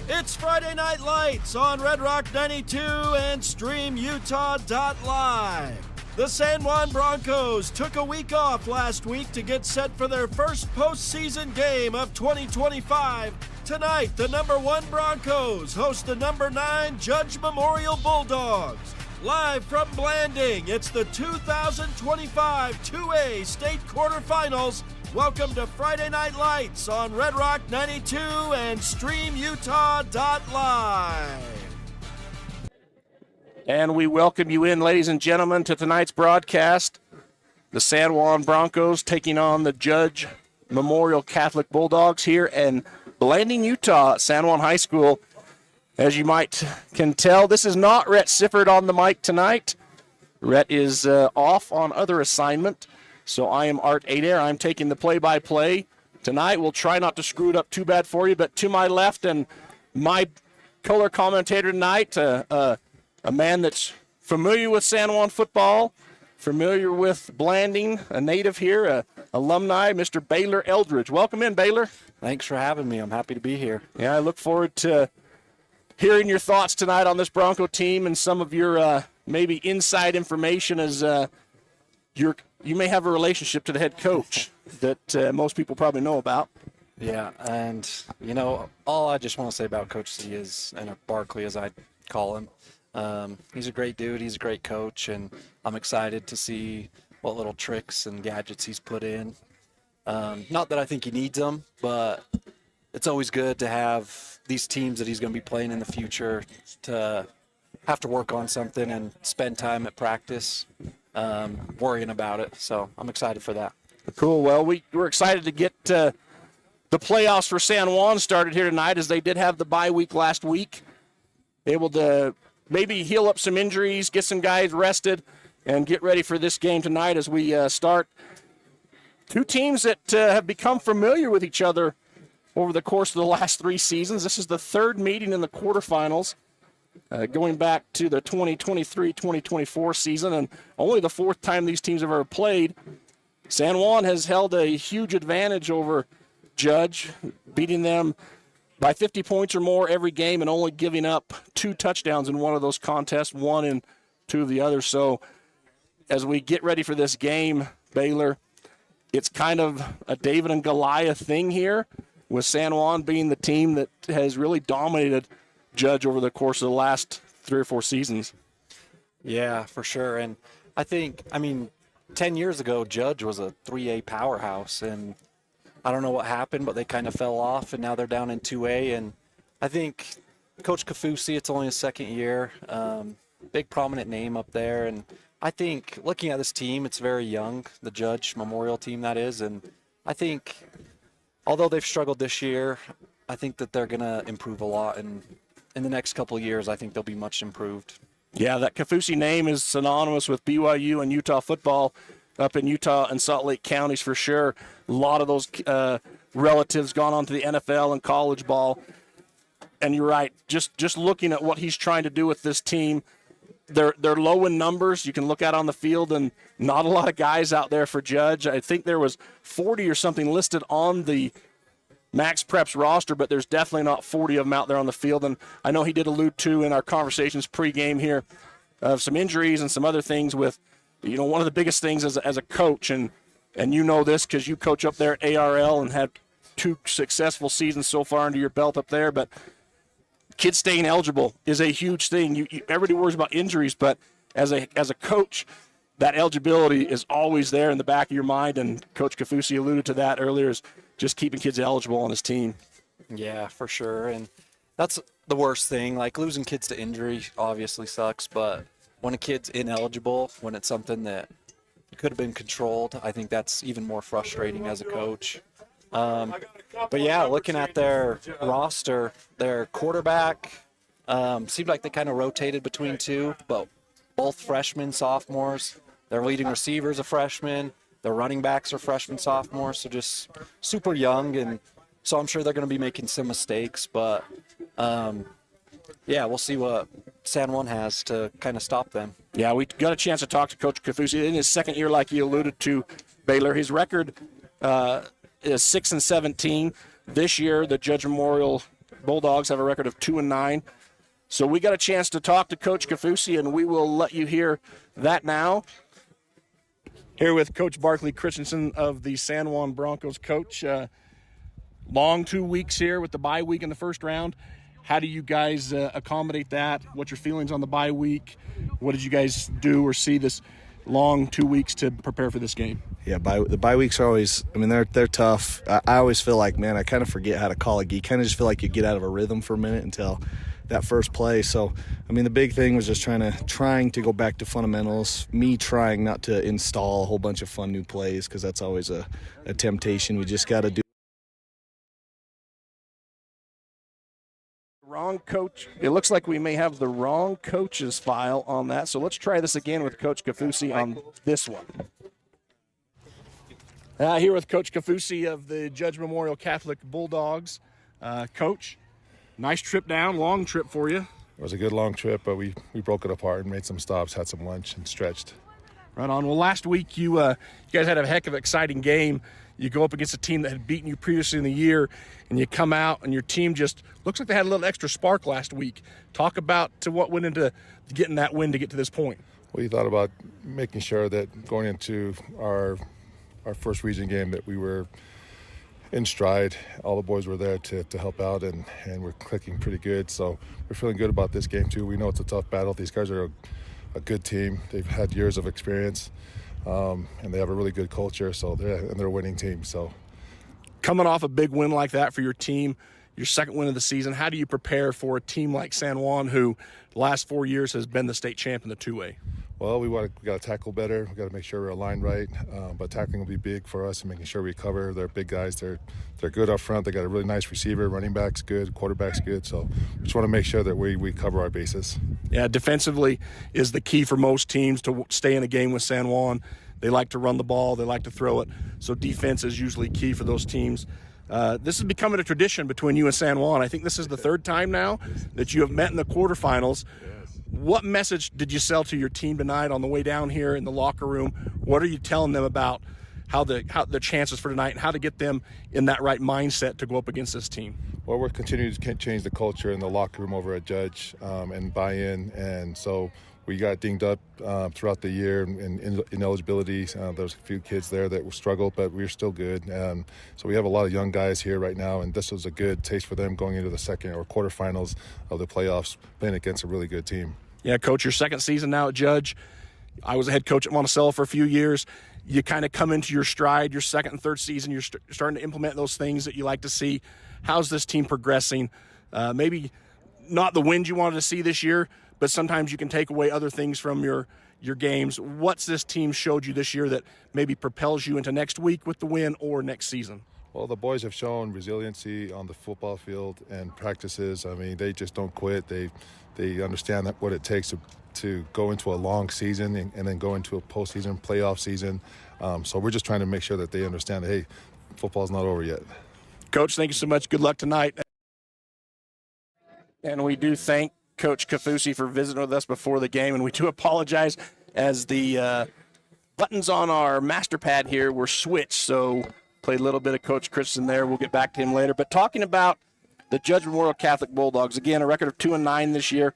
It's Friday Night Lights on Red Rock 92 and StreamUtah.Live. The San Juan Broncos took a week off last week to get set for their first postseason game of 2025. Tonight, the number 1 Broncos host the number 9 Judge Memorial Bulldogs. Live from Blanding, it's the 2025 2A State Quarterfinals. Welcome to Friday Night Lights on Red Rock 92 and StreamUtah.Live. And we welcome you in, ladies and gentlemen, to tonight's broadcast. The San Juan Broncos taking on the Judge Memorial Catholic Bulldogs here in Blanding, Utah at San Juan High School. As you can tell, this is not Rhett Sifford on the mic tonight. Rhett is off on other assignment, so I am Art Adair. I'm taking the play-by-play tonight. We'll try not to screw it up too bad for you, but to my left and my color commentator tonight, a man that's familiar with San Juan football, familiar with Blanding, a native here, alumni, Mr. Baylor Eldridge. Welcome in, Baylor. Thanks for having me. I'm happy to be here. Yeah, I look forward to hearing your thoughts tonight on this Bronco team and some of your maybe inside information as you may have a relationship to the head coach that most people probably know about. Yeah, and, all I just want to say about Coach C is, and Barkley as I call him, he's a great dude, he's a great coach, and I'm excited to see what little tricks and gadgets he's put in. Not that I think he needs them, but it's always good to have these teams that he's going to be playing in the future to have to work on something and spend time at practice worrying about it. So I'm excited for that. Cool. Well, we're excited to get the playoffs for San Juan started here tonight, as they did have the bye week last week. Able to maybe heal up some injuries, get some guys rested, and get ready for this game tonight as we start. Two teams that have become familiar with each other over the course of the last 3 seasons. This is the third meeting in the quarterfinals, going back to the 2023-2024 season, and only the 4th time these teams have ever played. San Juan has held a huge advantage over Judge, beating them by 50 points or more every game and only giving up 2 touchdowns in one of those contests, 1 in 2 of the others. So as we get ready for this game, Baylor, it's kind of a David and Goliath thing here, with San Juan being the team that has really dominated Judge over the course of the last 3 or 4 seasons. Yeah, for sure. And I think, 10 years ago, Judge was a 3A powerhouse, and I don't know what happened, but they kind of fell off, and now they're down in 2A. And I think Coach Kafusi, it's only his 2nd year, big prominent name up there. And I think looking at this team, it's very young, the Judge Memorial team that is. And I think although they've struggled this year, I think that they're going to improve a lot. And in the next couple of years, I think they'll be much improved. Yeah, that Kafusi name is synonymous with BYU and Utah football up in Utah and Salt Lake counties for sure. A lot of those relatives gone on to the NFL and college ball. And you're right, just looking at what he's trying to do with this team, they're low in numbers. You can look out on the field, and not a lot of guys out there for Judge. I think there was 40 or something listed on the Max Preps roster, but there's definitely not 40 of them out there on the field. And I know he did allude to in our conversations pregame here of some injuries and some other things with, one of the biggest things as a coach, and you know this because you coach up there at ARL and had 2 successful seasons so far under your belt up there, but kids staying eligible is a huge thing. Everybody worries about injuries, but as a coach, that eligibility is always there in the back of your mind, and Coach Kafusi alluded to that earlier, is just keeping kids eligible on his team. Yeah, for sure, and that's the worst thing. Like, losing kids to injury obviously sucks, but when a kid's ineligible, when it's something that could have been controlled, I think that's even more frustrating as a coach. But yeah, looking at their roster, their quarterback seemed like they kind of rotated between 2, but both freshmen, sophomores. Their leading receivers are freshmen. Their running backs are freshmen, sophomores, so just super young. And so I'm sure they're going to be making some mistakes. But, we'll see what San Juan has to kind of stop them. Yeah, we got a chance to talk to Coach Kafusi in his 2nd year, like he alluded to, Baylor. His record is 6-17. This year, the Judge Memorial Bulldogs have a record of 2-9. So we got a chance to talk to Coach Kaufusi, and we will let you hear that now. Here with Coach Barkley Christensen of the San Juan Broncos. Coach, long 2 weeks here with the bye week in the first round. How do you guys accommodate that? What's your feelings on the bye week? What did you guys do or see this long 2 weeks to prepare for this game? Yeah, the bye weeks are always, I mean, they're tough. I always feel like, man, I kind of forget how to call a game. You kind of just feel like you get out of a rhythm for a minute until that first play. So, I mean, the big thing was just trying to go back to fundamentals, me trying not to install a whole bunch of fun new plays, because that's always a temptation. We just got to do. Wrong coach. It looks like we may have the wrong coach's file on that. So let's try this again with Coach Kaufusi on this one. Here with Coach Kaufusi of the Judge Memorial Catholic Bulldogs. Coach, nice trip down, long trip for you. It was a good long trip, but we broke it apart and made some stops, had some lunch, and stretched. Right on. Well, last week you guys had a heck of an exciting game. You go up against a team that had beaten you previously in the year, and you come out, and your team just looks like they had a little extra spark last week. Talk about what went into getting that win to get to this point. We thought about making sure that going into our first region game that we were in stride. All the boys were there to help out, and we're clicking pretty good. So we're feeling good about this game too. We know it's a tough battle. These guys are a good team. They've had years of experience, and they have a really good culture. So they're a winning team. So coming off a big win like that for your team, your second win of the season, how do you prepare for a team like San Juan, who the last 4 years has been the state champ in the 2A? Well, we got to tackle better. We got to make sure we're aligned right. But tackling will be big for us and making sure we cover. They're big guys. They're good up front. They got a really nice receiver. Running back's good. Quarterback's good. So we just want to make sure that we cover our bases. Yeah, defensively is the key for most teams to stay in a game with San Juan. They like to run the ball. They like to throw it. So defense is usually key for those teams. This is becoming a tradition between you and San Juan. I think this is the third time now that you have met in the quarterfinals. What message did you sell to your team tonight on the way down here in the locker room? What are you telling them about how the chances for tonight and how to get them in that right mindset to go up against this team? Well, we're continuing to change the culture in the locker room over at Judge and buy in. And so we got dinged up throughout the year in ineligibility. There was a few kids there that struggled, but we're still good. So we have a lot of young guys here right now, and this was a good taste for them going into the second or quarterfinals of the playoffs, playing against a really good team. Yeah, Coach, your second season now at Judge. I was a head coach at Monticello for a few years. You kind of come into your stride, your second and third season. You're starting to implement those things that you like to see. How's this team progressing? Maybe not the wins you wanted to see this year, but sometimes you can take away other things from your games. What's this team showed you this year that maybe propels you into next week with the win or next season? Well, the boys have shown resiliency on the football field and practices. I mean, they just don't quit. They understand what it takes to go into a long season and then go into a postseason, playoff season. So we're just trying to make sure that they understand that, hey, football's not over yet. Coach, thank you so much. Good luck tonight. And we do thank Coach Kaufusi for visiting with us before the game, and we do apologize as the buttons on our master pad here were switched, so played a little bit of Coach Christensen there. We'll get back to him later. But talking about the Judge Memorial Catholic Bulldogs, again, a record of 2-9 this year.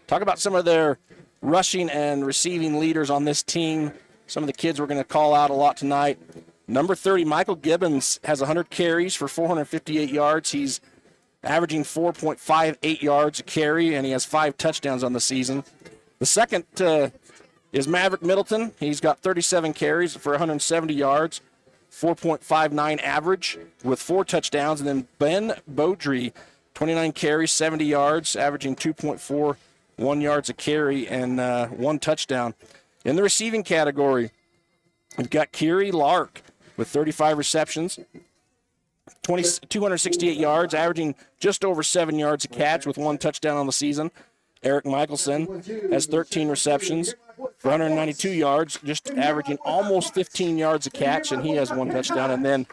Talk about some of their rushing and receiving leaders on this team. Some of the kids we're going to call out a lot tonight. Number 30, Michael Gibbons, has 100 carries for 458 yards. He's averaging 4.58 yards a carry, and he has 5 touchdowns on the season. The second is Maverick Middleton. He's got 37 carries for 170 yards, 4.59 average with 4 touchdowns. And then Ben Beaudry, 29 carries, 70 yards, averaging 2.41 yards a carry and 1 touchdown. In the receiving category, we've got Kiri Lark with 35 receptions, 268 yards, averaging just over 7 yards a catch with 1 touchdown on the season. Eric Michelson has 13 receptions for 192 yards, just averaging almost 15 yards a catch, and he has 1 touchdown. And then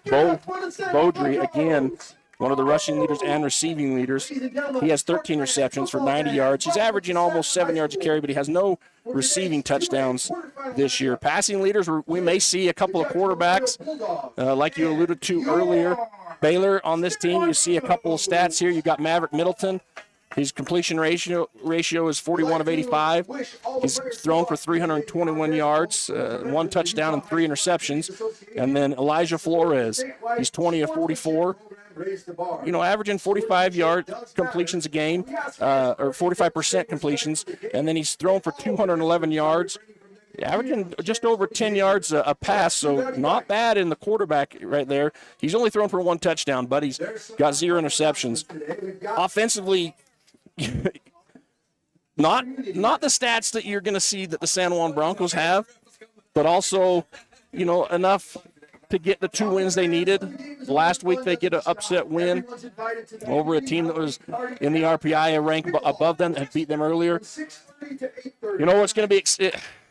Beaudry, again, one of the rushing leaders and receiving leaders. He has 13 receptions for 90 yards. He's averaging almost 7 yards a carry, but he has no receiving touchdowns this year. Passing leaders, we may see a couple of quarterbacks, like you alluded to earlier. Baylor on this team, you see a couple of stats here. You've got Maverick Middleton. His completion ratio is 41 of 85. He's thrown for 321 yards, 1 touchdown and 3 interceptions. And then Elijah Flores, he's 20 of 44. Averaging 45-yard completions a game, or 45% completions. And then he's thrown for 211 yards, averaging just over 10 yards a pass, so not bad in the quarterback right there. He's only thrown for 1 touchdown, but he's got 0 interceptions. Offensively, not the stats that you're going to see that the San Juan Broncos have, but also, enough to get the 2 wins they needed. Last week they get an upset win over a team that was in the RPI rank above them, had beat them earlier. It's going to be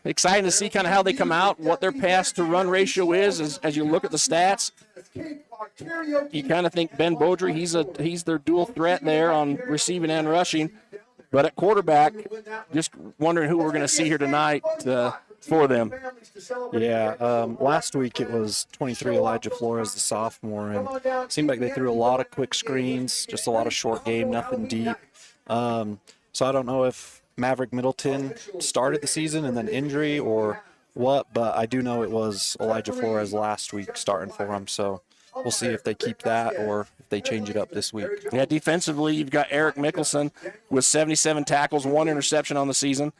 exciting to see kind of how they come out, what their pass to run ratio is as you look at the stats. You kind of think Ben Beaudry, he's their dual threat there on receiving and rushing. But at quarterback, just wondering who we're going to see here tonight for them. Yeah, last week it was 23 Elijah Flores, the sophomore, and it seemed like they threw a lot of quick screens, just a lot of short game, nothing deep. So I don't know if Maverick Middleton started the season and then injury or what, but I do know it was Elijah Flores last week starting for him, so we'll see if they keep that or if they change it up this week. Yeah, defensively, you've got Eric Mickelson with 77 tackles, 1 interception on the season,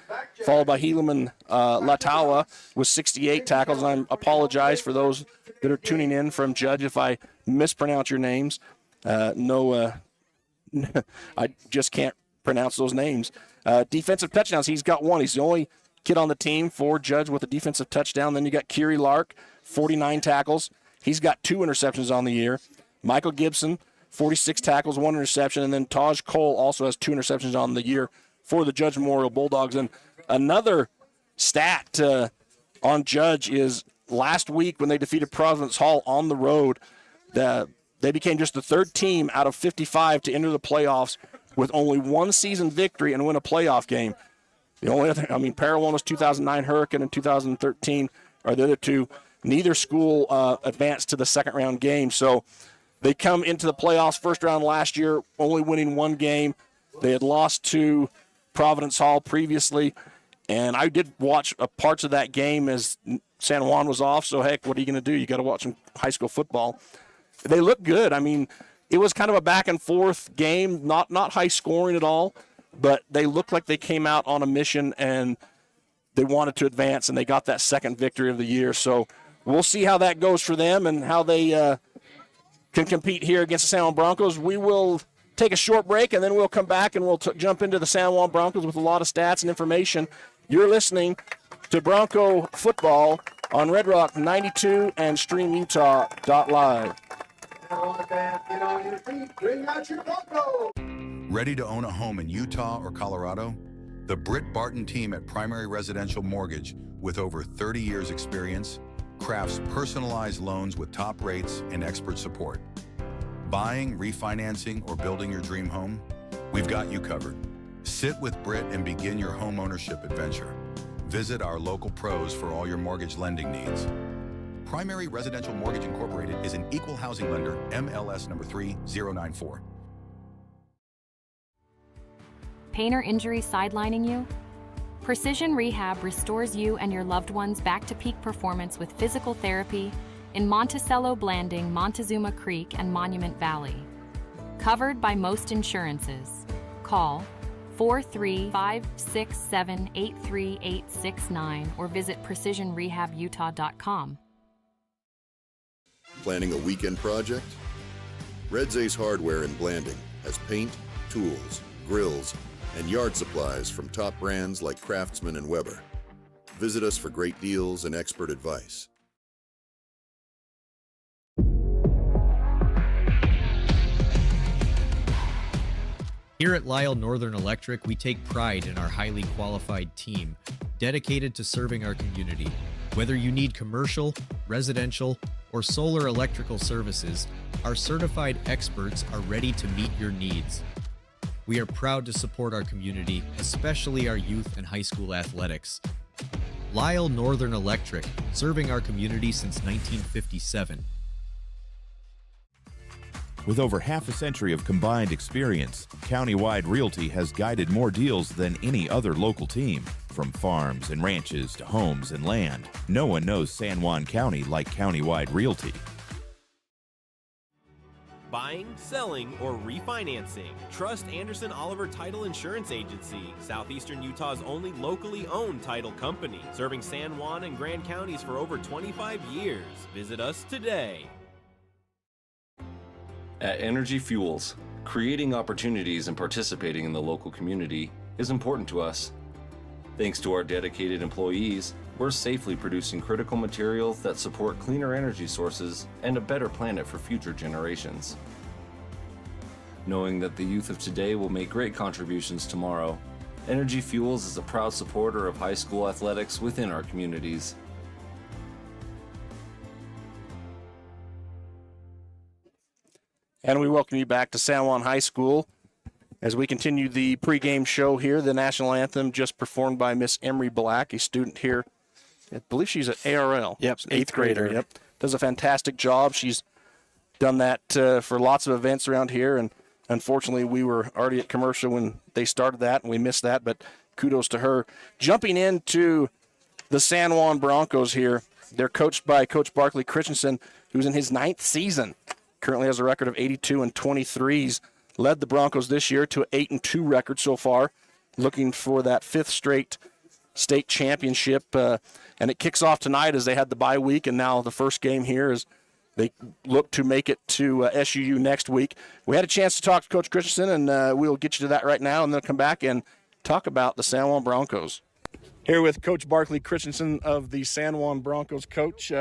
followed by Helaman Latawa with 68 tackles. And I apologize for those that are tuning in from Judge if I mispronounce your names. I just can't pronounce those names. Defensive touchdowns, he's got 1. He's the only kid on the team for Judge with a defensive touchdown. Then you got Kiri Lark, 49 tackles. He's got 2 interceptions on the year. Michael Gibson, 46 tackles, 1 interception. And then Taj Cole also has 2 interceptions on the year for the Judge Memorial Bulldogs. And another stat on Judge is last week when they defeated Providence Hall on the road, they became just the 3rd team out of 55 to enter the playoffs with only 1 season victory and win a playoff game. The only other, Parowan was 2009 Hurricane and 2013 are the other 2. Neither school advanced to the second round game. So they come into the playoffs first round last year, only winning 1 game. They had lost to Providence Hall previously. And I did watch parts of that game as San Juan was off. So, heck, what are you going to do? You got to watch some high school football. They look good. It was kind of a back and forth game, not high scoring at all, but they looked like they came out on a mission and they wanted to advance, and they got that second victory of the year. So we'll see how that goes for them and how they can compete here against the San Juan Broncos. We will take a short break, and then we'll come back and we'll jump into the San Juan Broncos with a lot of stats and information. You're listening to Bronco Football on Red Rock 92 and StreamUtah.Live. Ready to own a home in Utah or Colorado? The Britt Barton team at Primary Residential Mortgage, with over 30 years experience, crafts personalized loans with top rates and expert support. Buying, refinancing, or building your dream home? We've got you covered. Sit with Britt and begin your home ownership adventure. Visit our local pros for all your mortgage lending needs. Primary Residential Mortgage Incorporated is an equal housing lender, MLS number 3094. Pain or injury sidelining you? Precision Rehab restores you and your loved ones back to peak performance with physical therapy in Monticello, Blanding, Montezuma Creek, and Monument Valley. Covered by most insurances. Call 435-678-3869 or visit precisionrehabutah.com. Planning a weekend project? Red's Ace Hardware in Blanding has paint, tools, grills, and yard supplies from top brands like Craftsman and Weber. Visit us for great deals and expert advice. Here at Lyle Northern Electric, we take pride in our highly qualified team, dedicated to serving our community. Whether you need commercial, residential, or solar electrical services, our certified experts are ready to meet your needs. We are proud to support our community, especially our youth and high school athletics. Lyle Northern Electric, serving our community since 1957. With over half a century of combined experience, Countywide Realty has guided more deals than any other local team. From farms and ranches to homes and land, no one knows San Juan County like Countywide Realty. Buying, selling, or refinancing. Trust Anderson Oliver Title Insurance Agency, Southeastern Utah's only locally owned title company, serving San Juan and Grand counties for over 25 years. Visit us today. At Energy Fuels, creating opportunities and participating in the local community is important to us. Thanks to our dedicated employees, we're safely producing critical materials that support cleaner energy sources and a better planet for future generations. Knowing that the youth of today will make great contributions tomorrow, Energy Fuels is a proud supporter of high school athletics within our communities. And we welcome you back to San Juan High School as we continue the pregame show here. The national anthem just performed by Miss Emery Black, a student here. I believe she's at ARL. Yep, eighth grader. Yep, does a fantastic job. She's done that for lots of events around here, and unfortunately we were already at commercial when they started that, and we missed that, but kudos to her. Jumping into the San Juan Broncos here, they're coached by Coach Barkley Christensen, who's in his 9th season. Currently has a record of 82-23. He's led the Broncos this year to an 8-2 record so far, looking for that 5th straight state championship. And it kicks off tonight as they had the bye week, and now the first game here is they look to make it to SUU next week. We had a chance to talk to Coach Christensen, and we'll get you to that right now, and then come back and talk about the San Juan Broncos. Here with Coach Barkley Christensen of the San Juan Broncos. Coach,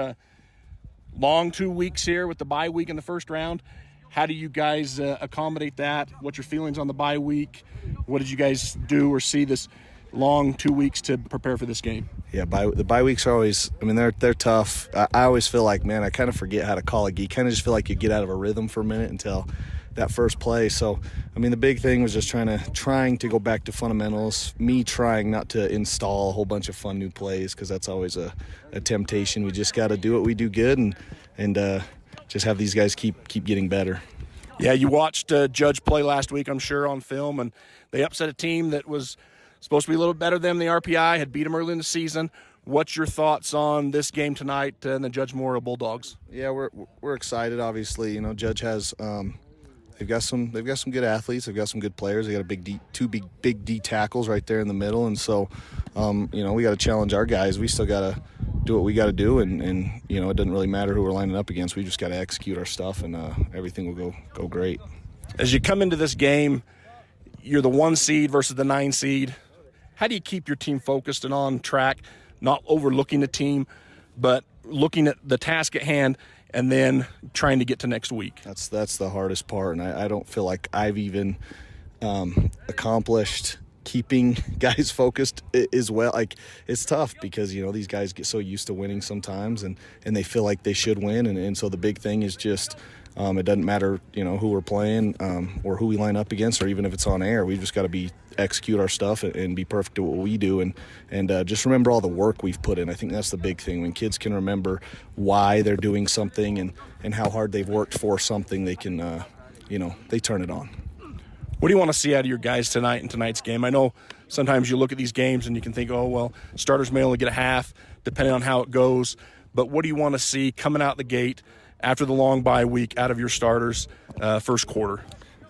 long 2 weeks here with the bye week in the first round. How do you guys accommodate that? What's your feelings on the bye week? What did you guys do or see this long 2 weeks to prepare for this game? Yeah, the bye weeks are always, I mean, they're tough. I always feel like, man, I kind of forget how to call a game. You kind of just feel like you get out of a rhythm for a minute until that first play. So, I mean, the big thing was just trying to go back to fundamentals, me trying not to install a whole bunch of fun new plays, because that's always a temptation. We just got to do what we do good and just have these guys keep getting better. Yeah, you watched Judge play last week, I'm sure, on film, and they upset a team that was supposed to be a little better than the RPI, had beat them early in the season. What's your thoughts on this game tonight and the Judge Memorial Bulldogs? Yeah, we're excited. Obviously, you know, Judge has they've got some good athletes. They've got some good players. They got two big D tackles right there in the middle, and so you know, we got to challenge our guys. We still got to do what we got to do, and you know, it doesn't really matter who we're lining up against. We just got to execute our stuff, and everything will go great. As you come into this game, you're the 1 seed versus the 9 seed. How do you keep your team focused and on track, not overlooking the team, but looking at the task at hand and then trying to get to next week? That's the hardest part, and I don't feel like I've even accomplished keeping guys focused as well. Like, it's tough because, you know, these guys get so used to winning sometimes, and they feel like they should win, and so the big thing is just it doesn't matter, you know, who we're playing or who we line up against, or even if it's on air. We just got to execute our stuff and be perfect at what we do, and just remember all the work we've put in. I think that's the big thing. When kids can remember why they're doing something and how hard they've worked for something, they can, you know, they turn it on. What do you want to see out of your guys tonight in tonight's game? I know sometimes you look at these games and you can think, oh, well, starters may only get a half, depending on how it goes. But what do you want to see coming out the gate after the long bye week out of your starters first quarter?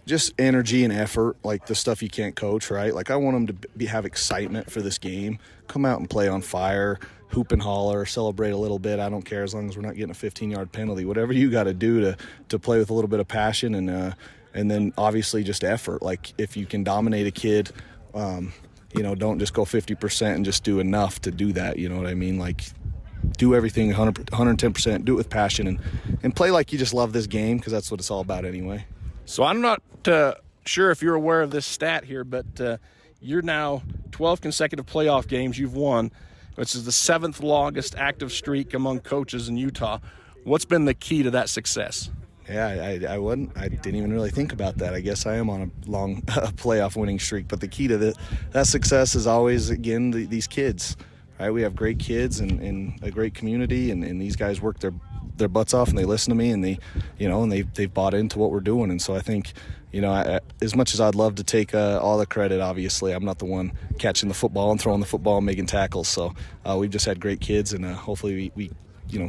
Just energy and effort, like the stuff you can't coach, right? Like, I want them to have excitement for this game. Come out and play on fire, hoop and holler, celebrate a little bit. I don't care, as long as we're not getting a 15-yard penalty. Whatever you got to do to play with a little bit of passion, and then obviously just effort. Like, if you can dominate a kid, you know, don't just go 50% and just do enough to do that. You know what I mean? Like, do everything 110%, do it with passion, and play like you just love this game, because that's what it's all about anyway. So I'm not sure if you're aware of this stat here, but you're now 12 consecutive playoff games you've won, which is the 7th longest active streak among coaches in Utah. What's been the key to that success? Yeah, I didn't even really think about that. I guess I am on a long playoff winning streak. But the key to that success is always, again, these kids. Right? We have great kids and a great community, and these guys work their butts off, and they listen to me, and they've bought into what we're doing. And so I think, as much as I'd love to take all the credit, obviously I'm not the one catching the football and throwing the football and making tackles. So we've just had great kids, and hopefully we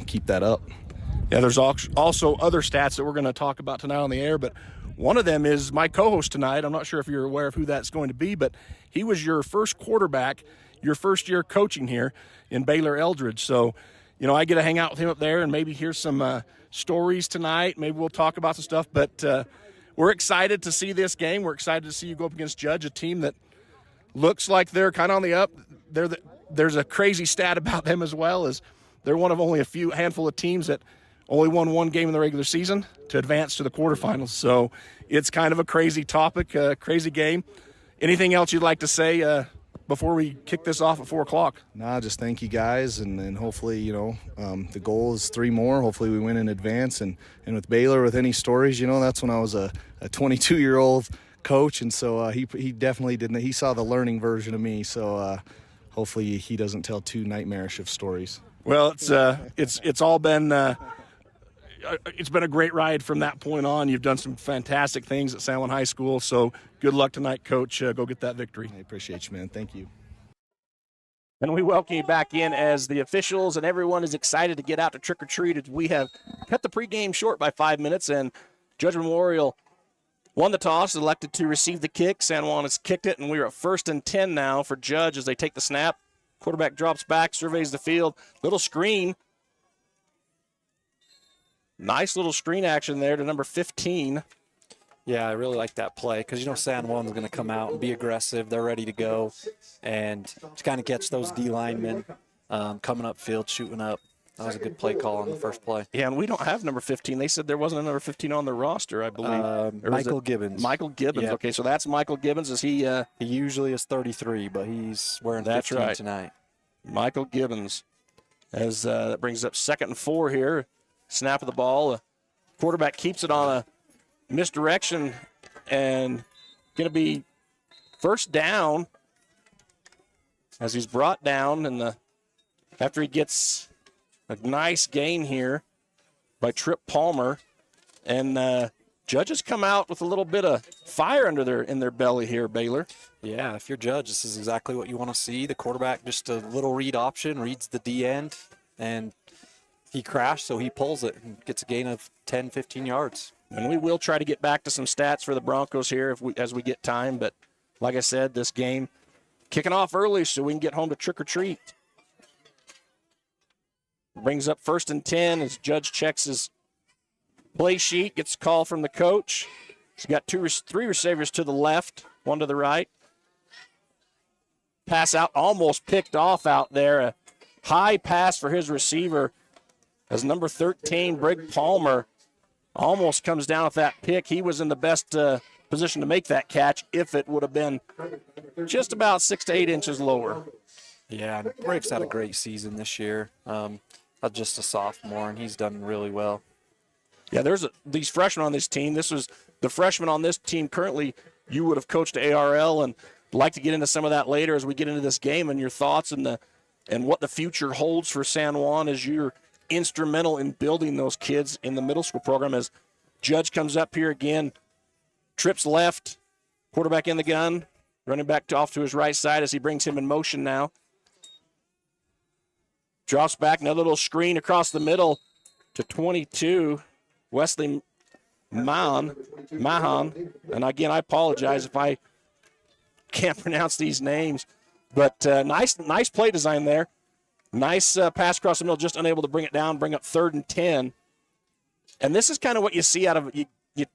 keep that up. Yeah, there's also other stats that we're going to talk about tonight on the air, but one of them is my co-host tonight. I'm not sure if you're aware of who that's going to be, but he was your first quarterback, your first year coaching here in Baylor Eldridge. So, I get to hang out with him up there and maybe hear some stories tonight. Maybe we'll talk about some stuff, but we're excited to see this game. We're excited to see you go up against Judge, a team that looks like they're kind of on the up. There's a crazy stat about them as well, as they're one of only a handful of teams that only won one game in the regular season to advance to the quarterfinals. So it's kind of a crazy topic, crazy game. Anything else you'd like to say before we kick this off at 4 o'clock? Nah, just thank you guys, and hopefully, the goal is 3 more. Hopefully we win in advance. And with Baylor, with any stories, that's when I was a 22-year-old coach, and so he definitely didn't. He saw the learning version of me, so hopefully he doesn't tell too nightmarish of stories. Well, it's all been it's been a great ride from that point on. You've done some fantastic things at San Juan High School, so good luck tonight, Coach. Go get that victory. I appreciate you, man. Thank you. And we welcome you back in as the officials and everyone is excited to get out to trick-or-treat, as we have cut the pregame short by 5 minutes, and Judge Memorial won the toss, elected to receive the kick. San Juan has kicked it, and we are at 1st and 10 now for Judge as they take the snap. Quarterback drops back, surveys the field. Little screen. Nice little screen action there to number 15. Yeah, I really like that play because, San Juan's going to come out and be aggressive. They're ready to go and to kind of catch those D linemen coming up field, shooting up. That was a good play call on the first play. Yeah, and we don't have number 15. They said there wasn't a number 15 on the roster, I believe. Michael Gibbons. Michael Gibbons. Yep. Okay, so that's Michael Gibbons. Is he? He usually is 33, but he's wearing 15 tonight. Michael Gibbons. As that brings up 2nd and 4 here. Snap of the ball. Quarterback keeps it on a misdirection and going to be first down as he's brought down, and after he gets a nice gain here by Trip Palmer, and Judges come out with a little bit of fire in their belly here, Baylor. Yeah, if you're Judge, this is exactly what you want to see. The quarterback, just a little read option, reads the D end, and he crashed, so he pulls it and gets a gain of 10, 15 yards. And we will try to get back to some stats for the Broncos here as we get time. But like I said, this game kicking off early so we can get home to trick-or-treat. Brings up 1st and 10 as Judge checks his play sheet, gets a call from the coach. He's got 3 receivers to the left, 1 to the right. Pass out, almost picked off out there. A high pass for his receiver as number 13, Brig Palmer, almost comes down with that pick. He was in the best position to make that catch if it would have been just about 6 to 8 inches lower. Yeah, Brig's had a great season this year. Just a sophomore, and he's done really well. Yeah, there's these freshmen on this team. This was the freshman on this team currently. You would have coached ARL, and like to get into some of that later as we get into this game and your thoughts and what the future holds for San Juan as you're instrumental in building those kids in the middle school program. As Judge comes up here again, trips left, quarterback in the gun, running back off to his right side as he brings him in motion now. Drops back, another little screen across the middle to 22, Wesley Mahan. And again, I apologize if I can't pronounce these names, but nice play design there. Nice pass across the middle, just unable to bring it down, bring up 3rd and 10. And this is kind of what you see out of it.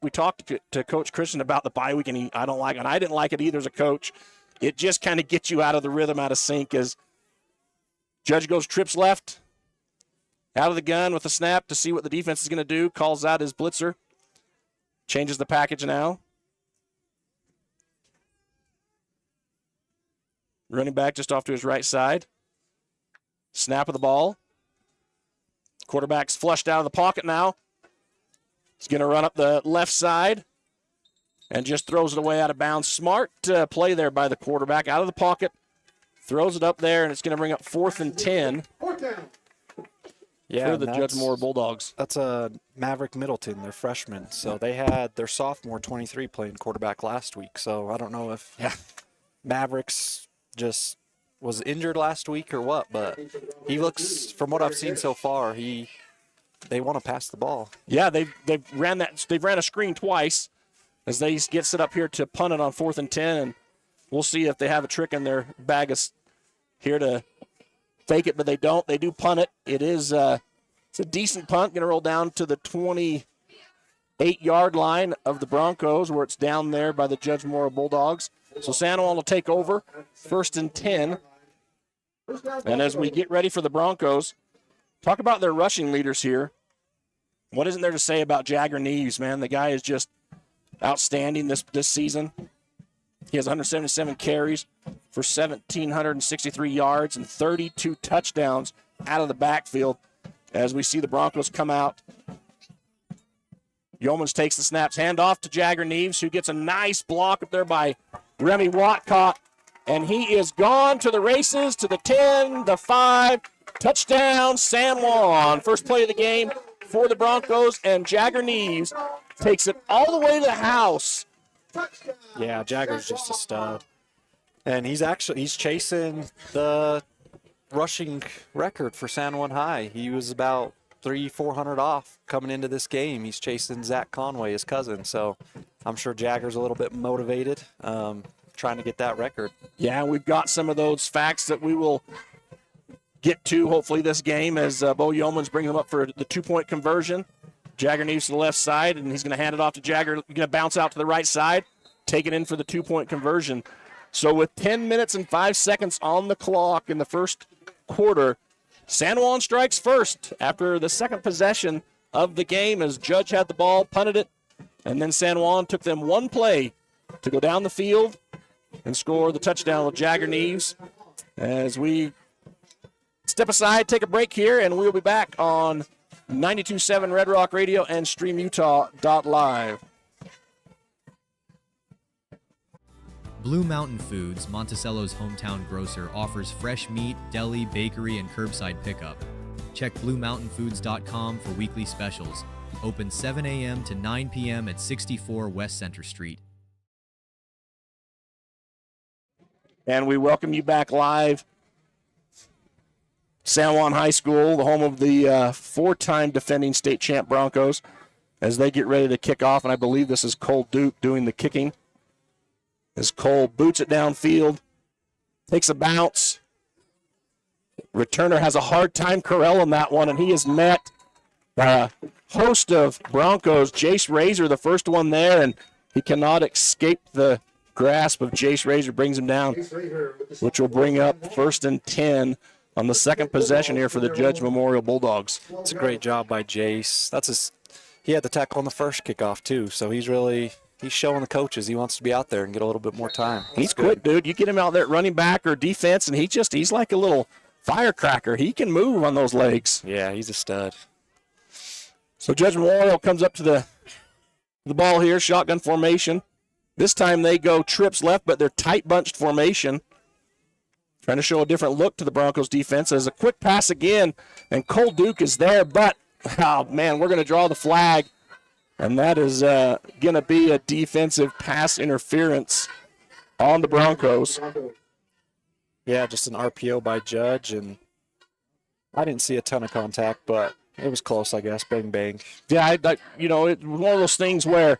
We talked to Coach Christian about the bye week, and I don't like it, and I didn't like it either as a coach. It just kind of gets you out of the rhythm, out of sync, as Judge goes trips left, out of the gun with a snap to see what the defense is going to do, calls out his blitzer, changes the package now. Running back just off to his right side. Snap of the ball. Quarterback's flushed out of the pocket now. He's going to run up the left side and just throws it away out of bounds. Smart play there by the quarterback. Out of the pocket, throws it up there, and it's going to bring up 4th and 10 for the Judge Moore Bulldogs. That's a Maverick Middleton, their freshman. So they had their sophomore 23 playing quarterback last week. So I don't know if Mavericks just was injured last week or what, but he looks, from what I've seen so far, they want to pass the ball. Yeah, they've ran a screen twice as they get set up here to punt it on 4th and 10, and we'll see if they have a trick in their bag here to fake it, but they don't. They do punt it. It's a decent punt, going to roll down to the 28-yard line of the Broncos, where it's down there by the Judge Moore Bulldogs. So San Juan will take over, 1st and 10. And as we get ready for the Broncos, talk about their rushing leaders here. What isn't there to say about Jagger Neves, man? The guy is just outstanding this season. He has 177 carries for 1,763 yards and 32 touchdowns out of the backfield. As we see the Broncos come out, Yeomans takes the snaps, hand off to Jagger Neves, who gets a nice block up there by Remy Watcott. And he is gone to the races, to the 10, the 5, touchdown, San Juan. First play of the game for the Broncos, and Jagger Neves takes it all the way to the house. Yeah, Jagger's just a stud. And he's chasing the rushing record for San Juan High. He was about 300-400 off coming into this game. He's chasing Zach Conway, his cousin. So I'm sure Jagger's a little bit motivated, trying to get that record. Yeah, we've got some of those facts that we will get to, hopefully, this game as Bo Yeomans brings them up for the 2-point conversion. Jagger Neves to the left side, and he's going to hand it off to Jagger. He's going to bounce out to the right side, take it in for the 2-point conversion. So with 10 minutes and 5 seconds on the clock in the first quarter, San Juan strikes first after the second possession of the game as Judge had the ball, punted it, and then San Juan took them one play to go down the field and score the touchdown with Jagger Neves. As we step aside, take a break here, and we'll be back on 92.7 Red Rock Radio and StreamUtah.Live. Blue Mountain Foods, Monticello's hometown grocer, offers fresh meat, deli, bakery, and curbside pickup. Check BlueMountainFoods.com for weekly specials. Open 7 a.m. to 9 p.m. at 64 West Center Street. And we welcome you back live. San Juan High School, the home of the 4-time defending state champ Broncos, as they get ready to kick off. And I believe this is Cole Duke doing the kicking. As Cole boots it downfield, takes a bounce. Returner has a hard time corralling that one, and he has met a host of Broncos. Jace Razor, the first one there, and he cannot escape the grasp of Jace Razor, brings him down, which will bring up 1st and 10 on the second possession here for the Judge Memorial Bulldogs. It's a great job by Jace. He had the tackle on the first kickoff too, so he's showing the coaches he wants to be out there and get a little bit more time. He's quick, dude. You get him out there at running back or defense, and he's like a little firecracker. He can move on those legs. Yeah, he's a stud. So Judge Memorial comes up to the ball here, shotgun formation. This time they go trips left, but they're tight bunched formation. Trying to show a different look to the Broncos defense. As a quick pass again, and Cole Duke is there, but, oh, man, we're going to draw the flag. And that is going to be a defensive pass interference on the Broncos. Yeah, just an RPO by Judge, and I didn't see a ton of contact, but it was close, I guess. Bang, bang. Yeah, it's one of those things where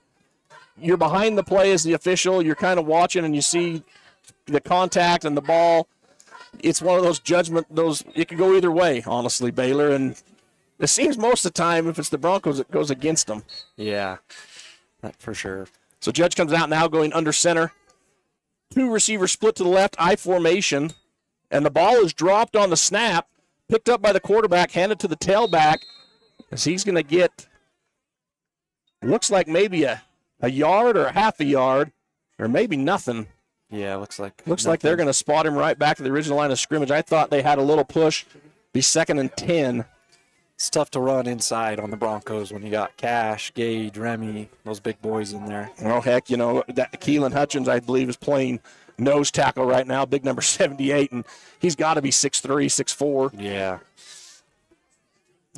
you're behind the play as the official. You're kind of watching, and you see the contact and the ball. It's one of those it could go either way, honestly, Baylor. And it seems most of the time, if it's the Broncos, it goes against them. Yeah, that for sure. So Judge comes out now going under center. 2 receivers split to the left, I formation. And the ball is dropped on the snap, picked up by the quarterback, handed to the tailback, as he's going to get, looks like maybe a yard or a half a yard, or maybe nothing. Yeah, looks like they're going to spot him right back to the original line of scrimmage. I thought they had a little push, be 2nd and 10. It's tough to run inside on the Broncos when you got Cash, Gage, Remy, those big boys in there. Well, heck, that Keelan Hutchins, I believe, is playing nose tackle right now, big number 78, and he's got to be 6'3", 6'4". Yeah.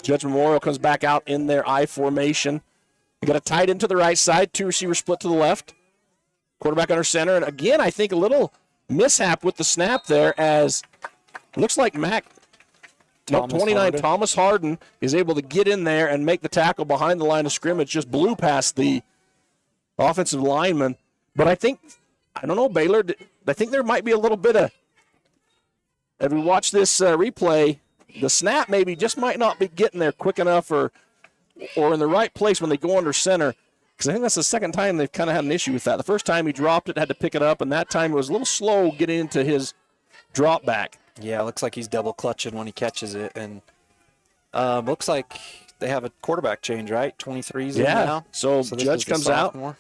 Judge Memorial comes back out in their I formation. We got a tight end to the right side, 2 receivers split to the left. Quarterback under center, and again, I think a little mishap with the snap there as it looks like 29 Thomas Harden is able to get in there and make the tackle behind the line of scrimmage, just blew past the offensive lineman. But I don't know, Baylor, I think there might be a little bit of, as we watch this replay, the snap maybe just might not be getting there quick enough or in the right place when they go under center, because I think that's the second time they've kind of had an issue with that. The first time he dropped it, had to pick it up, and that time it was a little slow getting into his drop back. Yeah, it looks like he's double clutching when he catches it. And looks like they have a quarterback change, right? 23's in now. So Judge comes out,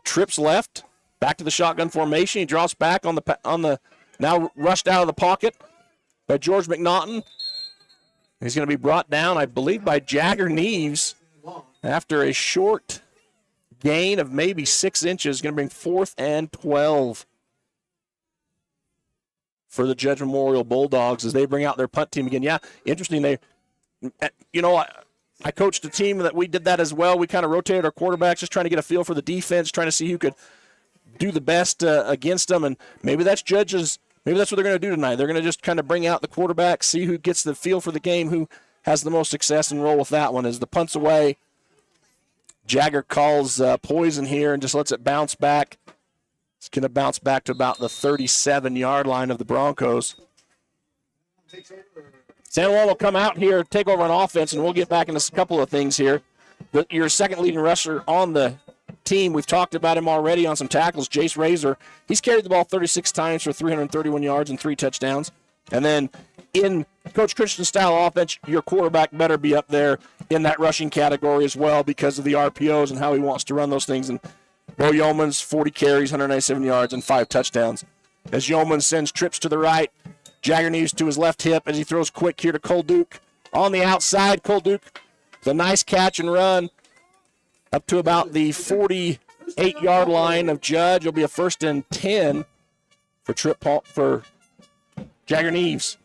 trips left, back to the shotgun formation. He drops back on the now rushed out of the pocket by George McNaughton. He's going to be brought down, I believe, by Jagger Neves after a short gain of maybe 6 inches. Going to bring 4th and 12 for the Judge Memorial Bulldogs as they bring out their punt team again. Yeah, interesting. I coached a team that we did that as well. We kind of rotated our quarterbacks, just trying to get a feel for the defense, trying to see who could do the best against them. And maybe that's Judge's. Maybe that's what they're going to do tonight. They're going to just kind of bring out the quarterback, see who gets the feel for the game, who has the most success, and roll with that one. As the punt's away, Jagger calls poison here and just lets it bounce back. It's going to bounce back to about the 37-yard line of the Broncos. San Juan will come out here, take over on offense, and we'll get back into a couple of things here. Your second leading rusher on the team, we've talked about him already on some tackles, Jace Razor. He's carried the ball 36 times for 331 yards and 3 touchdowns. And then in Coach Christian's style offense, your quarterback better be up there in that rushing category as well because of the RPOs and how he wants to run those things. And Bo Yeomans, 40 carries, 197 yards, and 5 touchdowns. As Yeomans sends trips to the right, Jagger Neves to his left hip as he throws quick here to Cole Duke. On the outside, Cole Duke with a nice catch and run up to about the 48-yard line of Judge. It'll be a 1st and 10 for Jagger Neves.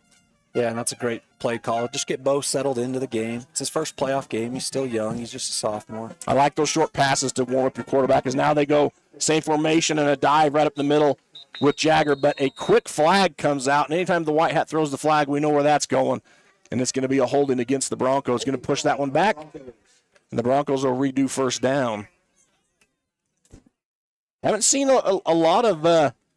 Yeah, and that's a great play call. Just get Bo settled into the game. It's his first playoff game. He's still young. He's just a sophomore. I like those short passes to warm up your quarterback, because now they go same formation and a dive right up the middle with Jagger. But a quick flag comes out, and anytime the white hat throws the flag, we know where that's going. And it's going to be a holding against the Broncos. Going to push that one back, and the Broncos will redo 1st down. Haven't seen a lot of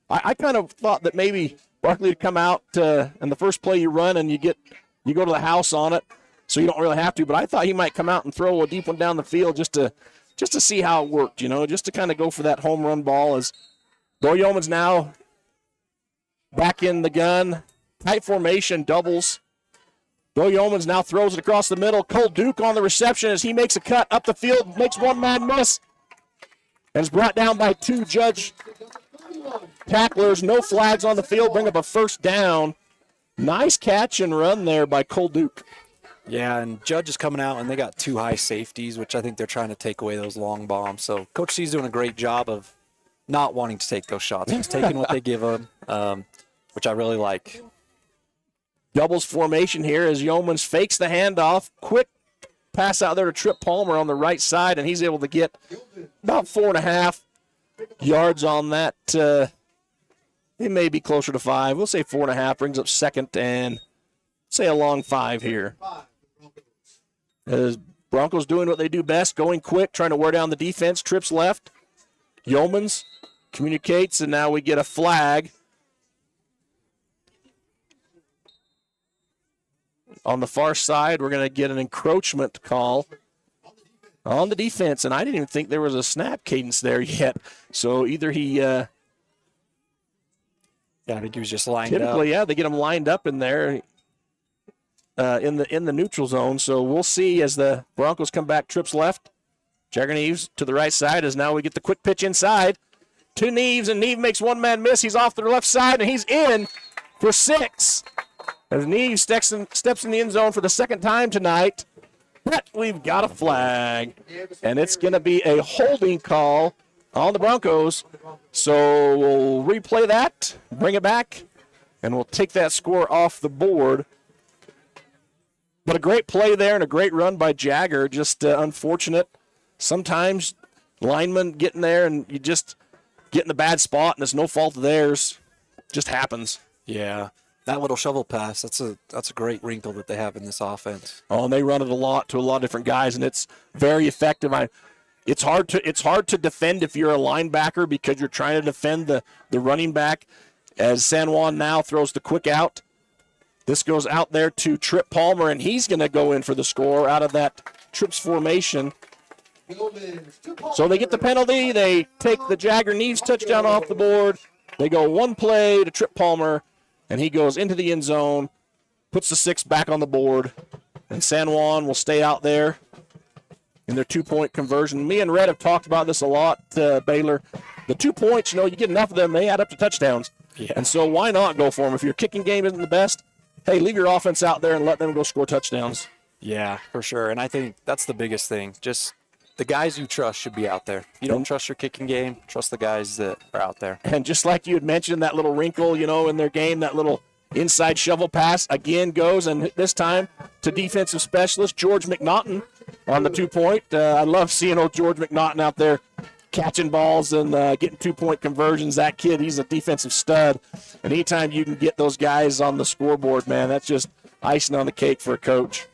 I kind of thought that maybe Barkley would come out and the first play you run and you go to the house on it, so you don't really have to. But I thought he might come out and throw a deep one down the field just to see how it worked, just to kind of go for that home run ball. As Bo Yeomans now back in the gun, tight formation, doubles. Bo Yeomans now throws it across the middle. Cole Duke on the reception as he makes a cut up the field, makes one man miss, and is brought down by 2 Judge tacklers. No flags on the field, bring up a 1st down. Nice catch and run there by Cole Duke. Yeah, and Judge is coming out, and they got 2 high safeties, which I think they're trying to take away those long bombs. So Coach C's doing a great job of not wanting to take those shots. He's taking what they give him, which I really like. Doubles formation here as Yeomans fakes the handoff. Quick pass out there to Trip Palmer on the right side, and he's able to get about 4.5 yards on that. It may be closer to 5. We'll say 4.5. Brings up 2nd and say a long 5 here. As Broncos doing what they do best, going quick, trying to wear down the defense. Trips left. Yeomans communicates, and now we get a flag. On the far side, we're going to get an encroachment call on the defense, and I didn't even think there was a snap cadence there yet. So either he I think he was just lined up. Typically, yeah, they get him lined up in there in the neutral zone. So we'll see as the Broncos come back. Trips left. Jagger Neves to the right side as now we get the quick pitch inside to Neves, and Neves makes one man miss. He's off to the left side, and he's in for 6. As Neves steps in the end zone for the 2nd time tonight. But we've got a flag, and it's going to be a holding call on the Broncos. So we'll replay that, bring it back, and we'll take that score off the board. But a great play there and a great run by Jagger. Just unfortunate. Sometimes linemen getting there and you just get in a bad spot and it's no fault of theirs. Just happens. Yeah. That little shovel pass, that's a great wrinkle that they have in this offense. Oh, and they run it a lot to a lot of different guys, and it's very effective. It's hard to defend if you're a linebacker because you're trying to defend the running back. As San Juan now throws the quick out, this goes out there to Trip Palmer, and he's going to go in for the score out of that trips formation. So they get the penalty. They take the Jagger Neves touchdown off the board. They go one play to Trip Palmer, and he goes into the end zone, puts the 6 back on the board, and San Juan will stay out there in their 2-point conversion. Me and Red have talked about this a lot, Baylor. The 2 points, you get enough of them, they add up to touchdowns. Yeah. And so why not go for them? If your kicking game isn't the best, hey, leave your offense out there and let them go score touchdowns. Yeah, for sure. And I think that's the biggest thing. Just the guys you trust should be out there. If you don't trust your kicking game, trust the guys that are out there. And just like you had mentioned, that little wrinkle, in their game, that little inside shovel pass again goes, and this time to defensive specialist George McNaughton on the 2-point. I love seeing old George McNaughton out there catching balls and getting 2-point conversions. That kid, he's a defensive stud. And anytime you can get those guys on the scoreboard, man, that's just icing on the cake for a coach.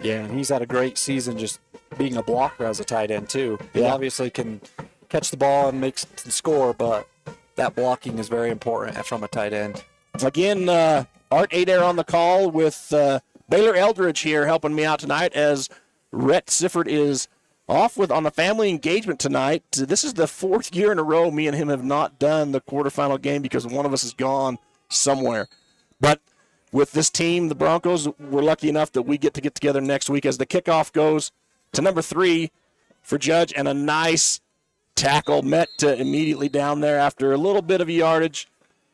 Yeah, and he's had a great season just being a blocker as a tight end, too. He obviously can catch the ball and make some score, but that blocking is very important from a tight end. Again, Art Adair on the call with Baylor Eldridge here helping me out tonight as Rhett Sifford is off on a family engagement tonight. This is the 4th year in a row me and him have not done the quarterfinal game because one of us is gone somewhere. But with this team, the Broncos, we're lucky enough that we get together next week as the kickoff goes to number 3 for Judge, and a nice tackle met immediately down there after a little bit of yardage,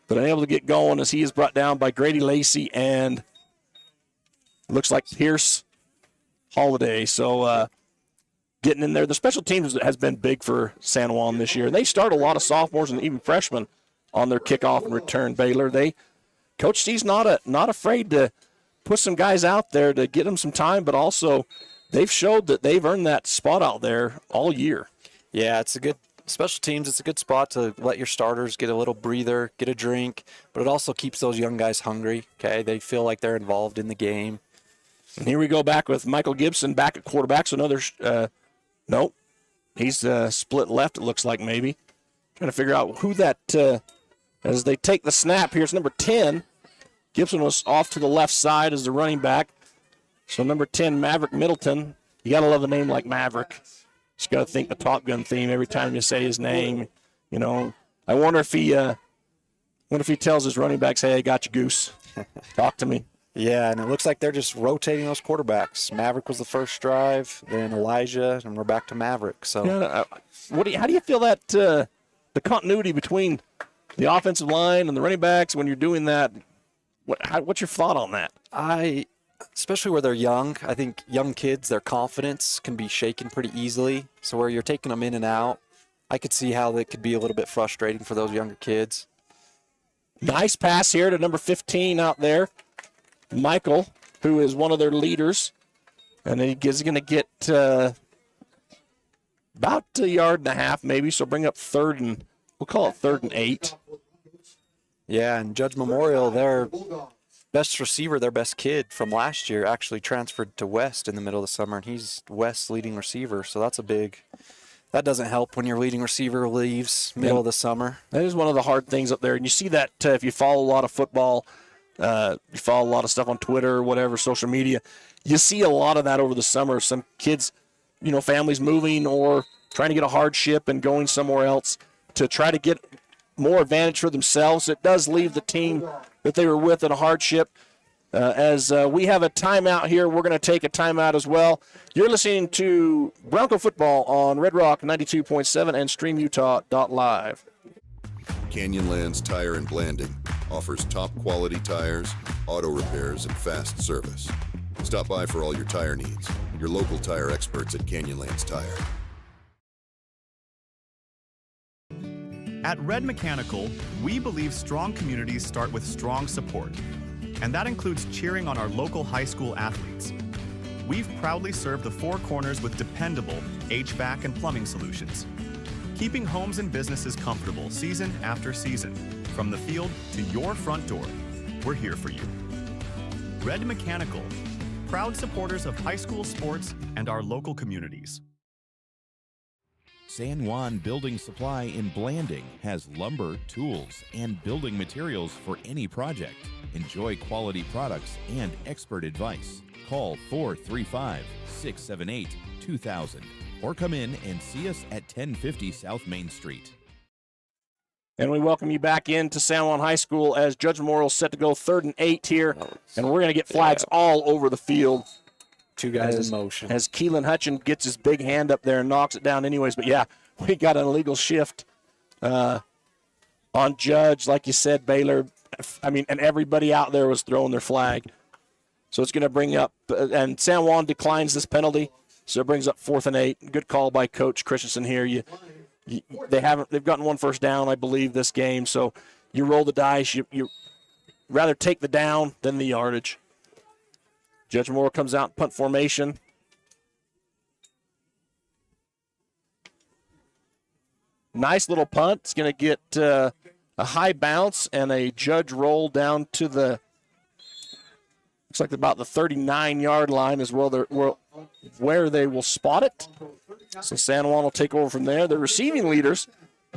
but unable to get going as he is brought down by Grady Lacey and looks like Pierce Holiday. So getting in there. The special teams has been big for San Juan this year. They start a lot of sophomores and even freshmen on their kickoff and return. Baylor, Coach C's not afraid to put some guys out there to get them some time, but also they've showed that they've earned that spot out there all year. Yeah, it's a good special teams. It's a good spot to let your starters get a little breather, get a drink, but it also keeps those young guys hungry. Okay, they feel like they're involved in the game. And here we go back with Michael Gibson back at quarterback. So another, nope, he's split left. It looks like maybe trying to figure out who that. As they take the snap, here's number 10. Gibson was off to the left side as the running back. So number 10, Maverick Middleton. You got to love a name like Maverick. Just got to think the Top Gun theme every time you say his name. I wonder if he tells his running backs, hey, I got you, Goose. Talk to me. Yeah, and it looks like they're just rotating those quarterbacks. Maverick was the first drive, then Elijah, and we're back to Maverick. So, how do you feel that the continuity between the offensive line and the running backs when you're doing that? What's your thought on that? Especially where they're young, I think young kids, their confidence can be shaken pretty easily. So where you're taking them in and out, I could see how that could be a little bit frustrating for those younger kids. Nice pass here to number 15 out there, Michael, who is one of their leaders. And then he's going to get about a yard and a half maybe, so bring up we'll call it 3rd and 8. Yeah, and Judge Memorial, their best receiver, their best kid from last year, actually transferred to West in the middle of the summer, and he's West's leading receiver. So that doesn't help when your leading receiver leaves middle of the summer. That is one of the hard things up there. And you see that if you follow a lot of football, you follow a lot of stuff on Twitter or whatever, social media, you see a lot of that over the summer. Some kids, families moving or trying to get a hardship and going somewhere else to try to get more advantage for themselves. It does leave the team that they were with in a hardship. As we have a timeout here, we're going to take a timeout as well. You're listening to Bronco Football on Red Rock 92.7 and StreamUtah.Live. Canyonlands Tire and Blanding offers top quality tires, auto repairs, and fast service. Stop by for all your tire needs. your local tire experts at Canyonlands Tire. At Red Mechanical, we believe strong communities start with strong support, and that includes cheering on our local high school athletes. We've proudly served the Four Corners with dependable HVAC and plumbing solutions, keeping homes and businesses comfortable season after season. From the field to your front door, we're here for you. Red Mechanical, proud supporters of high school sports and our local communities. San Juan Building Supply in Blanding has lumber, tools, and building materials for any project. Enjoy quality products and expert advice. Call 435-678-2000 or come in and see us at 1050 South Main Street. And we welcome you back into San Juan High School as Judge Memorial set to go 3rd and 8 here. And we're going to get flags all over the field. Two guys in motion. As Keelan Hutchin gets his big hand up there and knocks it down anyways. But, yeah, we got an illegal shift on Judge. Like you said, Baylor, and everybody out there was throwing their flag. So it's going to bring up, and San Juan declines this penalty. So it brings up 4th and 8. Good call by Coach Christensen here. They've gotten one first down, I believe, this game. So you roll the dice. You rather take the down than the yardage. Judge Moore comes out in punt formation. Nice little punt. It's going to get a high bounce and a Judge roll down to the, looks like about the 39-yard line is where they will spot it. So San Juan will take over from there. The receiving leaders,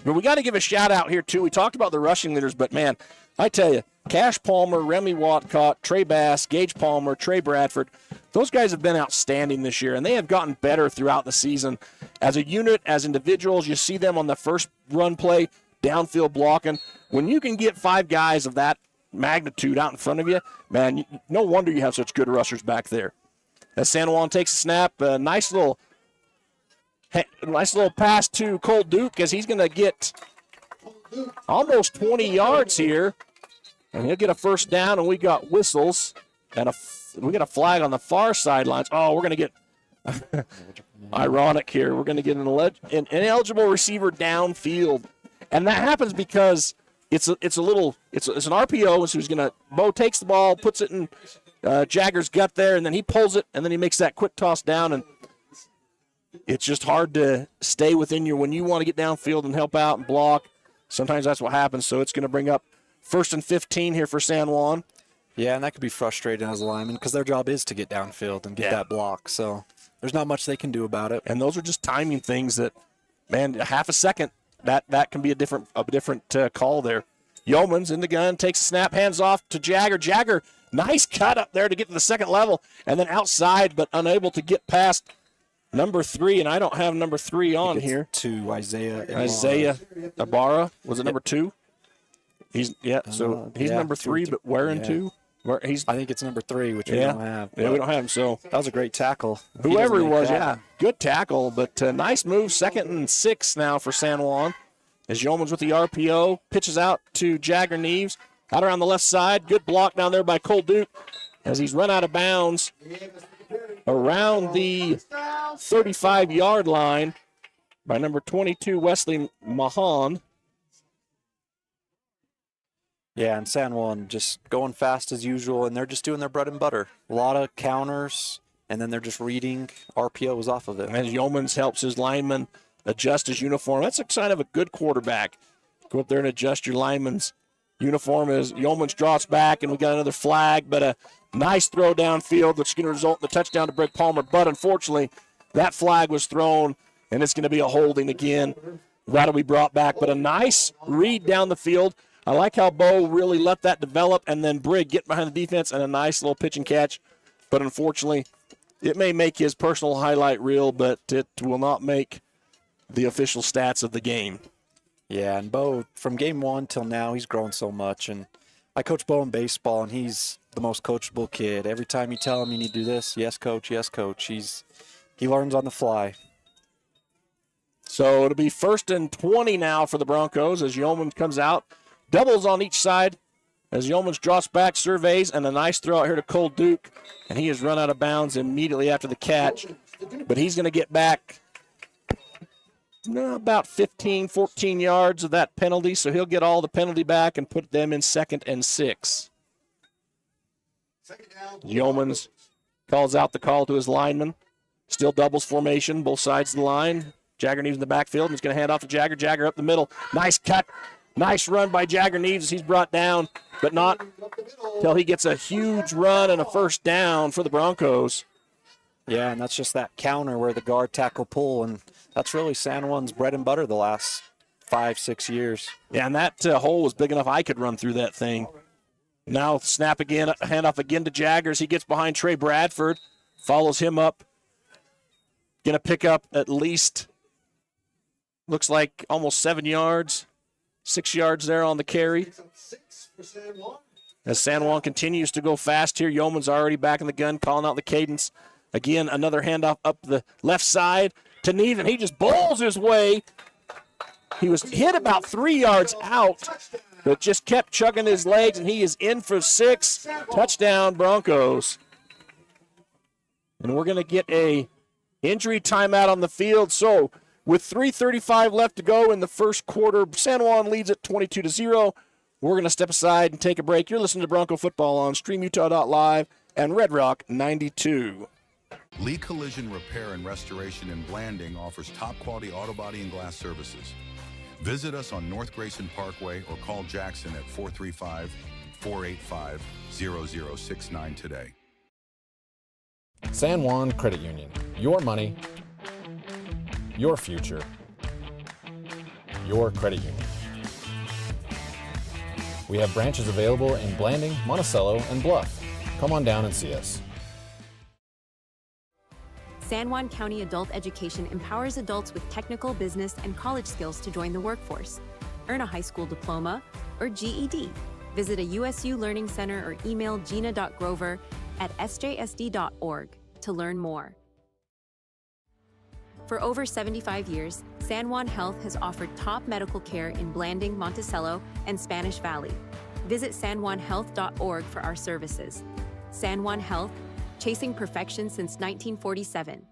but we got to give a shout-out here, too. We talked about the rushing leaders, but, man, I tell you, Cash Palmer, Remy Watcott, Trey Bass, Gage Palmer, Trey Bradford, those guys have been outstanding this year, and they have gotten better throughout the season. As a unit, as individuals, you see them on the first run play, downfield blocking. When you can get 5 guys of that magnitude out in front of you, man, no wonder you have such good rushers back there. As San Juan takes a snap, a nice little pass to Cole Duke as he's going to get almost 20 yards here. And he'll get a first down, and we got whistles, and we got a flag on the far sidelines. Oh, we're going to get ironic here. We're going to get an ineligible receiver downfield, and that happens because it's an RPO. So he's going to Bo takes the ball, puts it in Jagger's gut there, and then he pulls it, and then he makes that quick toss down, and it's just hard to stay within when you want to get downfield and help out and block. Sometimes that's what happens. So it's going to bring up 1st and 15 here for San Juan. Yeah, and that could be frustrating as a lineman because their job is to get downfield and get that block. So there's not much they can do about it. And those are just timing things that, man, a half a second, that can be a different call there. Yeomans in the gun, takes a snap, hands off to Jagger. Jagger, nice cut up there to get to the second level, and then outside but unable to get past number 3, and I don't have number 3 on here. To Isaiah Ibarra. Was it number 2? He's number 3, but where in 2? I think it's number 3, which we don't have. Yeah, we don't have him. So that was a great tackle. Whoever he was, good tackle, but nice move. 2nd and 6 now for San Juan. As Yeomans with the RPO, pitches out to Jagger Neves. Out around the left side. Good block down there by Cole Duke as he's run out of bounds around the 35-yard line by number 22, Wesley Mahan. Yeah, and San Juan just going fast as usual, and they're just doing their bread and butter. A lot of counters, and then they're just reading RPOs off of it. As Yeomans helps his lineman adjust his uniform. That's a sign of a good quarterback. Go up there and adjust your lineman's uniform as Yeomans draws back, and we got another flag, but a nice throw downfield, which is going to result in the touchdown to Brett Palmer. But unfortunately, that flag was thrown, and it's going to be a holding again. That'll be brought back, but a nice read down the field. I like how Bo really let that develop, and then Brigg get behind the defense and a nice little pitch and catch. But unfortunately, it may make his personal highlight reel, but it will not make the official stats of the game. Yeah, and Bo, from game 1 till now, he's grown so much. And I coach Bo in baseball, and he's the most coachable kid. Every time you tell him you need to do this, yes, coach, yes, coach. He learns on the fly. So it'll be 1st and 20 now for the Broncos as Yeoman comes out. Doubles on each side as Yeomans drops back, surveys, and a nice throw out here to Cole Duke, and he has run out of bounds immediately after the catch. But he's going to get back about 15, 14 yards of that penalty, so he'll get all the penalty back and put them in 2nd and 6. Yeomans calls out the call to his lineman. Still doubles formation, both sides of the line. Jagger Neves in the backfield, and he's going to hand off to Jagger. Jagger up the middle. Nice cut. Nice run by Jagger Neves as he's brought down, but not until he gets a huge run and a first down for the Broncos. Yeah, and that's just that counter where the guard tackle pull, and that's really San Juan's bread and butter the last 5-6 years. Yeah, and that hole was big enough I could run through that thing. Now snap again, handoff again to Jaggers. He gets behind Trey Bradford, follows him up. Going to pick up at least, looks like almost 7 yards. 6 yards there on the carry. As San Juan continues to go fast here, Yeoman's already back in the gun, calling out the cadence. Again, another handoff up the left side to Neves, and he just bowls his way. He was hit about 3 yards out, but just kept chugging his legs, and he is in for 6. Touchdown, Broncos. And we're going to get a injury timeout on the field. So with 3:35 left to go in the first quarter, San Juan leads at 22-0. We're going to step aside and take a break. You're listening to Bronco Football on StreamUtah.Live and Red Rock 92. Lee Collision Repair and Restoration in Blanding offers top-quality auto body and glass services. Visit us on North Grayson Parkway or call Jackson at 435-485-0069 today. San Juan Credit Union. Your money, your future, your credit union. We have branches available in Blanding, Monticello, and Bluff. Come on down and see us. San Juan County Adult Education empowers adults with technical, business, and college skills to join the workforce, earn a high school diploma, or GED. Visit a USU Learning Center or email gina.grover@sjsd.org to learn more. For over 75 years, San Juan Health has offered top medical care in Blanding, Monticello, and Spanish Valley. Visit sanjuanhealth.org for our services. San Juan Health, chasing perfection since 1947.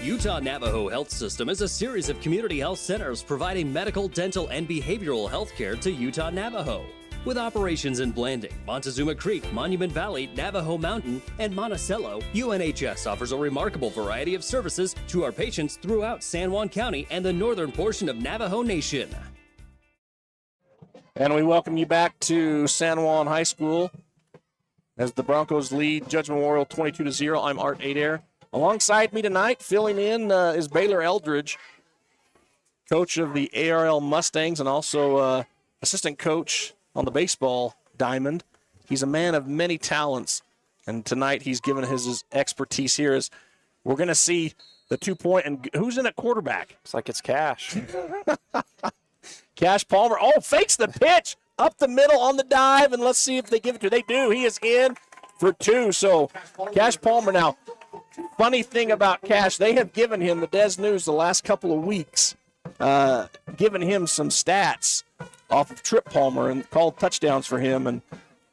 Utah Navajo Health System is a series of community health centers providing medical, dental, and behavioral health care to Utah Navajo. With operations in Blanding, Montezuma Creek, Monument Valley, Navajo Mountain, and Monticello, UNHS offers a remarkable variety of services to our patients throughout San Juan County and the northern portion of Navajo Nation. And we welcome you back to San Juan High School as the Broncos lead Judge Memorial 22-0. I'm Art Adair. Alongside me tonight, filling in is Baylor Eldridge, coach of the ARL Mustangs and also assistant coach on the baseball diamond. He's a man of many talents, and tonight he's given his expertise here as we're going to see the 2-point. And who's in at quarterback? Looks like it's Cash. Cash Palmer. Oh, fakes the pitch up the middle on the dive, and let's see if they give it to. They do. He is in for 2. So Cash Palmer. Now, funny thing about Cash, they have given him the Des News the last couple of weeks, given him some stats off of Trip Palmer and called touchdowns for him, and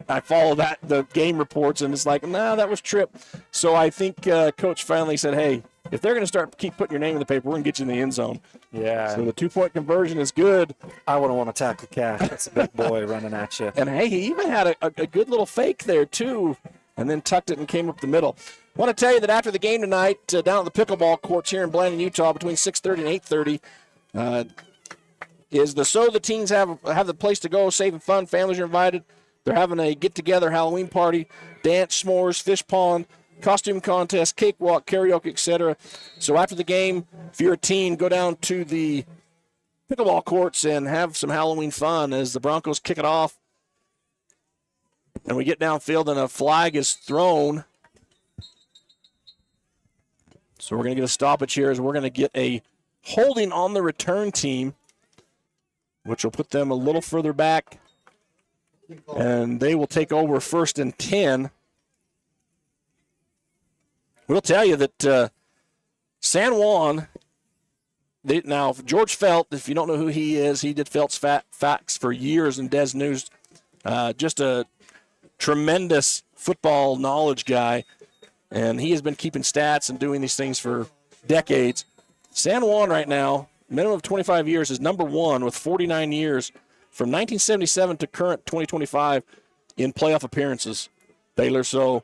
I follow the game reports, and it's like, no, that was Trip. So I think Coach finally said, hey, if they're going to keep putting your name in the paper, we're going to get you in the end zone. Yeah. So the 2-point conversion is good. I wouldn't want to tackle Cash. That's a big boy running at you. And, hey, he even had a good little fake there, too, and then tucked it and came up the middle. I want to tell you that after the game tonight, down at the pickleball courts here in Blanding, Utah, between 6:30 and 8:30, is the teens have the place to go, safe and fun. Families are invited. They're having a get-together Halloween party, dance, s'mores, fish pond, costume contest, cakewalk, karaoke, etc. So after the game, if you're a teen, go down to the pickleball courts and have some Halloween fun as the Broncos kick it off. And we get downfield and a flag is thrown. So we're going to get a stoppage here as we're going to get a holding on the return team, which will put them a little further back. And they will take over 1st and 10. We'll tell you that San Juan now George Felt, if you don't know who he is, he did Felt's Facts for years in Des News. Just a tremendous football knowledge guy, and he has been keeping stats and doing these things for decades. San Juan right now, minimum of 25 years, is number one with 49 years from 1977 to current 2025 in playoff appearances. Baylor, so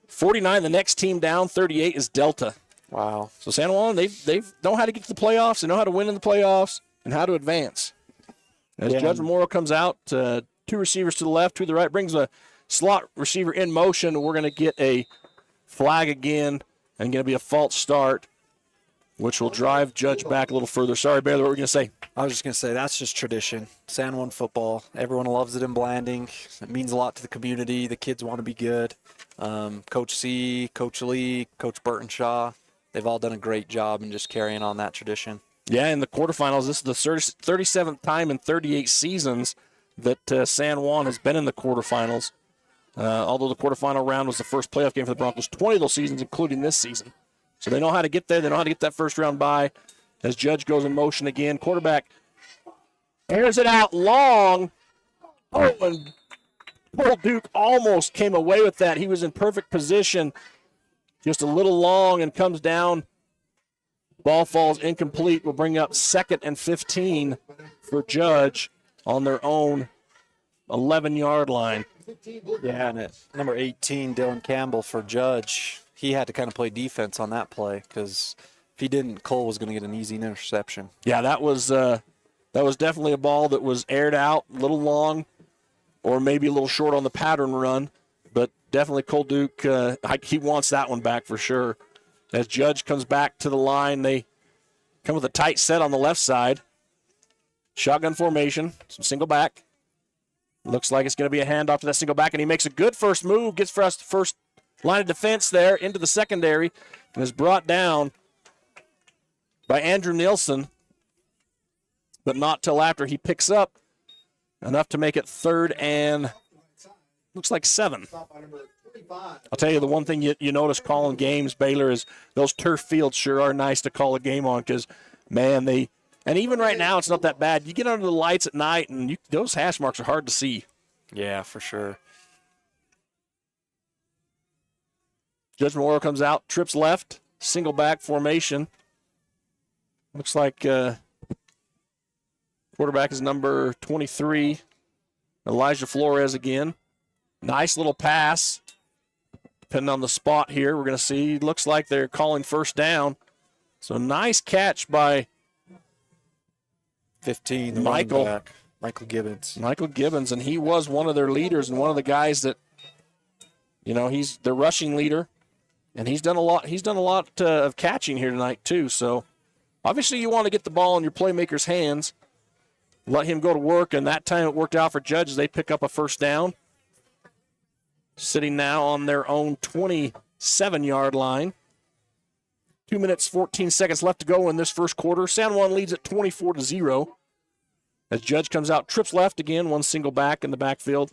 49, the next team down, 38 is Delta. Wow. So San Juan, they know how to get to the playoffs, they know how to win in the playoffs, and how to advance. As Judge Memorial comes out, two receivers to the left, two to the right, brings a slot receiver in motion. We're going to get a flag again and going to be a false start, which will drive Judge back a little further. Sorry, Baylor, what were you going to say? I was just going to say that's just tradition. San Juan football. Everyone loves it in Blanding. It means a lot to the community. The kids want to be good. Coach C, Coach Lee, Coach Burtonshaw, they've all done a great job in just carrying on that tradition. Yeah, in the quarterfinals, this is the 37th time in 38 seasons that San Juan has been in the quarterfinals. Although the quarterfinal round was the first playoff game for the Broncos, 20 of those seasons, including this season. So they know how to get there. They know how to get that first round bye. As Judge goes in motion again, quarterback airs it out long. Oh, and Paul Duke almost came away with that. He was in perfect position, just a little long, and comes down. Ball falls incomplete. Will bring up 2nd and 15 for Judge on their own 11-yard line. Yeah, and at number 18, Dylan Campbell for Judge. He had to kind of play defense on that play because if he didn't, Cole was going to get an easy interception. Yeah, that was definitely a ball that was aired out, a little long, or maybe a little short on the pattern run. But definitely Cole Duke, he wants that one back for sure. As Judge comes back to the line, they come with a tight set on the left side. Shotgun formation, some single back. Looks like it's going to be a handoff to that single back, and he makes a good first move, gets for us the first line of defense there into the secondary, and is brought down by Andrew Nielsen, but not till after he picks up enough to make it 3rd and looks like 7. I'll tell you the one thing you notice calling games, Baylor, is those turf fields sure are nice to call a game on because, man, and even right now it's not that bad. You get under the lights at night, and those hash marks are hard to see. Yeah, for sure. Judge Memorial comes out, trips left, single back formation. Looks like quarterback is number 23, Elijah Flores again. Nice little pass. Depending on the spot here, we're going to see. Looks like they're calling first down. So nice catch by 15, the Michael Gibbons. Michael Gibbons, and he was one of their leaders and one of the guys that, he's their rushing leader, and he's done a lot. He's done a lot of catching here tonight too. So obviously you want to get the ball in your playmaker's hands, let him go to work, and that time it worked out for Judge as they pick up a first down. Sitting now on their own 27-yard line. 2 minutes, 14 seconds left to go in this first quarter. San Juan leads at 24-0. As Judge comes out, trips left again, one single back in the backfield.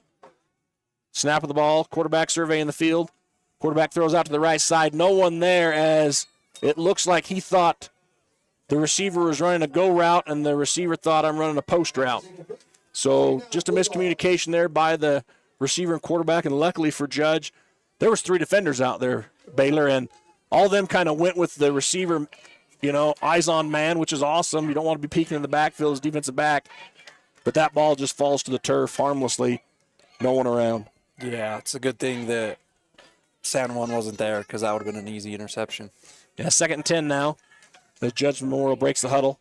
Snap of the ball, quarterback survey in the field. Quarterback throws out to the right side. No one there as it looks like he thought the receiver was running a go route and the receiver thought I'm running a post route. So just a miscommunication there by the receiver and quarterback, and luckily for Judge, there was 3 defenders out there, Baylor, and all of them kind of went with the receiver, eyes on man, which is awesome. You don't want to be peeking in the backfield as defensive back, but that ball just falls to the turf harmlessly, no one around. Yeah, it's a good thing that San Juan wasn't there because that would have been an easy interception. Yeah, 2nd and 10 now. The Judge Memorial breaks the huddle.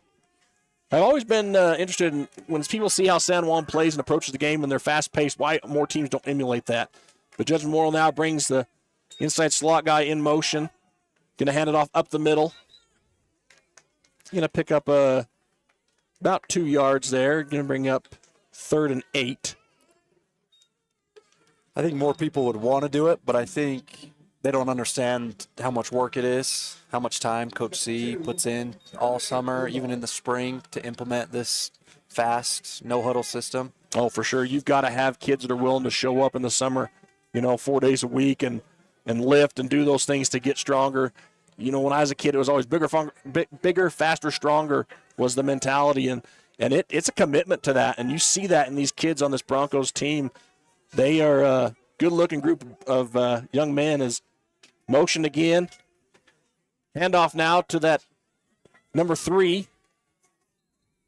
I've always been interested in when people see how San Juan plays and approaches the game and they're fast-paced, why more teams don't emulate that. But Judge Memorial now brings the inside slot guy in motion. Going to hand it off up the middle. Going to pick up about 2 yards there. Going to bring up 3rd and 8. I think more people would want to do it, but I think they don't understand how much work it is, how much time Coach C puts in all summer, even in the spring, to implement this fast, no-huddle system. Oh, for sure. You've got to have kids that are willing to show up in the summer, 4 days a week and lift and do those things to get stronger. When I was a kid, it was always bigger, faster, stronger. was the mentality, and it's a commitment to that, and you see that in these kids on this Broncos team. They are a good-looking group of young men. Is motion again. Handoff now to that number 3.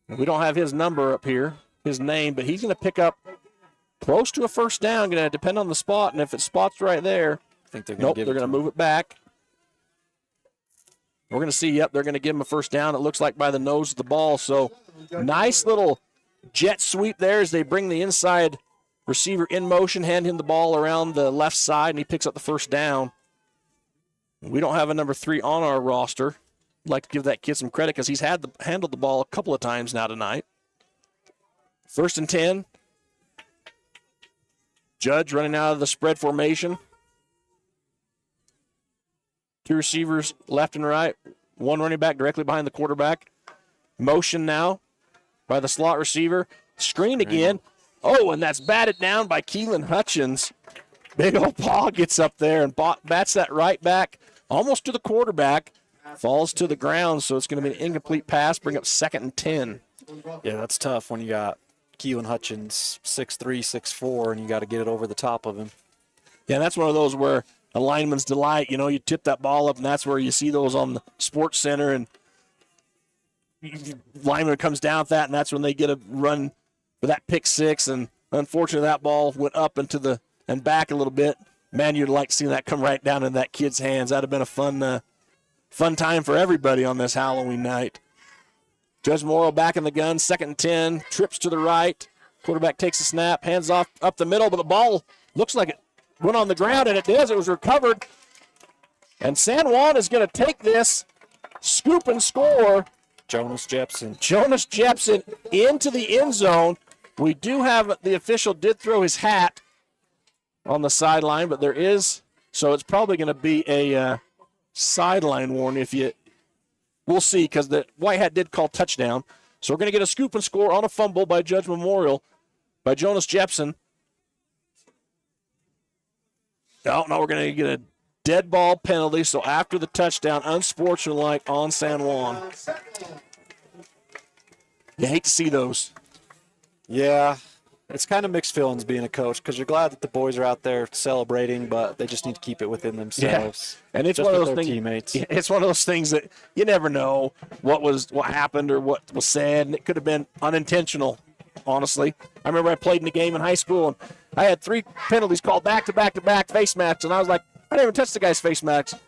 We don't have his number up here, his name, but he's going to pick up close to a first down. Going to depend on the spot, and if it's spot's right there, I think they're going to move it back. We're going to see, they're going to give him a first down. It looks like by the nose of the ball. So nice little jet sweep there as they bring the inside receiver in motion, hand him the ball around the left side, and he picks up the first down. We don't have a number 3 on our roster. I'd like to give that kid some credit because he's handled the ball a couple of times now tonight. 1st and 10. Judge running out of the spread formation. 2 receivers left and right. 1 running back directly behind the quarterback. Motion now by the slot receiver. Screen again. Oh, and that's batted down by Keelan Hutchins. Big old paw gets up there and bats that right back almost to the quarterback. Falls to the ground, so it's going to be an incomplete pass. Bring up 2nd and 10. Yeah, that's tough when you got Keelan Hutchins 6'3", 6'4", and you got to get it over the top of him. Yeah, that's one of those where a lineman's delight. You tip that ball up, and that's where you see those on the Sports Center, and lineman comes down with that, and that's when they get a run for that pick 6. And unfortunately, that ball went up and back a little bit. Man, you'd like to see that come right down in that kid's hands. That'd have been a fun time for everybody on this Halloween night. Judge Morrow back in the gun, 2nd and 10, trips to the right. Quarterback takes a snap, hands off up the middle, but the ball looks like it went on the ground, and it does. It was recovered. And San Juan is going to take this, scoop and score. Jonas Jepson into the end zone. We do have the official did throw his hat on the sideline, but there is, so it's probably going to be a sideline warning we'll see, because the white hat did call touchdown. So we're going to get a scoop and score on a fumble by Judge Memorial by Jonas Jepson. No, we're going to get a dead ball penalty. So after the touchdown, unsportsmanlike on San Juan. You hate to see those. Yeah, it's kind of mixed feelings being a coach, because you're glad that the boys are out there celebrating, but they just need to keep it within themselves. Yeah. And it's just one of those things. Teammates. It's one of those things that you never know what happened or what was said, and it could have been unintentional. Honestly, I remember I played in a game in high school, and I had 3 penalties called back to back to back face masks, and I was like, I didn't even touch the guy's face mask,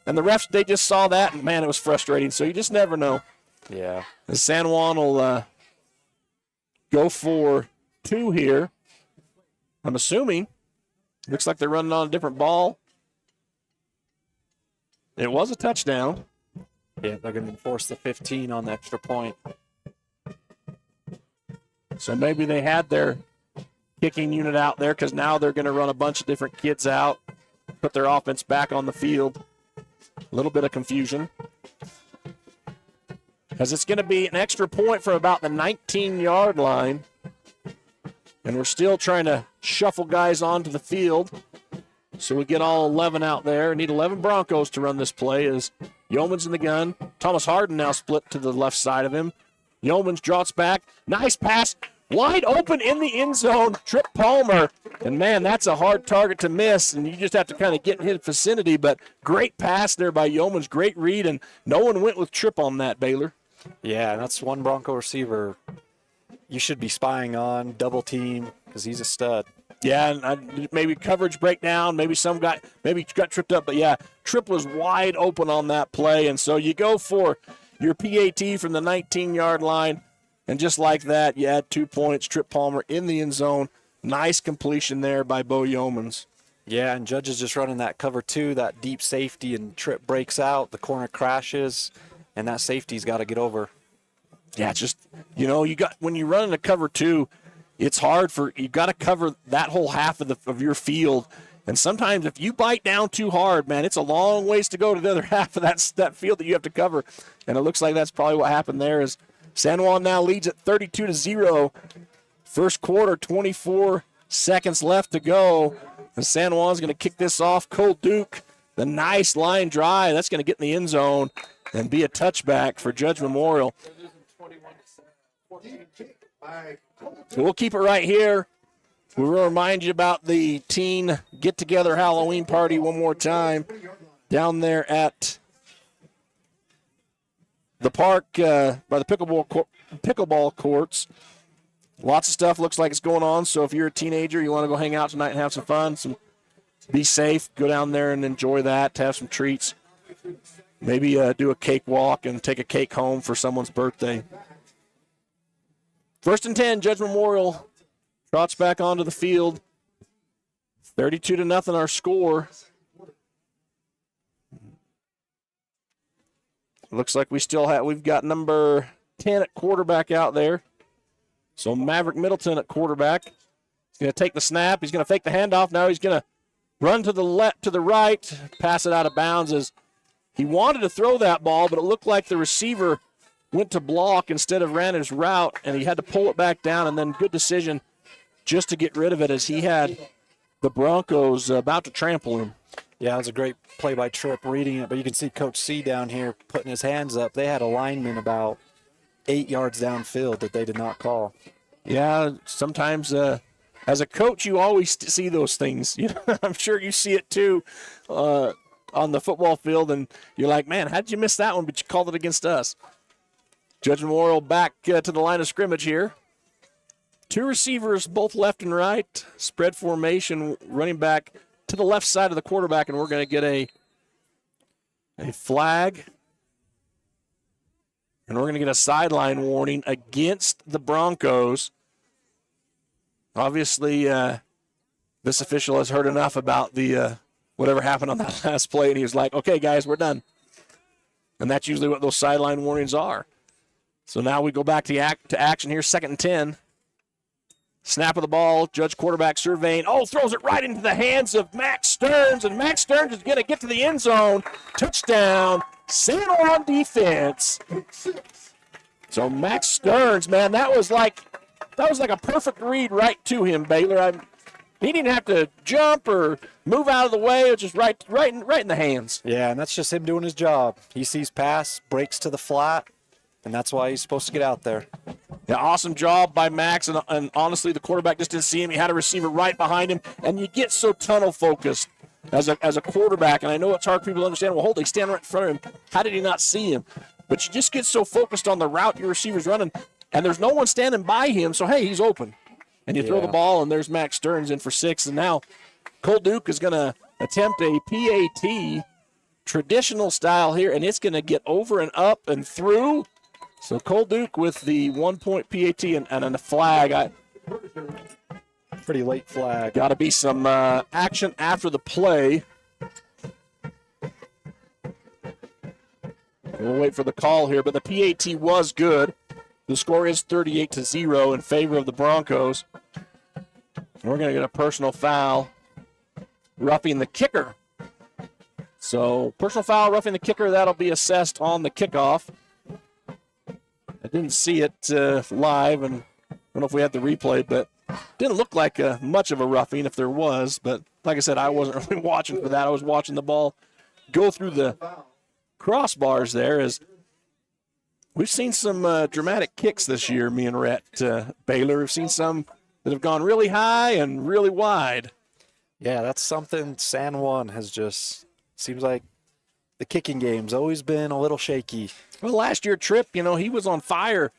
and the refs, they just saw that, and man, it was frustrating. So you just never know. Yeah. And San Juan will go for 2 here. I'm assuming. Looks like they're running on a different ball. It was a touchdown. Yeah, they're going to force the 15 on the extra point. So maybe they had their kicking unit out there, because now they're going to run a bunch of different kids out, put their offense back on the field. A little bit of confusion. Because it's going to be an extra point from about the 19-yard line. And we're still trying to shuffle guys onto the field. So we get all 11 out there. Need 11 Broncos to run this play as Yeoman's in the gun. Thomas Harden now split to the left side of him. Yeoman's drops back. Nice pass. Wide open in the end zone. Trip Palmer. And, man, that's a hard target to miss, and you just have to kind of get in his vicinity. But great pass there by Yeoman's. Great read, and no one went with Trip on that, Baylor. Yeah, that's one Bronco receiver you should be spying on, double team, because he's a stud. Yeah, and maybe coverage breakdown, maybe got tripped up. But, yeah, Trip was wide open on that play. And so you go for your PAT from the 19-yard line, and just like that, you add 2 points. Trip Palmer in the end zone. Nice completion there by Bo Yeomans. Yeah, and Judge is just running that cover 2, that deep safety, and Trip breaks out. The corner crashes, and that safety's got to get over. Yeah, just, when you run in a cover 2, it's hard you got to cover that whole half of your field. And sometimes if you bite down too hard, man, it's a long ways to go to the other half of that field that you have to cover. And it looks like that's probably what happened there. Is San Juan now leads at 32-0. First quarter, 24 seconds left to go. And San Juan's going to kick this off. Cole Duke, the nice line drive. That's going to get in the end zone. and be a touchback for Judge Memorial. So we'll keep it right here. We will remind you about the teen get-together Halloween party one more time down there at the park by the pickleball courts. Lots of stuff looks like it's going on, so if you're a teenager, you want to go hang out tonight and have some fun, be safe, go down there and enjoy that, have some treats. Maybe do a cake walk and take a cake home for someone's birthday. 1st and 10, Judge Memorial trots back onto the field. 32-0 our score. Looks like we've got number 10 at quarterback out there. So Maverick Middleton at quarterback. He's going to take the snap. He's going to fake the handoff. Now he's going to run to the left, to the right, pass it out of bounds as he wanted to throw that ball, but it looked like the receiver went to block instead of ran his route, and he had to pull it back down, and then good decision just to get rid of it as he had the Broncos about to trample him. Yeah, it was a great play by Tripp reading it, but you can see Coach C down here putting his hands up. They had a lineman about 8 yards downfield that they did not call. Yeah, sometimes as a coach, you always see those things. You know, I'm sure you see it too on the football field, and you're like, man, how did you miss that one? But you called it against us. Judge Memorial back to the line of scrimmage here. 2 receivers, both left and right. Spread formation, running back to the left side of the quarterback, and we're going to get a flag. And we're going to get a sideline warning against the Broncos. Obviously, this official has heard enough about the whatever happened on that last play, and he was like, okay, guys, we're done. And that's usually what those sideline warnings are. So now we go back to action here, 2nd and 10. Snap of the ball, Judge quarterback surveying. Oh, throws it right into the hands of Max Stearns, and Max Stearns is going to get to the end zone. Touchdown, San Juan defense. So Max Stearns, man, that was like a perfect read right to him, Baylor. He didn't have to jump or move out of the way. It was just right in the hands. Yeah, and that's just him doing his job. He sees pass, breaks to the flat, and that's why he's supposed to get out there. Yeah, awesome job by Max, and honestly, the quarterback just didn't see him. He had a receiver right behind him, and you get so tunnel focused as a quarterback, and I know it's hard for people to understand. Well, they stand right in front of him. How did he not see him? But you just get so focused on the route your receiver's running, and there's no one standing by him, so, hey, he's open. And you throw the ball, and there's Max Stearns in for 6. And now Cole Duke is going to attempt a PAT traditional style here, and it's going to get over and up and through. So Cole Duke with the 1-point PAT and a flag. Pretty late flag. Got to be some action after the play. We'll wait for the call here, but the PAT was good. The score is 38-0 in favor of the Broncos. We're going to get a personal foul, roughing the kicker. So personal foul, roughing the kicker, that'll be assessed on the kickoff. I didn't see it live, and I don't know if we had the replay, but didn't look like much of a roughing if there was. But like I said, I wasn't really watching for that. I was watching the ball go through the crossbars there. As we've seen some dramatic kicks this year, me and Rhett Baylor. We've seen some that have gone really high and really wide. Yeah, that's something San Juan has just seems like the kicking game's always been a little shaky. Well, last year, Tripp, he was on fire,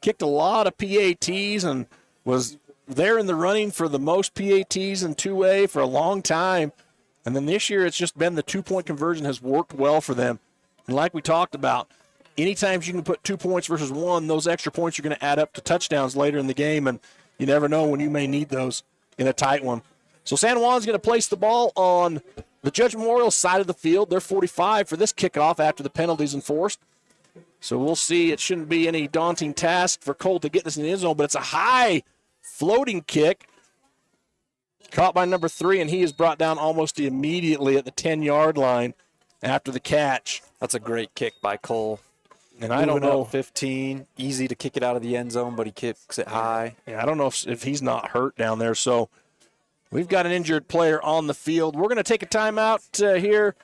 kicked a lot of PATs and was there in the running for the most PATs in 2A for a long time. And then this year, it's just been the 2-point conversion has worked well for them. And like we talked about, anytime you can put 2 points versus 1, those extra points are going to add up to touchdowns later in the game, and you never know when you may need those in a tight one. So San Juan's going to place the ball on the Judge Memorial side of the field. They're 45 for this kickoff after the penalties enforced. So we'll see. It shouldn't be any daunting task for Cole to get this in the end zone, but it's a high floating kick. Caught by number 3, and he is brought down almost immediately at the 10-yard line after the catch. That's a great kick by Cole. And I don't know. 15, easy to kick it out of the end zone, but he kicks it high. Yeah, I don't know if he's not hurt down there. So we've got an injured player on the field. We're going to take a timeout here.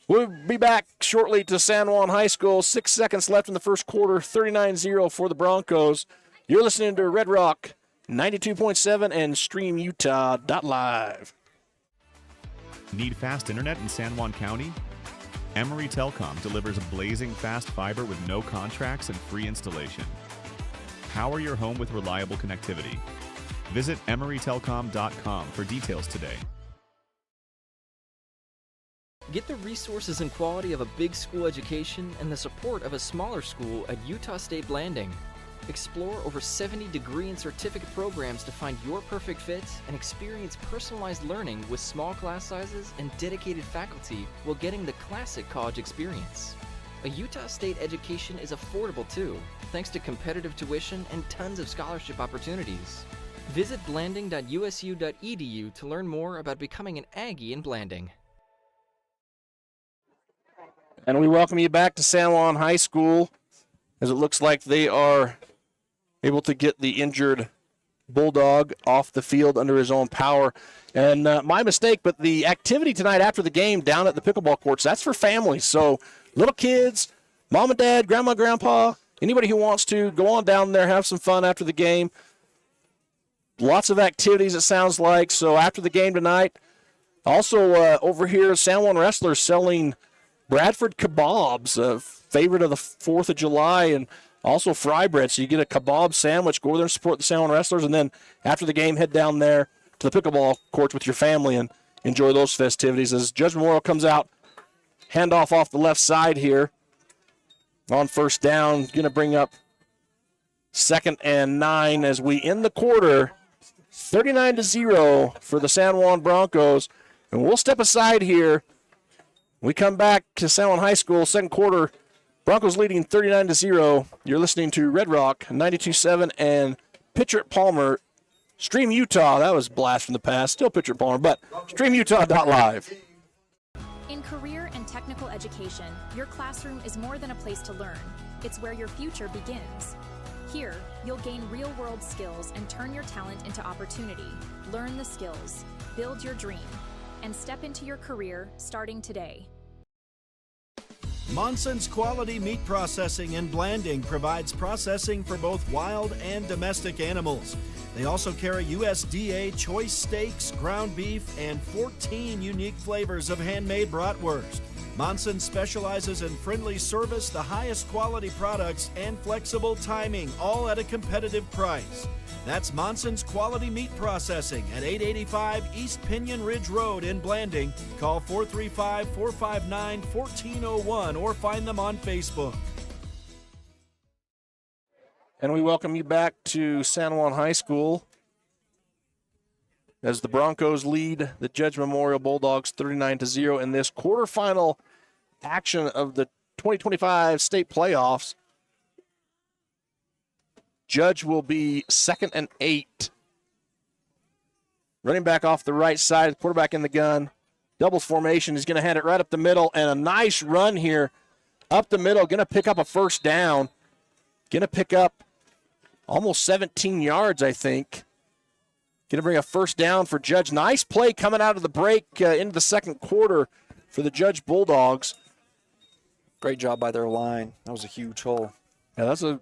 We'll be back shortly to San Juan High School. 6 seconds left in the first quarter, 39-0 for the Broncos. You're listening to Red Rock 92.7 and StreamUtah.Live. Need fast internet in San Juan County? Emory Telecom delivers blazing fast fiber with no contracts and free installation. Power your home with reliable connectivity. Visit EmoryTelecom.com for details today. Get the resources and quality of a big school education and the support of a smaller school at Utah State Blanding. Explore over 70 degree and certificate programs to find your perfect fit and experience personalized learning with small class sizes and dedicated faculty while getting the classic college experience. A Utah State education is affordable too, thanks to competitive tuition and tons of scholarship opportunities. Visit blanding.usu.edu to learn more about becoming an Aggie in Blanding. And we welcome you back to San Juan High School, as it looks like they are able to get the injured Bulldog off the field under his own power. And my mistake, but the activity tonight after the game down at the pickleball courts, that's for families. So little kids, mom and dad, grandma, grandpa, anybody who wants to, go on down there, have some fun after the game. Lots of activities, it sounds like. So after the game tonight, also over here, San Juan Wrestlers selling Bradford kebabs, a favorite of the 4th of July, and also fry bread. So you get a kebab sandwich, go over there and support the San Juan Wrestlers, and then after the game, head down there to the pickleball courts with your family and enjoy those festivities. As Judge Memorial comes out, handoff off the left side here on first down, going to bring up 2nd and 9 as we end the quarter, 39-0 for the San Juan Broncos. And we'll step aside here. We come back to San Juan High School, second quarter, Broncos leading 39-0. You're listening to Red Rock 92.7 and Pitcher at Palmer. Stream Utah, that was blast from the past, still Pitcher at Palmer, but StreamUtah.Live. In career and technical education, your classroom is more than a place to learn. It's where your future begins. Here, you'll gain real-world skills and turn your talent into opportunity. Learn the skills, build your dream, and step into your career starting today. Monson's Quality Meat Processing and Blanding provides processing for both wild and domestic animals. They also carry USDA choice steaks, ground beef, and 14 unique flavors of handmade bratwurst. Monson specializes in friendly service, the highest quality products, and flexible timing, all at a competitive price. That's Monson's Quality Meat Processing at 885 East Pinion Ridge Road in Blanding. Call 435-459-1401 or find them on Facebook. And we welcome you back to San Juan High School as the Broncos lead the Judge Memorial Bulldogs 39-0 in this quarterfinal action of the 2025 state playoffs. Judge will be 2nd and 8. Running back off the right side, quarterback in the gun. Doubles formation. He's going to hand it right up the middle, and a nice run here up the middle. Going to pick up a first down. Going to pick up almost 17 yards, I think. Going to bring a first down for Judge. Nice play coming out of the break into the second quarter for the Judge Bulldogs. Great job by their line. That was a huge hole. Yeah, that's a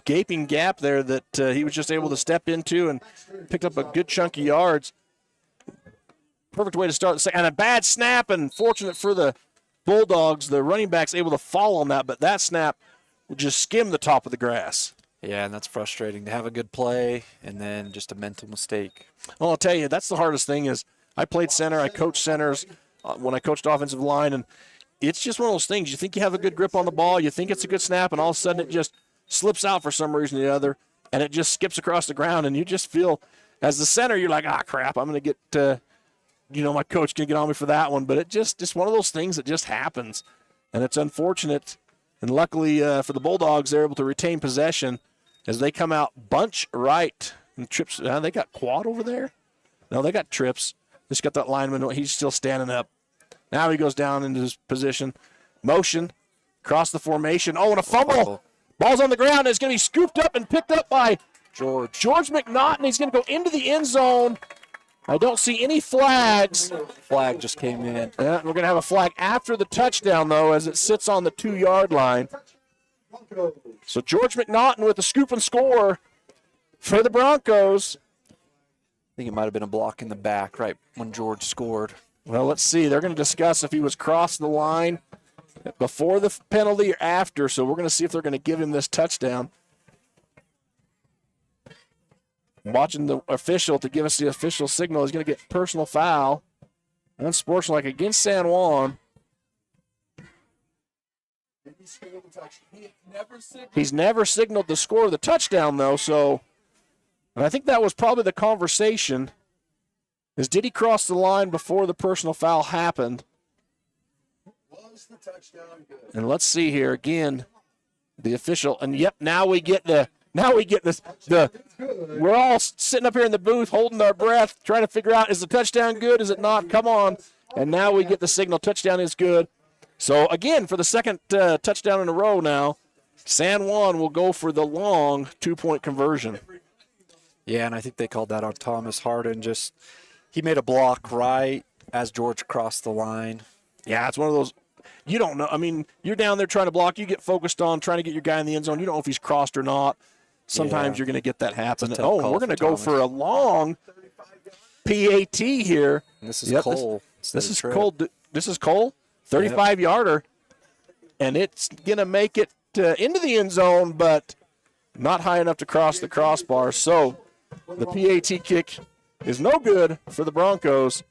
gaping gap there that he was just able to step into and picked up a good chunk of yards. Perfect way to start the second. And a bad snap, and fortunate for the Bulldogs, the running back's able to fall on that, but that snap will just skim the top of the grass. Yeah, and that's frustrating. To have a good play and then just a mental mistake. Well, I'll tell you, that's the hardest thing is I played center, I coached centers when I coached offensive line, and it's just one of those things. You think you have a good grip on the ball, you think it's a good snap, and all of a sudden it just slips out for some reason or the other, and it just skips across the ground, and you just feel, as the center, you're like, crap, I'm going to get, my coach can get on me for that one. But it just one of those things that just happens, and it's unfortunate. And luckily for the Bulldogs, they're able to retain possession as they come out bunch right. And trips, they got quad over there? No, they got trips. Just got that lineman. He's still standing up. Now he goes down into his position. Motion, cross the formation. Oh, and a fumble. Ball's on the ground. It's going to be scooped up and picked up by George McNaughton. He's going to go into the end zone. I don't see any flags. Flag just came in. We're going to have a flag after the touchdown, though, as it sits on the 2-yard line. So George McNaughton with a scoop and score for the Broncos. I think it might have been a block in the back right when George scored. Well, let's see. They're going to discuss if he was crossed the line before the penalty or after, so we're going to see if they're going to give him this touchdown. I'm watching the official to give us the official signal. He's going to get personal foul. Unsportsmanlike against San Juan. He's never signaled the score of the touchdown, though, so and I think that was probably the conversation, is did he cross the line before the personal foul happened? And let's see here again, the official, and yep, now we get this. We're all sitting up here in the booth holding our breath, trying to figure out, is the touchdown good, is it not? Come on. And now we get the signal, touchdown is good. So, again, for the second touchdown in a row now, San Juan will go for the long 2-point conversion. Yeah, and I think they called that on Thomas Harden. He made a block right as George crossed the line. Yeah, it's one of those, you don't know. I mean, you're down there trying to block. You get focused on trying to get your guy in the end zone. You don't know if he's crossed or not. Sometimes you're going to get that happen. Oh, we're going to go for a long PAT here. And this is Cole. This is Cole. This is Cole, 35-yarder. And it's going to make it into the end zone, but not high enough to cross the crossbar. So the PAT kick is no good for the Broncos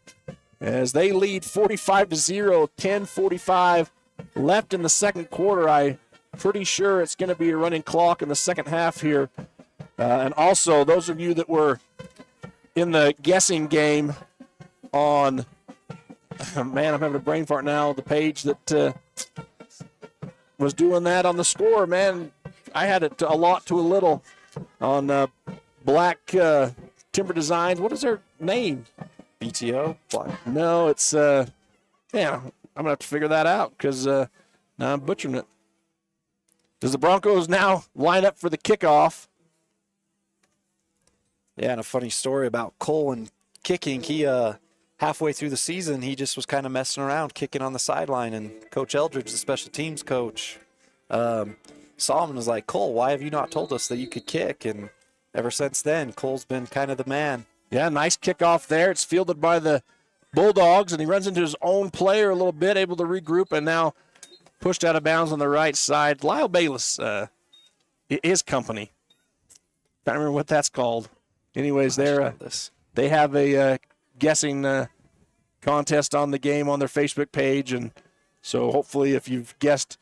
as they lead 45-0, 10:45 left in the second quarter. I'm pretty sure it's going to be a running clock in the second half here. And also, those of you that were in the guessing game on, man, I'm having a brain fart now, the page that was doing that on the score, man, I had it a lot to a little on Black Timber Designs. What is their name? BTO? No, it's, I'm going to have to figure that out because now I'm butchering it. Does the Broncos now line up for the kickoff? Yeah, and a funny story about Cole and kicking. He, halfway through the season, he just was kind of messing around, kicking on the sideline, and Coach Eldridge, the special teams coach, saw him and was like, Cole, why have you not told us that you could kick? And ever since then, Cole's been kind of the man. Yeah, nice kickoff there. It's fielded by the Bulldogs, and he runs into his own player a little bit, able to regroup, and now pushed out of bounds on the right side. Lyle Bayless, his company. Can't remember what that's called. Anyways, they have a guessing contest on the game on their Facebook page, and so hopefully if you've guessed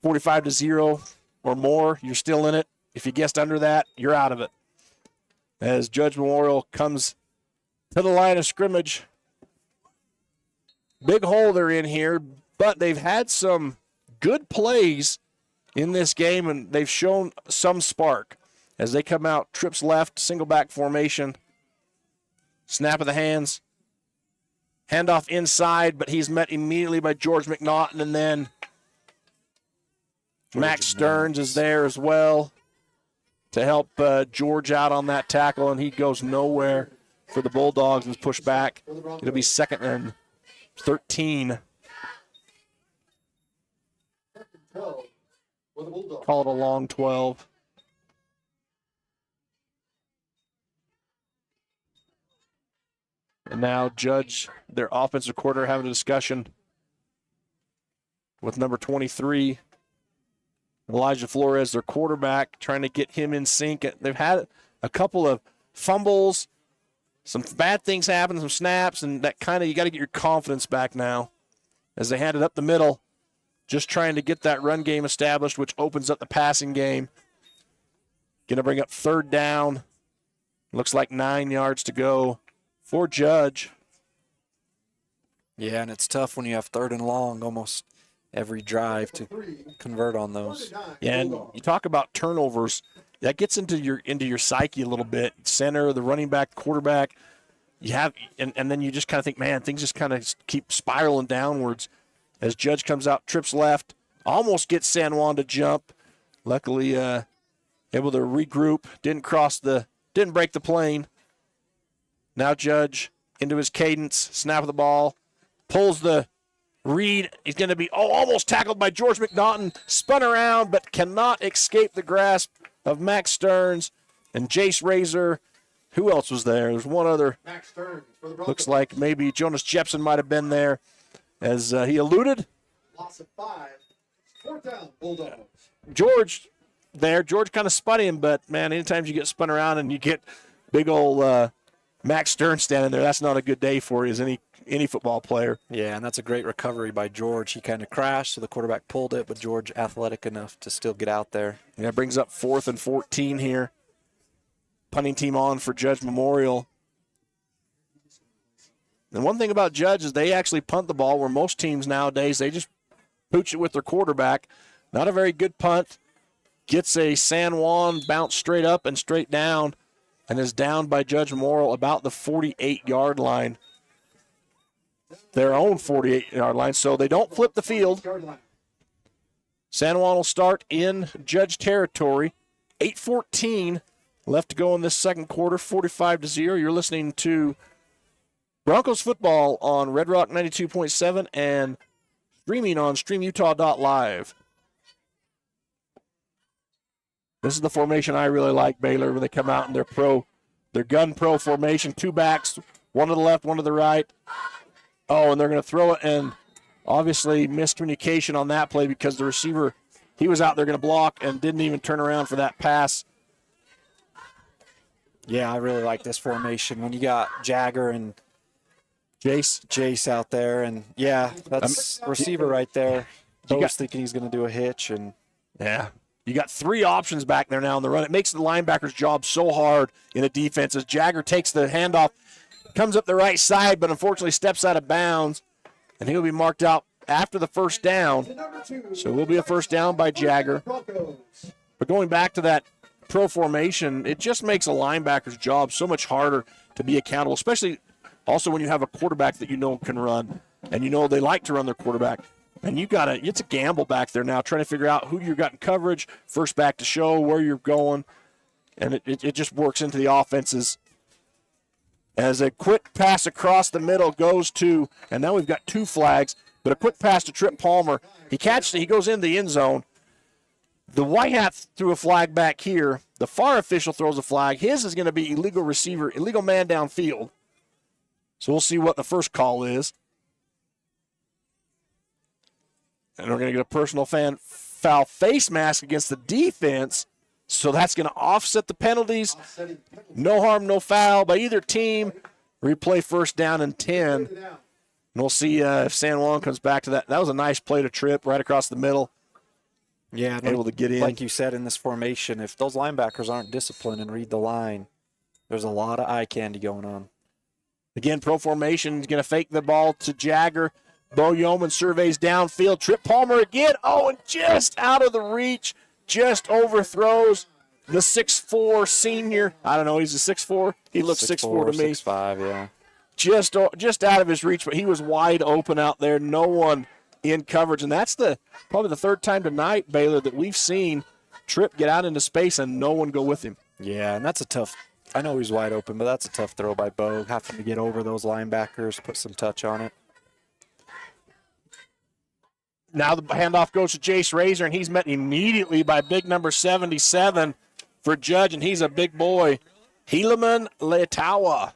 45-0 or more, you're still in it. If you guessed under that, you're out of it. As Judge Memorial comes to the line of scrimmage. Big hole they're in here, but they've had some good plays in this game, and they've shown some spark. As they come out, trips left, single back formation, snap of the hands, handoff inside, but he's met immediately by George McNaughton, and then Max Stearns is there as well to help George out on that tackle, and he goes nowhere for the Bulldogs and is pushed back. It'll be 2nd and 13. Call it a long 12. And now Judge, their offensive coordinator, having a discussion with number 23, Elijah Flores, their quarterback, trying to get him in sync. They've had a couple of fumbles, some bad things happen, some snaps, and that kind of, you got to get your confidence back now as they hand it up the middle, just trying to get that run game established, which opens up the passing game. Going to bring up 3rd down. Looks like 9 yards to go for Judge. Yeah, and it's tough when you have 3rd and long almost every drive to convert on those. Yeah, and you talk about turnovers. That gets into your psyche a little bit. Center, the running back, quarterback. You have, and then you just kind of think, man, things just kind of keep spiraling downwards. As Judge comes out, trips left, almost gets San Juan to jump. Luckily, able to regroup. Didn't break the plane. Now Judge into his cadence, snap of the ball, pulls the read. He's going to be almost tackled by George McNaughton, spun around, but cannot escape the grasp of Max Stearns and Jace Razor. Who else was there? There's one other. Max Stearns for the Broncos. Looks like maybe Jonas Jepson might have been there as he eluded. Loss of 5. 4th down, Bulldogs. George kind of spun him, but, man, anytime you get spun around and you get big old Max Stearns standing there, that's not a good day for you as any football player. Yeah, and that's a great recovery by George. He kind of crashed, so the quarterback pulled it, but George athletic enough to still get out there. Yeah, it brings up 4th and 14 here. Punting team on for Judge Memorial. And one thing about Judge is they actually punt the ball, where most teams nowadays, they just pooch it with their quarterback. Not a very good punt. Gets a San Juan bounce straight up and straight down, and is down by Judge Memorial about the 48-yard line. Their own 48-yard line, so they don't flip the field. San Juan will start in Judge territory. 8:14 left to go in this second quarter, 45-0. You're listening to Broncos football on Red Rock 92.7 and streaming on StreamUtah.Live. This is the formation I really like, Baylor, when they come out in their gun pro formation. 2 backs, one to the left, one to the right. Oh, and they're going to throw it, and obviously miscommunication on that play because the receiver, he was out there going to block and didn't even turn around for that pass. Yeah, I really like this formation. When you got Jagger and Jace out there, and yeah, that's receiver right there. Bo's thinking he's going to do a hitch, and yeah, you got 3 options back there now in the run. It makes the linebacker's job so hard in the defense as Jagger takes the handoff, comes up the right side, but unfortunately steps out of bounds, and he'll be marked out after the first down. So it will be a first down by Jagger. But going back to that pro formation, it just makes a linebacker's job so much harder to be accountable, especially also when you have a quarterback that you know can run, and you know they like to run their quarterback. And it's a gamble back there now, trying to figure out who you got in coverage, first back to show where you're going, and it just works into the offenses. As a quick pass across the middle goes to, and now we've got 2 flags, but a quick pass to Trip Palmer. He catches it, he goes in the end zone. The White Hat threw a flag back here. The far official throws a flag. His is going to be illegal receiver, illegal man downfield. So we'll see what the first call is. And we're going to get a personal foul face mask against the defense. So that's going to offset the penalties. No harm, no foul by either team. Replay first down and 10. And we'll see if San Juan comes back to that. That was a nice play to Trip right across the middle. Yeah, able to get in. Like you said, in this formation, if those linebackers aren't disciplined and read the line, there's a lot of eye candy going on. Again, pro formation is going to fake the ball to Jagger. Bo Yeoman surveys downfield. Trip Palmer again. Oh, and just out of the reach. Just overthrows the 6'4 senior. I don't know, he's a 6'4. He looks 6'4 to me. 6'5, yeah. Just out of his reach, but he was wide open out there. No one in coverage. And that's probably the 3rd time tonight, Baylor, that we've seen Trip get out into space and no one go with him. Yeah, and that's a tough – I know he's wide open, but that's a tough throw by Bo, having to get over those linebackers, put some touch on it. Now the handoff goes to Jace Razor, and he's met immediately by big number 77 for Judge, and he's a big boy, Helaman Leatawa.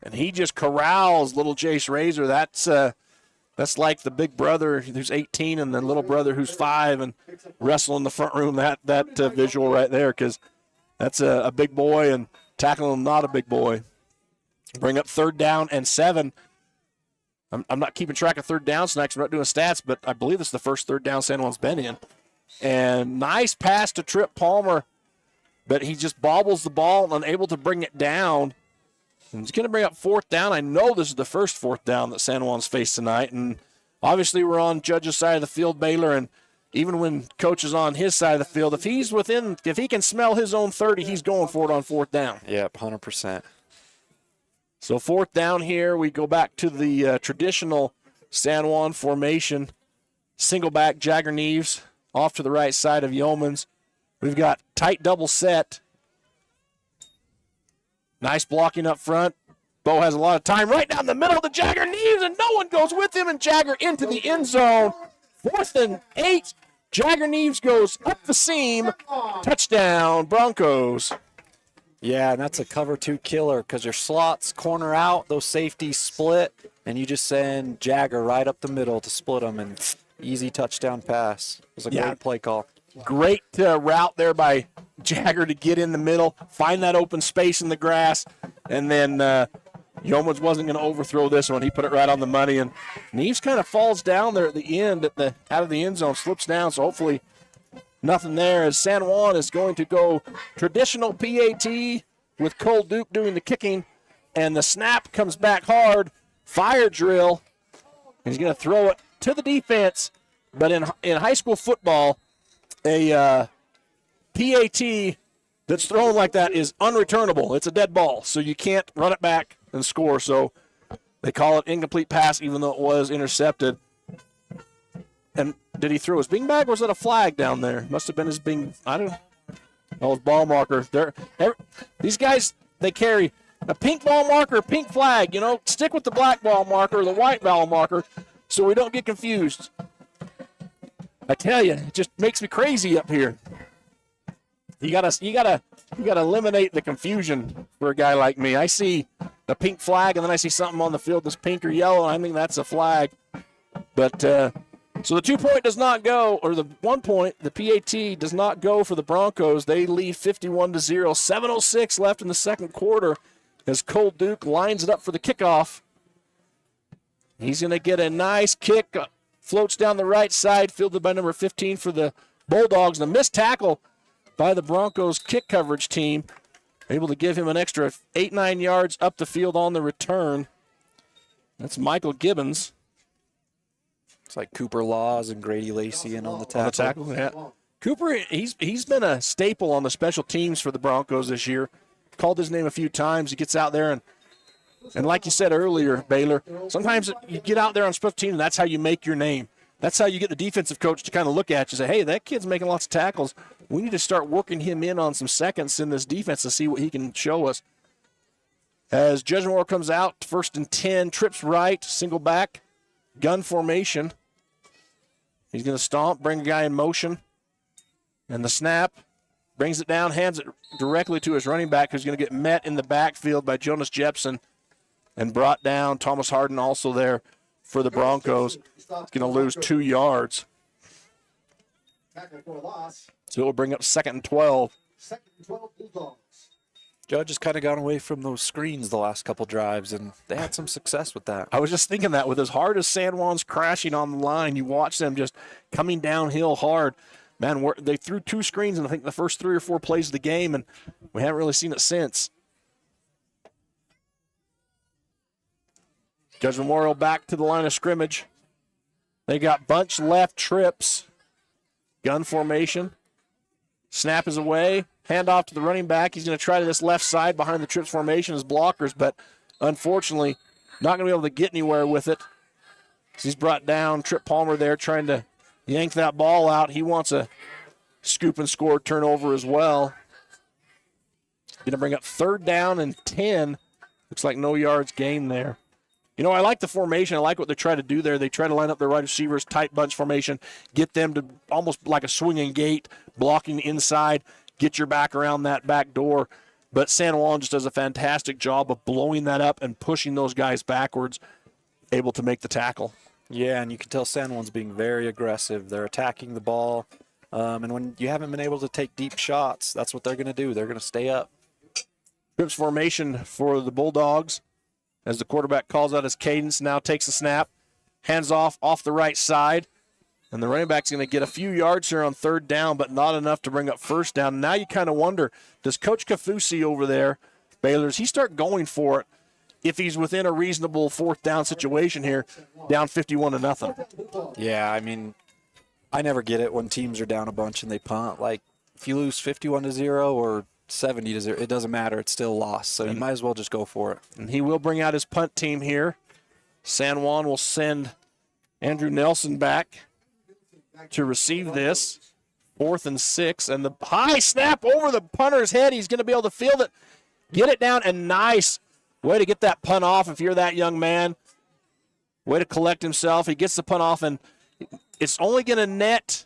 And he just corrals little Jace Razor. That's like the big brother who's 18 and the little brother who's 5 and wrestle in the front room, that visual right there, because that's a big boy and tackling not a big boy. Bring up 3rd down and 7. I'm not keeping track of 3rd downs tonight because I'm not doing stats, but I believe this is the first 3rd down San Juan's been in. And nice pass to Trip Palmer, but he just bobbles the ball and unable to bring it down. And he's going to bring up 4th down. I know this is the first 4th down that San Juan's faced tonight, and obviously we're on Judge's side of the field, Baylor, and even when Coach is on his side of the field, if he can smell his own 30, he's going for it on 4th down. Yep, 100%. So 4th down here, we go back to the traditional San Juan formation. Single back, Jagger Neves off to the right side of Yeomans. We've got tight double set. Nice blocking up front. Bo has a lot of time right down the middle of the Jagger Neves, and no one goes with him, and Jagger into the end zone. 4th and 8. Jagger Neves goes up the seam. Touchdown, Broncos. Yeah, and that's a cover 2 killer because your slots corner out, those safeties split, and you just send Jagger right up the middle to split them, and easy touchdown pass. It was a great play call. Great route there by Jagger to get in the middle, find that open space in the grass, and then Yeomans wasn't going to overthrow this one. He put it right on the money, and Neves kind of falls down there at the end, out of the end zone, slips down, so hopefully nothing there as San Juan is going to go traditional PAT with Cole Duke doing the kicking, and the snap comes back hard, fire drill, and he's going to throw it to the defense, but in high school football, a PAT that's thrown like that is unreturnable. It's a dead ball, so you can't run it back and score. So they call it incomplete pass, even though it was intercepted. And did he throw his beanbag, or was that a flag down there? Must have been his I don't know. Oh, his ball marker. These guys, they carry a pink ball marker, a pink flag. Stick with the black ball marker or the white ball marker so we don't get confused. I tell you, it just makes me crazy up here. You gotta eliminate the confusion for a guy like me. I see a pink flag, and then I see something on the field that's pink or yellow, and I think that's a flag. But so the 2-point does not go, or the 1 point, the PAT does not go for the Broncos. They lead 51-0. 7:06 left in the second quarter as Cole Duke lines it up for the kickoff. He's going to get a nice kick. Floats down the right side, fielded by number 15 for the Bulldogs. And a missed tackle by the Broncos kick coverage team. Able to give him an extra 8-9 yards up the field on the return. That's Michael Gibbons. It's like Cooper Laws and Grady Lacey on the tackle. Yeah. Cooper, he's been a staple on the special teams for the Broncos this year. Called his name a few times. He gets out there and like you said earlier, Baylor, sometimes you get out there on special teams, and that's how you make your name. That's how you get the defensive coach to kind of look at you and say, hey, that kid's making lots of tackles. We need to start working him in on some seconds in this defense to see what he can show us. As Judgment War comes out, 1st and 10, trips right, single back, gun formation. He's going to stomp, bring a guy in motion. And the snap, brings it down, hands it directly to his running back, who's going to get met in the backfield by Jonas Jepson. And brought down. Thomas Harden also there for the Broncos. He's going to lose 2 yards. So it will bring up 2nd and 12. Judge has kind of gone away from those screens the last couple drives, and they had some success with that. I was just thinking that with as hard as San Juan's crashing on the line, you watch them just coming downhill hard. Man, they threw 2 screens in, I think, the first 3 or 4 plays of the game, and we haven't really seen it since. Judge Memorial back to the line of scrimmage. They got bunch left trips. Gun formation. Snap is away. Hand off to the running back. He's going to try to this left side behind the trips formation as blockers, but unfortunately not going to be able to get anywhere with it. He's brought down. Trip Palmer there trying to yank that ball out. He wants a scoop and score turnover as well. Going to bring up 3rd down and 10. Looks like no yards gained there. I like the formation. I like what they try to do there. They try to line up their wide receivers, tight bunch formation, get them to almost like a swinging gate, blocking inside, get your back around that back door. But San Juan just does a fantastic job of blowing that up and pushing those guys backwards, able to make the tackle. Yeah, and you can tell San Juan's being very aggressive. They're attacking the ball. And when you haven't been able to take deep shots, that's what they're going to do. They're going to stay up. Trips formation for the Bulldogs. As the quarterback calls out his cadence, now takes a snap, hands off the right side, and the running back's going to get a few yards here on 3rd down, but not enough to bring up 1st down. Now you kind of wonder, does Coach Kafusi over there, Baylor, does he start going for it if he's within a reasonable 4th down situation here, down 51-0? Yeah, I mean, I never get it when teams are down a bunch and they punt. Like, if you lose 51-0 or 70-0, it doesn't matter. It's still a loss, so you might as well just go for it. And he will bring out his punt team here. San Juan will send Andrew Nelson back to receive this. 4th and 6, and the high snap over the punter's head. He's going to be able to field it. Get it down, and nice way to get that punt off if you're that young man. Way to collect himself. He gets the punt off, and it's only going to net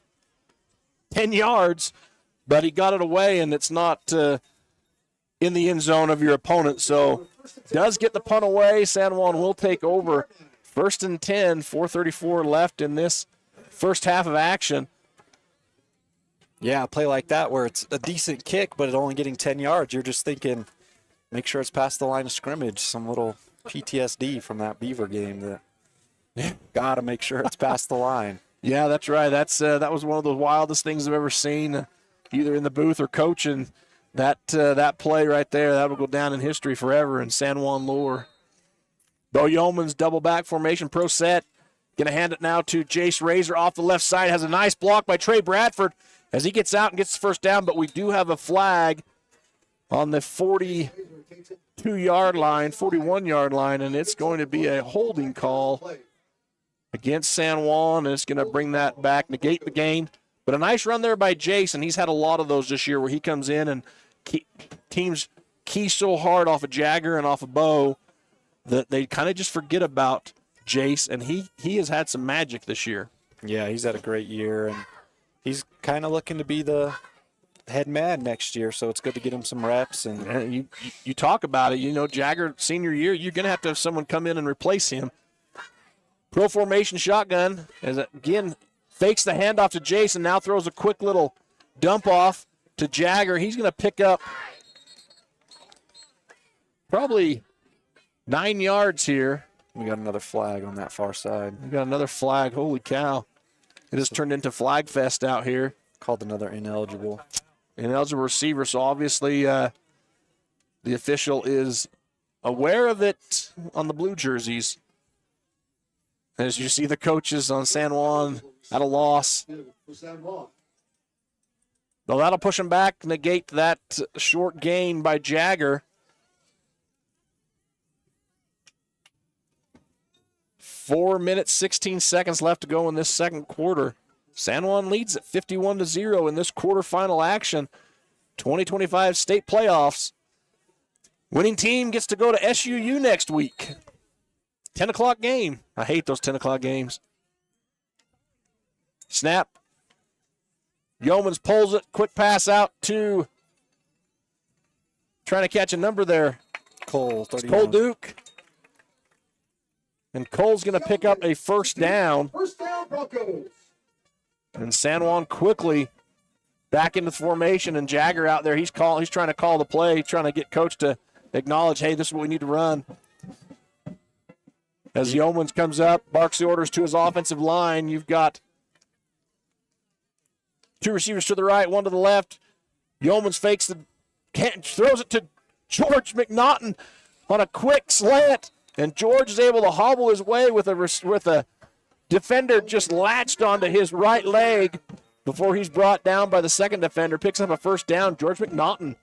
10 yards, but he got it away, and it's not in the end zone of your opponent. So does get the punt away. San Juan will take over. 1st and 10, 4:34 left in this first half of action. Yeah, a play like that where it's a decent kick, but it only getting 10 yards. You're just thinking, make sure it's past the line of scrimmage. Some little PTSD from that Beaver game that got to make sure it's past the line. Yeah, that's right. That was one of the wildest things I've ever seen, either in the booth or coaching. That play right there, that will go down in history forever in San Juan lore. Bo Yeoman's double back formation, pro set. Going to hand it now to Jace Razor off the left side. Has a nice block by Trey Bradford as he gets out and gets the first down, but we do have a flag on the 42-yard line, 41-yard line, and it's going to be a holding call against San Juan, and it's going to bring that back, negate the gain. But a nice run there by Jace, and he's had a lot of those this year where he comes in and teams key so hard off of Jagger and off of Bo that they kind of just forget about Jace, and he has had some magic this year. Yeah, he's had a great year, and he's kind of looking to be the head man next year, so it's good to get him some reps. And you talk about it, Jagger senior year, you're going to have someone come in and replace him. Pro formation shotgun, as again fakes the handoff to Jason, now throws a quick little dump off to Jagger. He's going to pick up probably 9 yards here. We got another flag on that far side. We got another flag. Holy cow. It has turned into Flag Fest out here. Called another ineligible. Ineligible receiver, so obviously the official is aware of it on the blue jerseys. As you see the coaches on San Juan at a loss. Well, that'll push him back, negate that short gain by Jagger. 4 minutes, 16 seconds left to go in this second quarter. San Juan leads at 51-0 in this quarterfinal action. 2025 state playoffs. Winning team gets to go to SUU next week. 10 o'clock game. I hate those 10 o'clock games. Snap. Yeomans pulls it. Quick pass out to trying to catch a number there. Cole Duke. And Cole's going to pick up a first down. First down, Broncos. And San Juan quickly back into the formation, and Jagger out there. He's trying to call the play, trying to get coach to acknowledge, hey, this is what we need to run. As Yeomans comes up, barks the orders to his offensive line. You've got two receivers to the right, one to the left. Yeomans fakes throws it to George McNaughton on a quick slant. And George is able to hobble his way with a defender just latched onto his right leg before he's brought down by the second defender. Picks up a first down. George McNaughton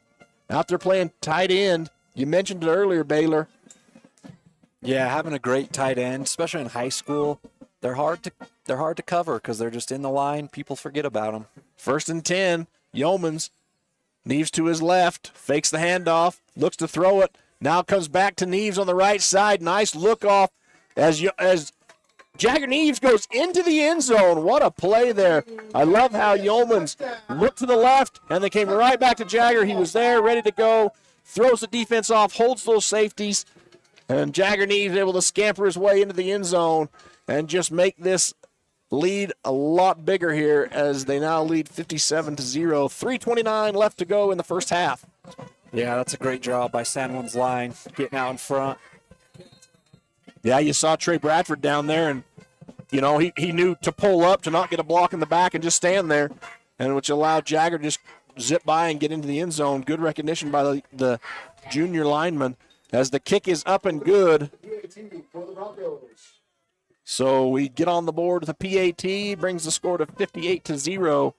out there playing tight end. You mentioned it earlier, Baylor. Yeah, having a great tight end, especially in high school. They're hard to cover because they're just in the line. People forget about them. 1st and 10. Yeomans. Neves to his left. Fakes the handoff. Looks to throw it. Now comes back to Neves on the right side. Nice look off as Jagger Neves goes into the end zone. What a play there. I love how Yeomans looked to the left, and they came right back to Jagger. He was there, ready to go. Throws the defense off, holds those safeties, and Jagger Neves able to scamper his way into the end zone and just make this lead a lot bigger here as they now lead 57-0. 3:29 left to go in the first half. Yeah, that's a great job by San Juan's line, getting out in front. Yeah, you saw Trey Bradford down there, and, he knew to pull up, to not get a block in the back and just stand there, and which allowed Jagger to just zip by and get into the end zone. Good recognition by the junior lineman as the kick is up and good. So we get on the board with a PAT, brings the score to 58-0.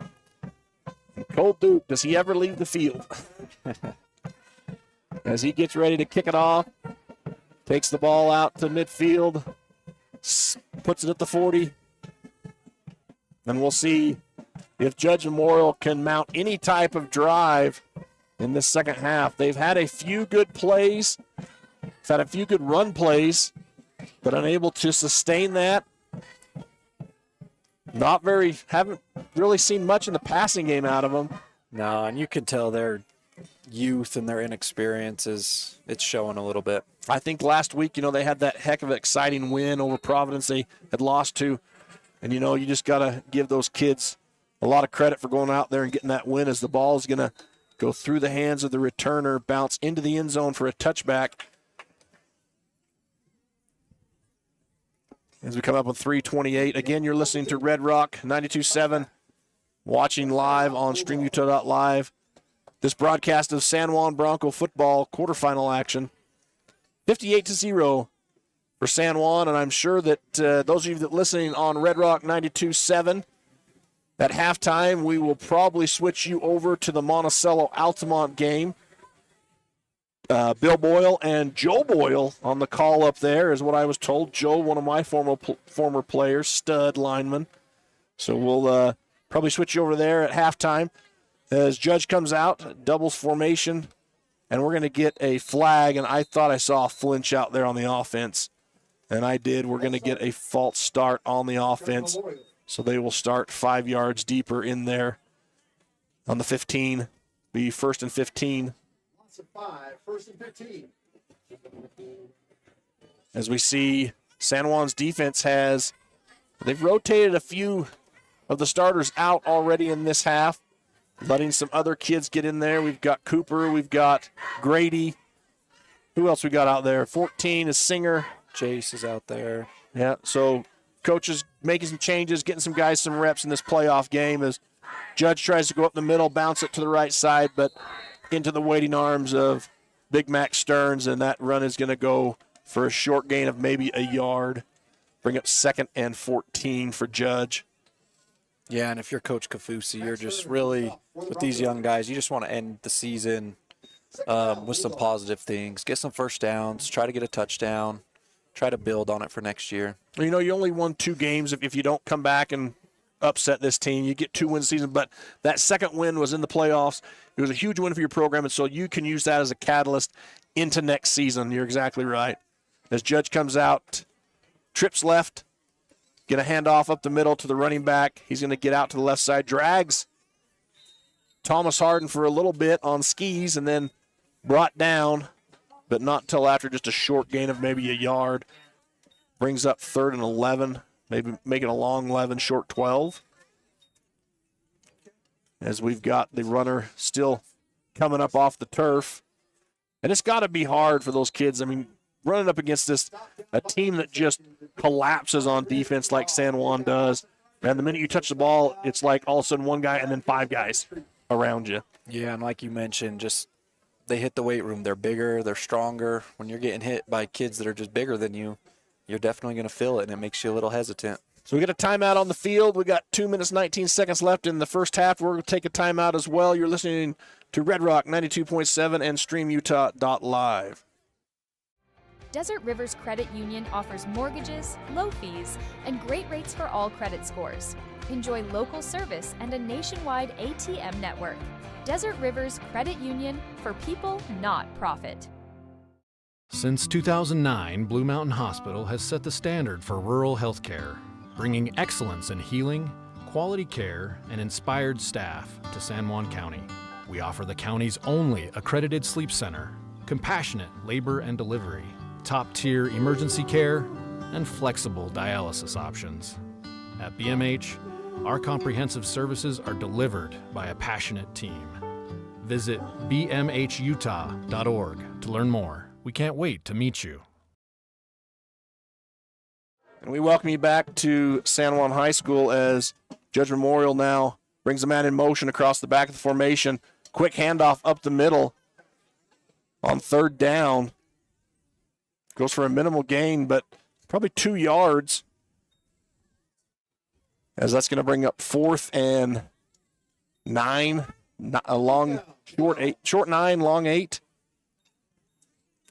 And Cole Duke, does he ever leave the field? As he gets ready to kick it off, takes the ball out to midfield, puts it at the 40. And we'll see if Judge Memorial can mount any type of drive in this second half. They've had a few good plays, had a few good run plays, but unable to sustain that. Haven't really seen much in the passing game out of them. No, and you can tell their youth and their inexperience it's showing a little bit. I think last week, they had that heck of an exciting win over Providence they had lost to. And, you just got to give those kids a lot of credit for going out there and getting that win, as the ball is going to go through the hands of the returner, bounce into the end zone for a touchback. As we come up with 3:28. Again, you're listening to Red Rock 92.7, watching live on StreamUtah.Live. This broadcast of San Juan Bronco football quarterfinal action. 58-0 for San Juan, and I'm sure that those of you that are listening on Red Rock 92.7, at halftime we will probably switch you over to the Monticello-Altamont game. Bill Boyle and Joe Boyle on the call up there is what I was told. Joe, one of my former players, stud lineman. So we'll probably switch you over there at halftime. As Judge comes out, doubles formation, and we're going to get a flag, and I thought I saw a flinch out there on the offense, and I did. We're going to get a false start on the offense, so they will start 5 yards deeper in there on the 15, be 1st and 15. 1st and 15. As we see, San Juan's defense they've rotated a few of the starters out already in this half, letting some other kids get in there. We've got Cooper, we've got Grady. Who else we got out there? 14 is Singer. Jace is out there. Yeah, so coaches making some changes, getting some guys some reps in this playoff game as Judge tries to go up the middle, bounce it to the right side, but into the waiting arms of Big Mac Stearns, and that run is going to go for a short gain of maybe a yard. Bring up 2nd and 14 for Judge. Yeah, and if you're Coach Kafusi, you're just really, with these young guys, you just want to end the season with some positive things. Get some first downs, try to get a touchdown, try to build on it for next year. You only won 2 games. If you don't come back and upset this team, you get 2 wins season, but that second win was in the playoffs. It was a huge win for your program, and so you can use that as a catalyst into next season. You're exactly right. As Judge comes out, trips left, get a handoff up the middle to the running back. He's going to get out to the left side, drags Thomas Harden for a little bit on skis, and then brought down, but not until after just a short gain of maybe a yard. Brings up 3rd and 11, maybe making a long 11, short 12. As we've got the runner still coming up off the turf. And it's got to be hard for those kids. I mean, running up against a team that just collapses on defense like San Juan does. And the minute you touch the ball, it's like all of a sudden one guy and then 5 guys around you. Yeah, and like you mentioned, just they hit the weight room. They're bigger, they're stronger. When you're getting hit by kids that are just bigger than you, you're definitely going to feel it, and it makes you a little hesitant. So we got a timeout on the field. We got 2 minutes, 19 seconds left in the first half. We're going to take a timeout as well. You're listening to Red Rock 92.7 and StreamUtah.Live. Desert Rivers Credit Union offers mortgages, low fees, and great rates for all credit scores. Enjoy local service and a nationwide ATM network. Desert Rivers Credit Union, for people, not profit. Since 2009, Blue Mountain Hospital has set the standard for rural healthcare, bringing excellence in healing, quality care, and inspired staff to San Juan County. We offer the county's only accredited sleep center, compassionate labor and delivery, top-tier emergency care, and flexible dialysis options. At BMH, our comprehensive services are delivered by a passionate team. Visit bmhutah.org to learn more. We can't wait to meet you. And we welcome you back to San Juan High School as Judge Memorial now brings the man in motion across the back of the formation. Quick handoff up the middle on 3rd down. Goes for a minimal gain, but probably 2 yards. As that's going to bring up 4th and 9, a long, short 9, long 8.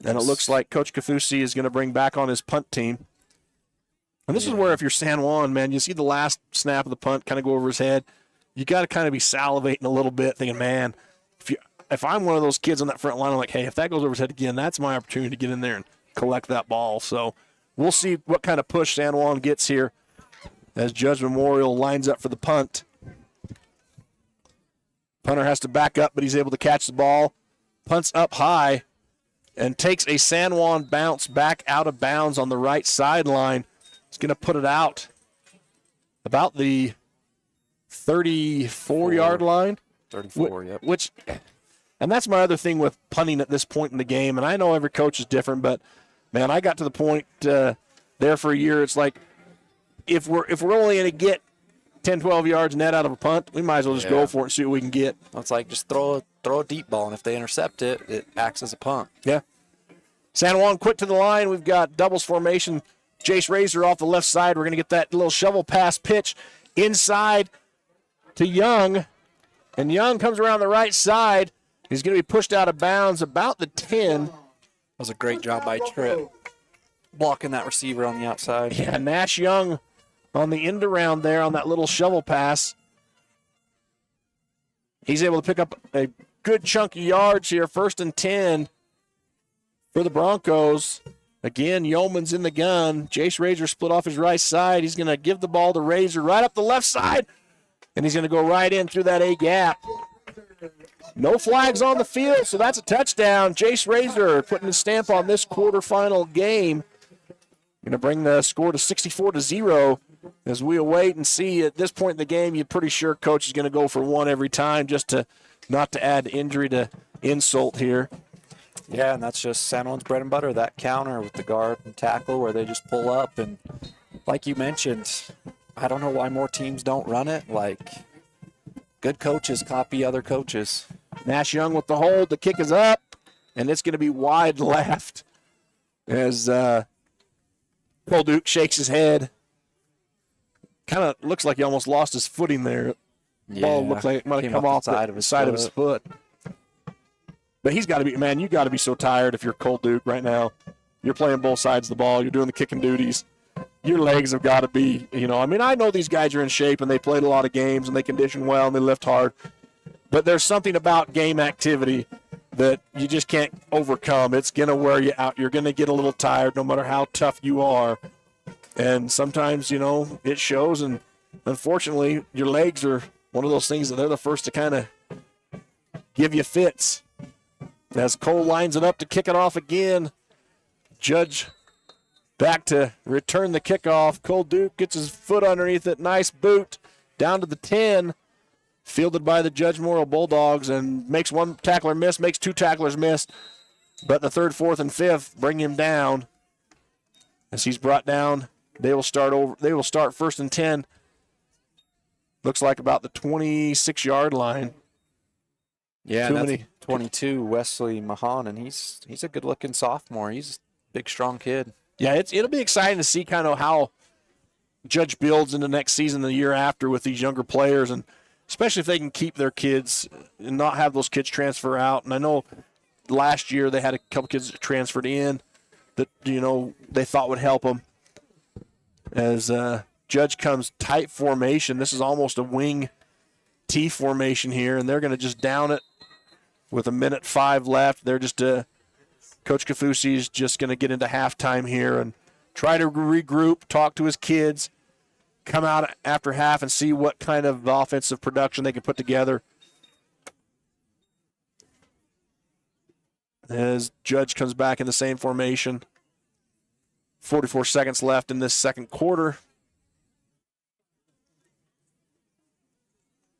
And it looks like Coach Kafusi is going to bring back on his punt team. And this is where if you're San Juan, man, you see the last snap of the punt kind of go over his head. You got to kind of be salivating a little bit, thinking, man, if I'm one of those kids on that front line, I'm like, hey, if that goes over his head again, that's my opportunity to get in there and collect that ball. So we'll see what kind of push San Juan gets here as Judge Memorial lines up for the punt. Punter has to back up, but he's able to catch the ball. Punts up high and takes a San Juan bounce back out of bounds on the right sideline. He's going to put it out about the 34-yard line. 34, yep. Which, and that's my other thing with punting at this point in the game. And I know every coach is different, but, man, I got to the point there for a year. It's like if we're only going to get 10, 12 yards net out of a punt, we might as well just go for it and see what we can get. It's like just throw a deep ball, and if they intercept it, it acts as a punt. Yeah. San Juan quick to the line. We've got doubles formation. Jace Razor off the left side. We're going to get that little shovel pass pitch inside to Young. And Young comes around the right side. He's going to be pushed out of bounds about the 10. That was a great job by Tripp, blocking that receiver on the outside. Yeah, Nash Young on the end around there on that little shovel pass. He's able to pick up a good chunk of yards here. 1st and 10 for the Broncos. Again, Yeoman's in the gun. Jace Razor split off his right side. He's going to give the ball to Razor right up the left side. And he's going to go right in through that A gap. No flags on the field, so that's a touchdown. Jace Razor putting his stamp on this quarterfinal game. Going to bring the score to 64-0 as we await and see. At this point in the game, you're pretty sure coach is going to go for one every time just to not to add injury to insult here. Yeah, and that's just San Juan's bread and butter, that counter with the guard and tackle where they just pull up. And like you mentioned, I don't know why more teams don't run it. Like, good coaches copy other coaches. Nash Young with the hold. The kick is up, and it's going to be wide left as Cole Duke shakes his head. Kind of looks like he almost lost his footing there. The ball looked like it might have come off the side of his foot. But he's got to be, man, you got to be so tired if you're Cole Duke right now. You're playing both sides of the ball. You're doing the kicking duties. Your legs have got to be, I mean, I know these guys are in shape and they played a lot of games and they condition well and they lift hard. But there's something about game activity that you just can't overcome. It's going to wear you out. You're going to get a little tired no matter how tough you are. And sometimes, it shows. And unfortunately, your legs are one of those things that they're the first to kind of give you fits. As Cole lines it up to kick it off again, Judge back to return the kickoff. Cole Duke gets his foot underneath it. Nice boot down to the 10. Fielded by the Judge Memorial Bulldogs and makes one tackler miss, makes two tacklers miss. But the 3rd, 4th, and 5th bring him down. As he's brought down, they will start 1st and 10. Looks like about the 26-yard line. Yeah, that's 22, Wesley Mahan, and he's a good-looking sophomore. He's a big, strong kid. Yeah, it'll be exciting to see kind of how Judge builds in the next season, the year after, with these younger players, and especially if they can keep their kids and not have those kids transfer out. And I know last year they had a couple kids that transferred in that, they thought would help them. As Judge comes tight formation, this is almost a wing T formation here, and they're going to just down it with 1:05 left. They're just Coach Kafusi's just going to get into halftime here and try to regroup, talk to his kids, come out after half and see what kind of offensive production they can put together. As Judge comes back in the same formation. 44 seconds left in this second quarter.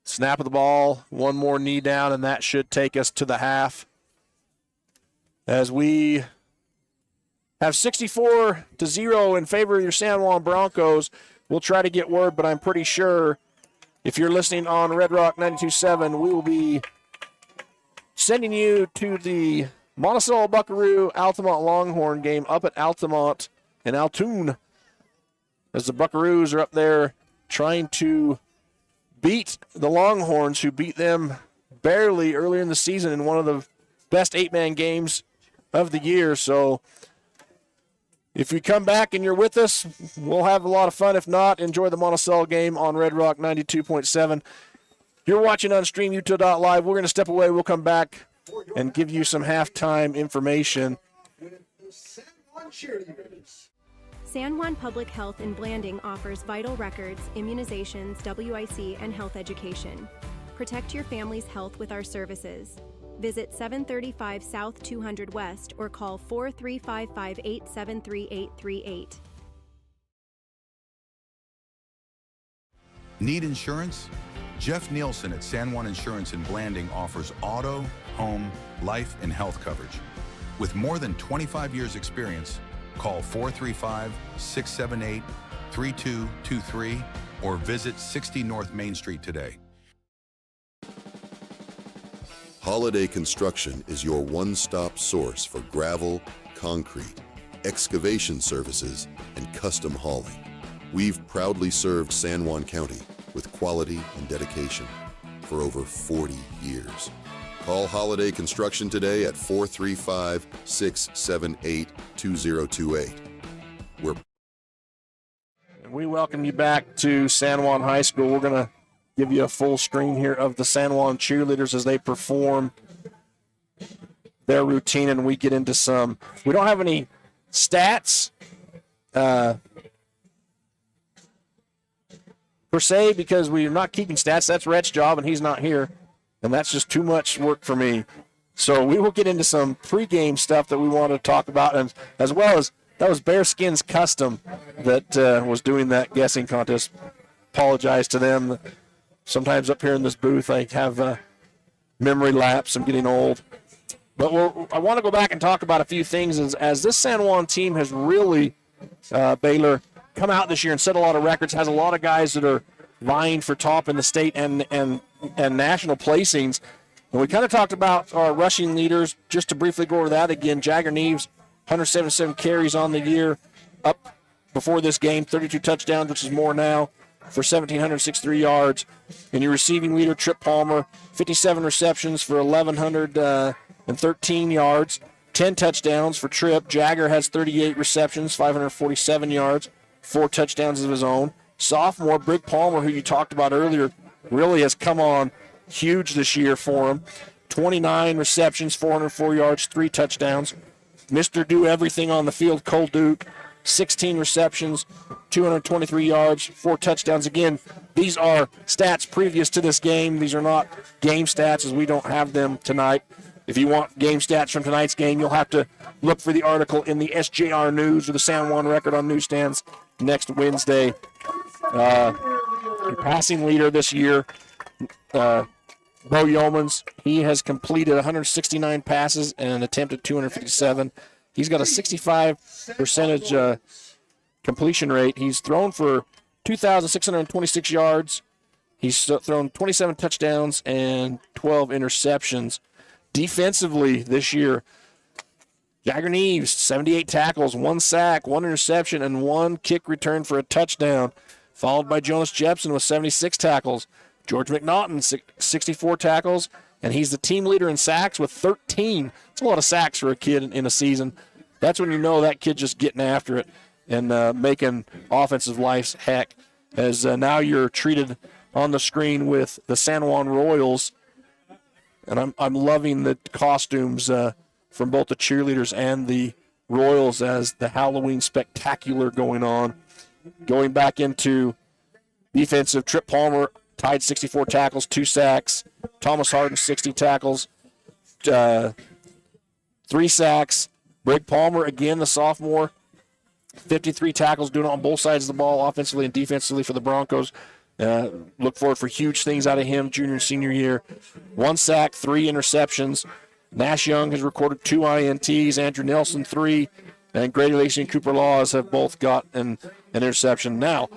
Snap of the ball, one more knee down, and that should take us to the half. As we have 64-0 in favor of your San Juan Broncos. We'll try to get word, but I'm pretty sure if you're listening on Red Rock 92.7, we will be sending you to the Monticello Buckaroo Altamont Longhorn game up at Altamont and Altoon, as the Buckaroos are up there trying to beat the Longhorns, who beat them barely earlier in the season in one of the best 8-man games of the year. So if you come back and you're with us, we'll have a lot of fun. If not, enjoy the Monticello game on Red Rock 92.7. You're watching on StreamUtah.Live. We're going to step away. We'll come back and give you some halftime information. San Juan Public Health in Blanding offers vital records, immunizations, WIC, and health education. Protect your family's health with our services. Visit 735 South 200 West or call 43558733838. Need insurance? Jeff Nielsen at San Juan Insurance in Blanding offers auto, home, life, and health coverage. With more than 25 years experience, call 435-678-3223 or visit 60 North Main Street today. Holiday Construction is your one-stop source for gravel, concrete, excavation services, and custom hauling. We've proudly served San Juan County with quality and dedication for over 40 years. Call Holiday Construction today at 435-678-2028. We welcome you back to San Juan High School. We're going to give you a full screen here of the San Juan cheerleaders as they perform their routine, and we get into some. We don't have any stats per se because we're not keeping stats. That's Rhett's job, and he's not here, and that's just too much work for me. So we will get into some pregame stuff that we want to talk about, and as well as that was Bearskins Custom that was doing that guessing contest. Apologize to them. Sometimes up here in this booth I have memory lapse. I'm getting old. But I want to go back and talk about a few things as this San Juan team has really, Baylor, come out this year and set a lot of records, has a lot of guys that are vying for top in the state and national placings. And we kind of talked about our rushing leaders. Just to briefly go over that again, Jagger Neves, 177 carries on the year, up before this game, 32 touchdowns, which is more now, for 1,763 yards. And your receiving leader, Trip Palmer, 57 receptions for 1,113 yards, 10 touchdowns for Trip. Jagger has 38 receptions, 547 yards, 4 touchdowns of his own. Sophomore, Brig Palmer, who you talked about earlier, really has come on huge this year for him. 29 receptions, 404 yards, 3 touchdowns. Mr. Do Everything on the field, Cole Duke, 16 receptions, 223 yards, 4 touchdowns. Again, these are stats previous to this game. These are not game stats as we don't have them tonight. If you want game stats from tonight's game, you'll have to look for the article in the SJR News or the San Juan Record on newsstands next Wednesday. Your passing leader this year, Bo Yeomans, he has completed 169 passes and attempted 257. He's got a 65% completion rate. He's thrown for 2,626 yards. He's thrown 27 touchdowns and 12 interceptions. Defensively this year, Jagger Neves, 78 tackles, 1 sack, 1 interception, and 1 kick return for a touchdown, followed by Jonas Jepson with 76 tackles. George McNaughton, 64 tackles, and he's the team leader in sacks with 13. It's a lot of sacks for a kid in a season. That's when you know that kid's just getting after it and making offensive lives heck. As now you're treated on the screen with the San Juan Royals, and I'm loving the costumes from both the cheerleaders and the Royals as the Halloween spectacular going on. Going back into defensive, Trip Palmer tied 64 tackles, 2 sacks. Thomas Harden, 60 tackles, 3 sacks. Brig Palmer, again, the sophomore, 53 tackles, doing it on both sides of the ball, offensively and defensively for the Broncos. Look forward for huge things out of him junior and senior year. 1 sack, 3 interceptions. Nash Young has recorded 2 INTs. Andrew Nelson, 3. And Grady Lacey and Cooper Laws have both got an interception. Now,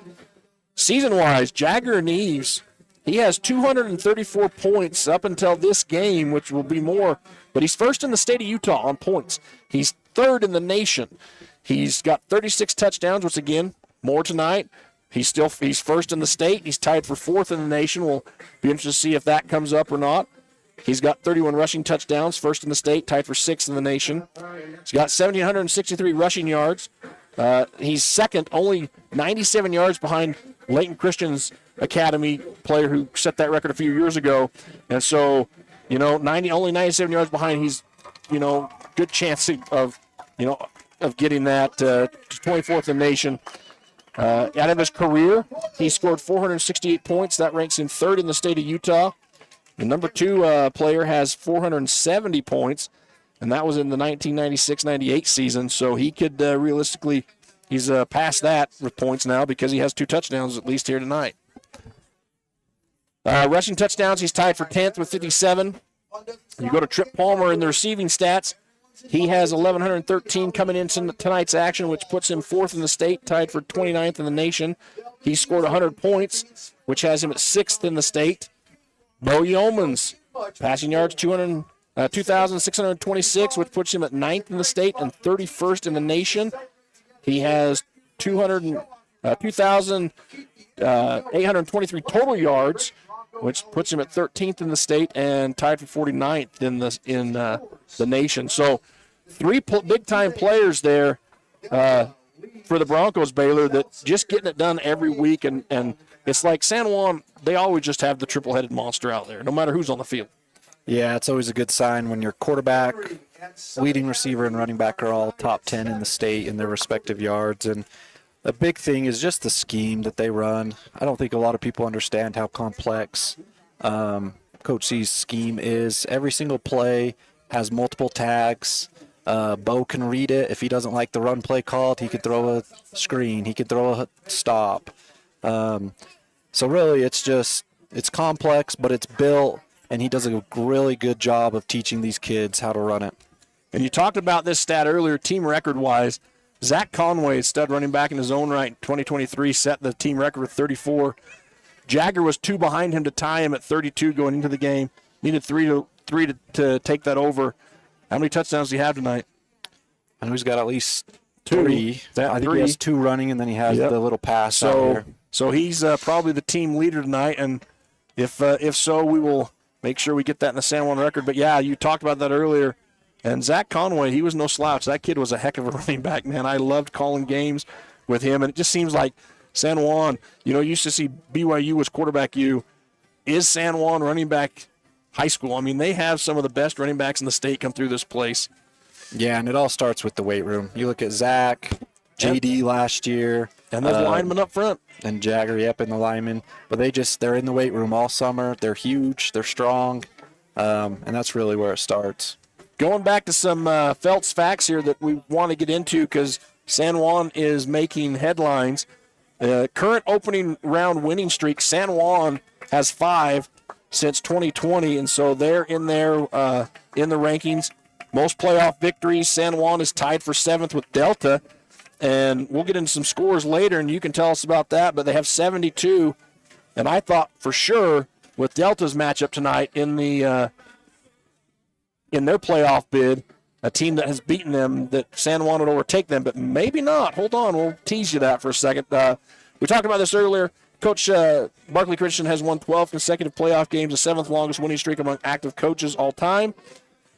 season-wise, Jagger Neves, he has 234 points up until this game, which will be more. But he's first in the state of Utah on points. He's 3rd in the nation. He's got 36 touchdowns, which, again, more tonight. He's first in the state. He's tied for 4th in the nation. We'll be interested to see if that comes up or not. He's got 31 rushing touchdowns, first in the state, tied for 6th in the nation. He's got 1,763 rushing yards. He's second, only 97 yards behind Layton Christian's Academy player who set that record a few years ago. And so, only 97 yards behind. He's, good chance of getting that to 24th in the nation. Out of his career, he scored 468 points. That ranks him third in the state of Utah. The number 2 player has 470 points, and that was in the 1996-98 season. So he could realistically, he's past that with points now because he has 2 touchdowns at least here tonight. Rushing touchdowns, he's tied for 10th with 57. You go to Trip Palmer in the receiving stats. He has 1,113 coming into tonight's action, which puts him 4th in the state, tied for 29th in the nation. He scored 100 points, which has him at 6th in the state. Bo Yeomans, passing yards 2,626, which puts him at 9th in the state and 31st in the nation. He has 2,823 total yards, which puts him at 13th in the state and tied for 49th in the nation. So 3 big-time players there for the Broncos, Baylor, that just getting it done every week. And it's like San Juan, they always just have the triple-headed monster out there, no matter who's on the field. Yeah, it's always a good sign when your quarterback, leading receiver, and running back are all top 10 in the state in their respective yards. And the big thing is just the scheme that they run. I don't think a lot of people understand how complex Coach C's scheme is. Every single play has multiple tags. Bo can read it. If he doesn't like the run play called, he could throw a screen. He could throw a stop. So really, it's complex, but it's built, and he does a really good job of teaching these kids how to run it. And you talked about this stat earlier, team record-wise. Zach Conway, stud running back in his own right, in 2023, set the team record with 34. Jagger was 2 behind him to tie him at 32 going into the game. Needed three to take that over. How many touchdowns do you have tonight? I know he's got at least 2. 3. I think he has 2 running, and then he has the little pass out here. So he's probably the team leader tonight, and if so, we will make sure we get that in the San Juan record. But, yeah, you talked about that earlier. And Zach Conway, he was no slouch. That kid was a heck of a running back, man. I loved calling games with him, and it just seems like San Juan, used to see BYU was quarterback U. Is San Juan running back high school? I mean, they have some of the best running backs in the state come through this place. Yeah, and it all starts with the weight room. You look at Zach, JD last year. And those linemen up front. And Jagger, and the linemen. But they're in the weight room all summer. They're huge. They're strong. And that's really where it starts. Going back to some Feltz facts here that we want to get into because San Juan is making headlines. Current opening round winning streak, San Juan has 5 since 2020, and so they're in there in the rankings. Most playoff victories, San Juan is tied for 7th with Delta, and we'll get into some scores later, and you can tell us about that, but they have 72, and I thought for sure with Delta's matchup tonight in the in their playoff bid, a team that has beaten them, that San Juan would overtake them, but maybe not. Hold on, we'll tease you that for a second. We talked about this earlier. Coach Barkley Christian has won 12 consecutive playoff games, the 7th longest winning streak among active coaches all time,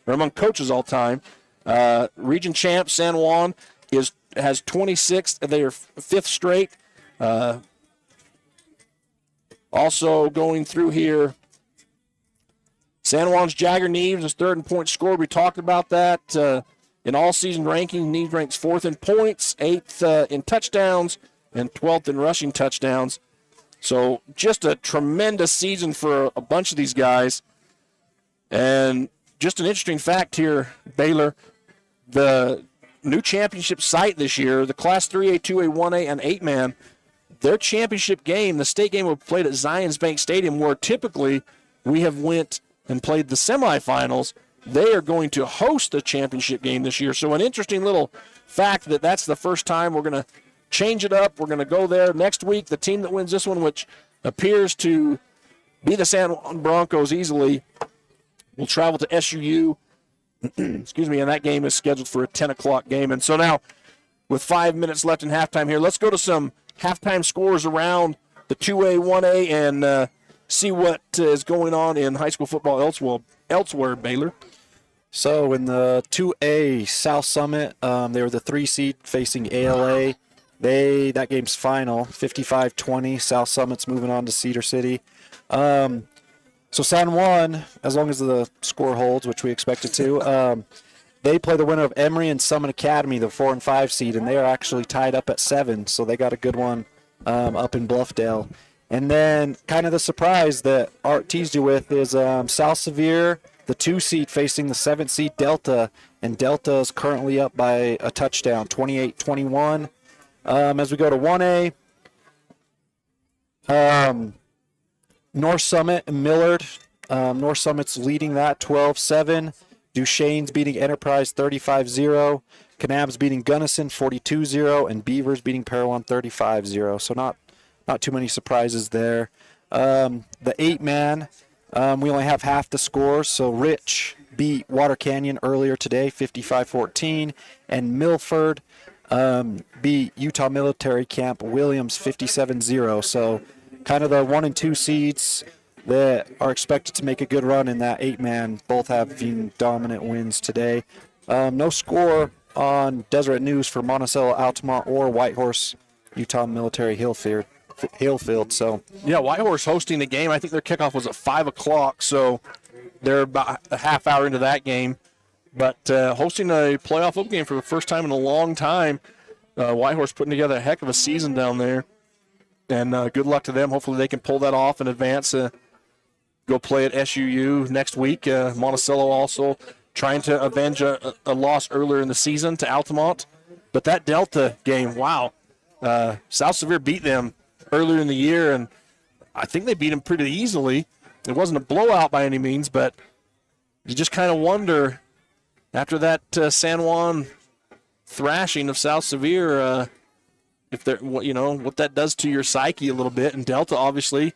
or among coaches all time. Region champ San Juan has 26. They are 5th straight. Also going through here, San Juan's Jagger Neves is 3rd in points scored. We talked about that. In all-season ranking, Neves ranks 4th in points, 8th in touchdowns, and 12th in rushing touchdowns. So just a tremendous season for a bunch of these guys. And just an interesting fact here, Baylor, the new championship site this year, the Class 3A, 2A, 1A, and 8-man, their championship game, the state game, will be played at Zions Bank Stadium, where typically we have went and played the semifinals. They are going to host a championship game this year. So an interesting little fact that's the first time we're going to change it up. We're going to go there next week. The team that wins this one, which appears to be the San Juan Broncos easily, will travel to SUU. Excuse me, and that game is scheduled for a 10 o'clock game. And so now, with 5 minutes left in halftime here, let's go to some halftime scores around the 2A, 1A, and see what is going on in high school football elsewhere, Baylor. So in the 2A South Summit, they were the 3 seed facing ALA. That game's final, 55-20. South Summit's moving on to Cedar City. So San Juan, as long as the score holds, which we expect it to, they play the winner of Emory and Summit Academy, the 4 and 5 seed, and they are actually tied up at 7. So they got a good one up in Bluffdale. And then kind of the surprise that Art teased you with is South Sevier, the 2 seed, facing the 7 seed Delta, and Delta is currently up by a touchdown, 28-21. As we go to 1A, North Summit and Millard. North Summit's leading that 12-7. Duchesne's beating Enterprise 35-0. Kanab's beating Gunnison 42-0, and Beavers beating Parowan 35-0. So not too many surprises there. The 8-man, we only have half the scores. So Rich beat Water Canyon earlier today, 55-14, and Milford beat Utah Military Camp Williams 57-0. So kind of the 1 and 2 seeds that are expected to make a good run in that 8-man, both having dominant wins today. No score on Deseret News for Monticello, Altamont, or Whitehorse, Utah Military Hillfield. So yeah, Whitehorse hosting the game. I think their kickoff was at 5 o'clock, so they're about a half hour into that game. But hosting a playoff football game for the first time in a long time. Whitehorse putting together a heck of a season down there. And good luck to them. Hopefully they can pull that off and advance. Go play at SUU next week. Monticello also trying to avenge a loss earlier in the season to Altamont. But that Delta game, wow. South Sevier beat them earlier in the year, and I think they beat them pretty easily. It wasn't a blowout by any means, but you just kind of wonder after that San Juan thrashing of South Sevier, if they're, what that does to your psyche a little bit. And Delta obviously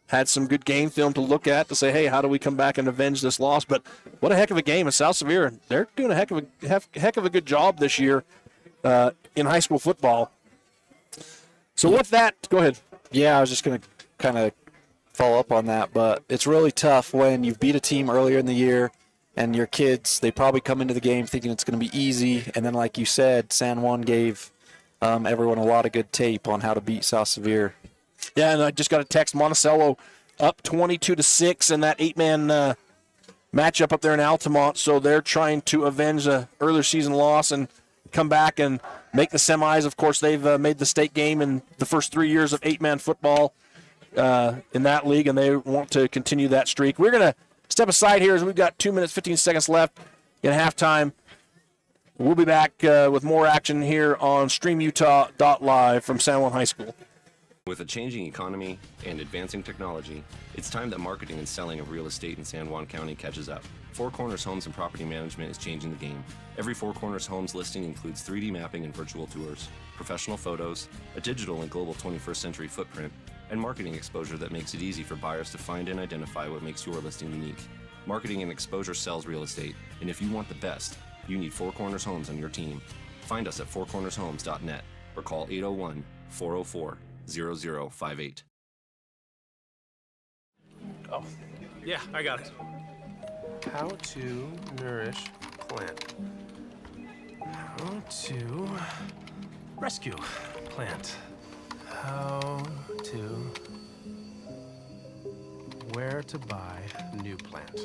had some good game film to look at to say, hey, how do we come back and avenge this loss? But what a heck of a game. And South Sevier, they're doing a heck of a good job this year in high school football. So with that, go ahead. Yeah, I was just going to kind of follow up on that, but it's really tough when you've beat a team earlier in the year and your kids, they probably come into the game thinking it's going to be easy. And then, like you said, San Juan gave everyone a lot of good tape on how to beat South Sevier. Yeah, and I just got a text, Monticello up 22-6 in that 8-man matchup up there in Altamont. So they're trying to avenge an earlier season loss and come back and make the semis. Of course, they've made the state game in the first 3 years of 8-man football in that league, and they want to continue that streak. We're going to step aside here as we've got 2 minutes, 15 seconds left in halftime. We'll be back with more action here on StreamUtah.Live from San Juan High School. With a changing economy and advancing technology, it's time that marketing and selling of real estate in San Juan County catches up. Four Corners Homes and Property Management is changing the game. Every Four Corners Homes listing includes 3D mapping and virtual tours, professional photos, a digital and global 21st century footprint, and marketing exposure that makes it easy for buyers to find and identify what makes your listing unique. Marketing and exposure sells real estate, and if you want the best, you need Four Corners Homes on your team. Find us at fourcornershomes.net or call 801-404-0058. Oh, yeah, I got it. How to nourish plant. How to rescue plant. How to... Where to buy new plant.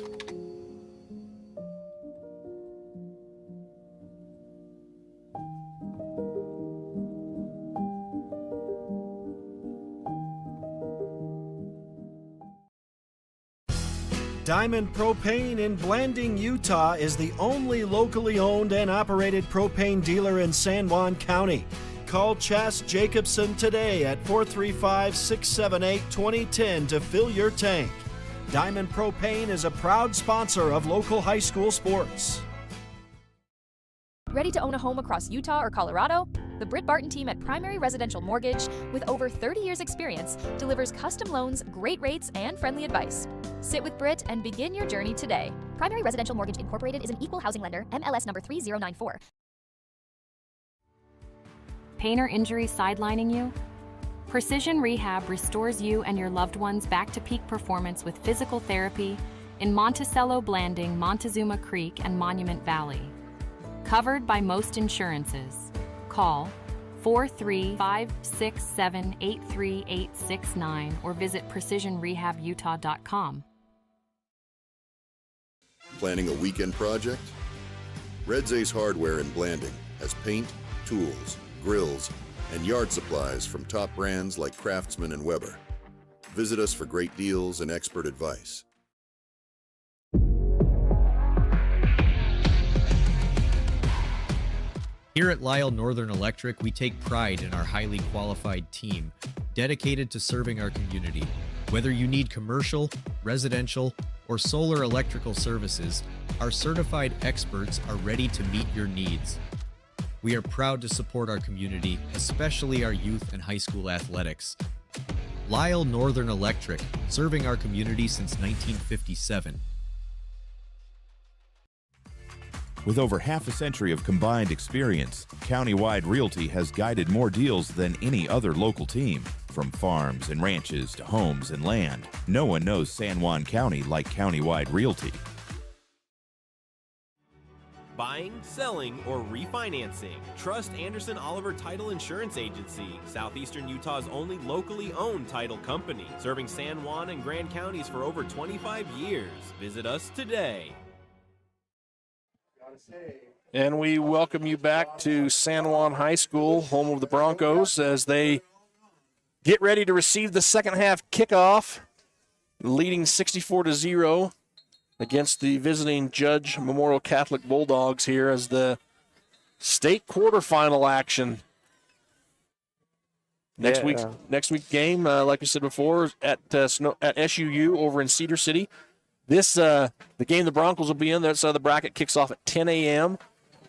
Diamond Propane in Blanding, Utah is the only locally owned and operated propane dealer in San Juan County. Call Chas Jacobson today at 435-678-2010 to fill your tank. Diamond Propane is a proud sponsor of local high school sports. Ready to own a home across Utah or Colorado? The Britt Barton team at Primary Residential Mortgage, with over 30 years experience, delivers custom loans, great rates, and friendly advice. Sit with Britt and begin your journey today. Primary Residential Mortgage Incorporated is an equal housing lender, MLS number 3094. Pain or injury sidelining you? Precision Rehab restores you and your loved ones back to peak performance with physical therapy in Monticello, Blanding, Montezuma Creek, and Monument Valley. Covered by most insurances. Call 435-678-3869 or visit precisionrehabutah.com. Planning a weekend project? Red's Ace Hardware in Blanding has paint, tools, grills, and yard supplies from top brands like Craftsman and Weber. Visit us for great deals and expert advice. Here at Lyle Northern Electric, we take pride in our highly qualified team, dedicated to serving our community. Whether you need commercial, residential, or solar electrical services, our certified experts are ready to meet your needs. We are proud to support our community, especially our youth and high school athletics. Lyle Northern Electric, serving our community since 1957. With over half a century of combined experience, Countywide Realty has guided more deals than any other local team. From farms and ranches to homes and land, no one knows San Juan County like Countywide Realty. Buying, selling, or refinancing. Trust Anderson Oliver Title Insurance Agency, Southeastern Utah's only locally owned title company, serving San Juan and Grand counties for over 25 years. Visit us today. And we welcome you back to San Juan High School, home of the Broncos, as they get ready to receive the second half kickoff, leading 64-0 against the visiting Judge Memorial Catholic Bulldogs here as the state quarterfinal action. Next week's game, like I said before, at SUU over in Cedar City. The game the Broncos will be in, that side of the bracket kicks off at 10 a.m.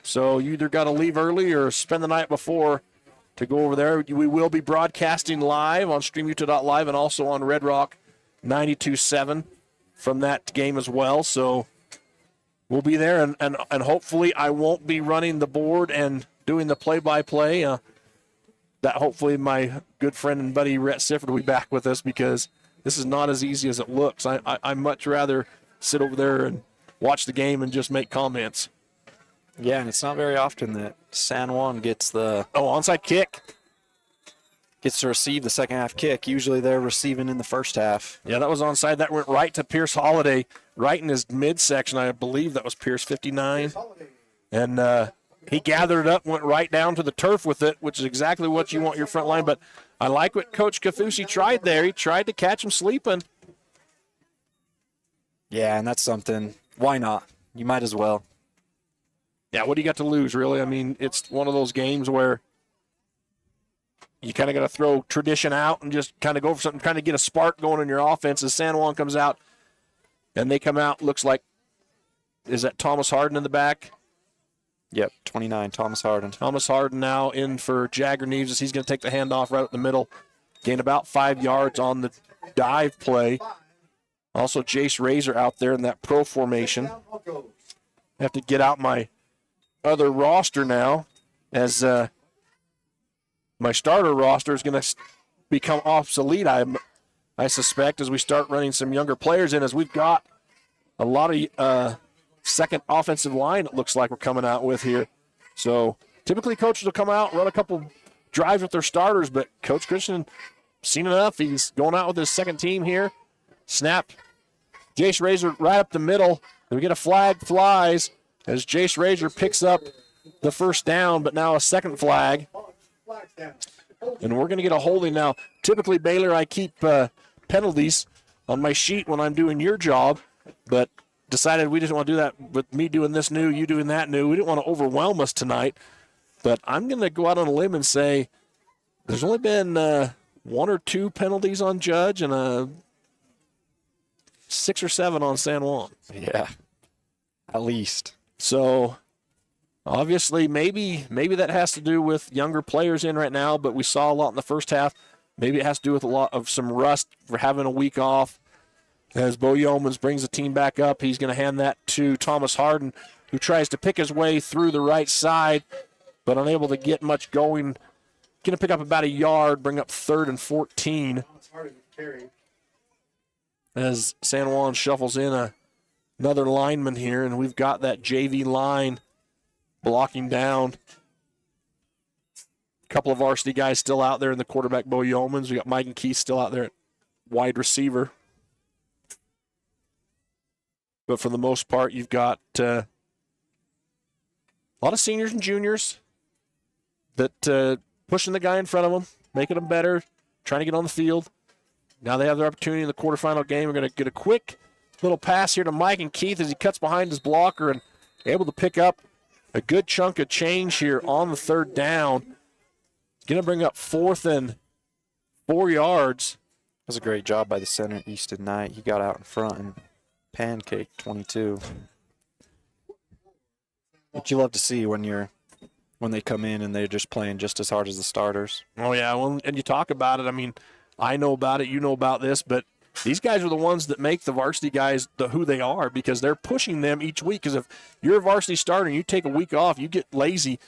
So you either got to leave early or spend the night before to go over there. We will be broadcasting live on StreamUtah.Live and also on Red Rock 92.7 from that game as well. So we'll be there, and hopefully I won't be running the board and doing the play-by-play. That hopefully my good friend and buddy Rhett Sifford will be back with us, because this is not as easy as it looks. I much rather sit over there and watch the game and just make comments. Yeah, and it's not very often that San Juan gets the onside kick. Gets to receive the second half kick. Usually they're receiving in the first half. Yeah, that was onside. That went right to Pierce Holiday, right in his midsection. I believe that was Pierce 59. And he gathered it up, went right down to the turf with it, which is exactly what you want your front line. But I like what Coach Kafusi tried there. He tried to catch him sleeping. Yeah, and that's something. Why not? You might as well. Yeah, what do you got to lose, really? I mean, it's one of those games where you kind of got to throw tradition out and just kind of go for something, kind of get a spark going in your offense. As San Juan comes out, and they come out, looks like, is that Thomas Harden in the back? Yep, 29, Thomas Harden. Thomas Harden now in for Jagger Neves as he's going to take the handoff right up the middle. Gain about 5 yards on the dive play. Also, Jace Razor out there in that pro formation. I have to get out my other roster now, as my starter roster is going to become obsolete, I suspect, as we start running some younger players in, as we've got a lot of second offensive line, it looks like we're coming out with here. So typically coaches will come out, run a couple drives with their starters, but Coach Christian, seen enough. He's going out with his second team here. Snap. Jace Razor right up the middle. We get a flag, flies, as Jace Razor picks up the first down, but now a second flag. And we're going to get a holding now. Typically, Baylor, I keep penalties on my sheet when I'm doing your job, but decided we didn't want to do that with me doing this new, you doing that new. We didn't want to overwhelm us tonight, but I'm going to go out on a limb and say there's only been 1 or 2 penalties on Judge and 6 or 7 on San Juan. Yeah, at least. So obviously maybe that has to do with younger players in right now, but we saw a lot in the first half. Maybe it has to do with a lot of some rust for having a week off. As Bo Yeomans brings the team back up, he's going to hand that to Thomas Harden, who tries to pick his way through the right side, but unable to get much going. Going to pick up about a yard, bring up 3rd and 14. As San Juan shuffles in another lineman here, and we've got that JV line blocking down. A couple of varsity guys still out there in the quarterback, Bo Yeomans. We got Mike and Keith still out there at wide receiver. but for the most part, you've got a lot of seniors and juniors that pushing the guy in front of them, making them better, trying to get on the field. Now they have their opportunity in the quarterfinal game. We're going to get a quick little pass here to Mike and Keith as he cuts behind his blocker and able to pick up a good chunk of change here on the third down. Going to bring up 4th and 4 yards. That was a great job by the center, Easton Knight. He got out in front and pancaked 22. What you love to see when they come in and they're just playing just as hard as the starters. Oh, yeah. Well, and you talk about it. I mean, I know about it. You know about this. But these guys are the ones that make the varsity guys who they are because they're pushing them each week. Because if you're a varsity starter and you take a week off, you get lazy,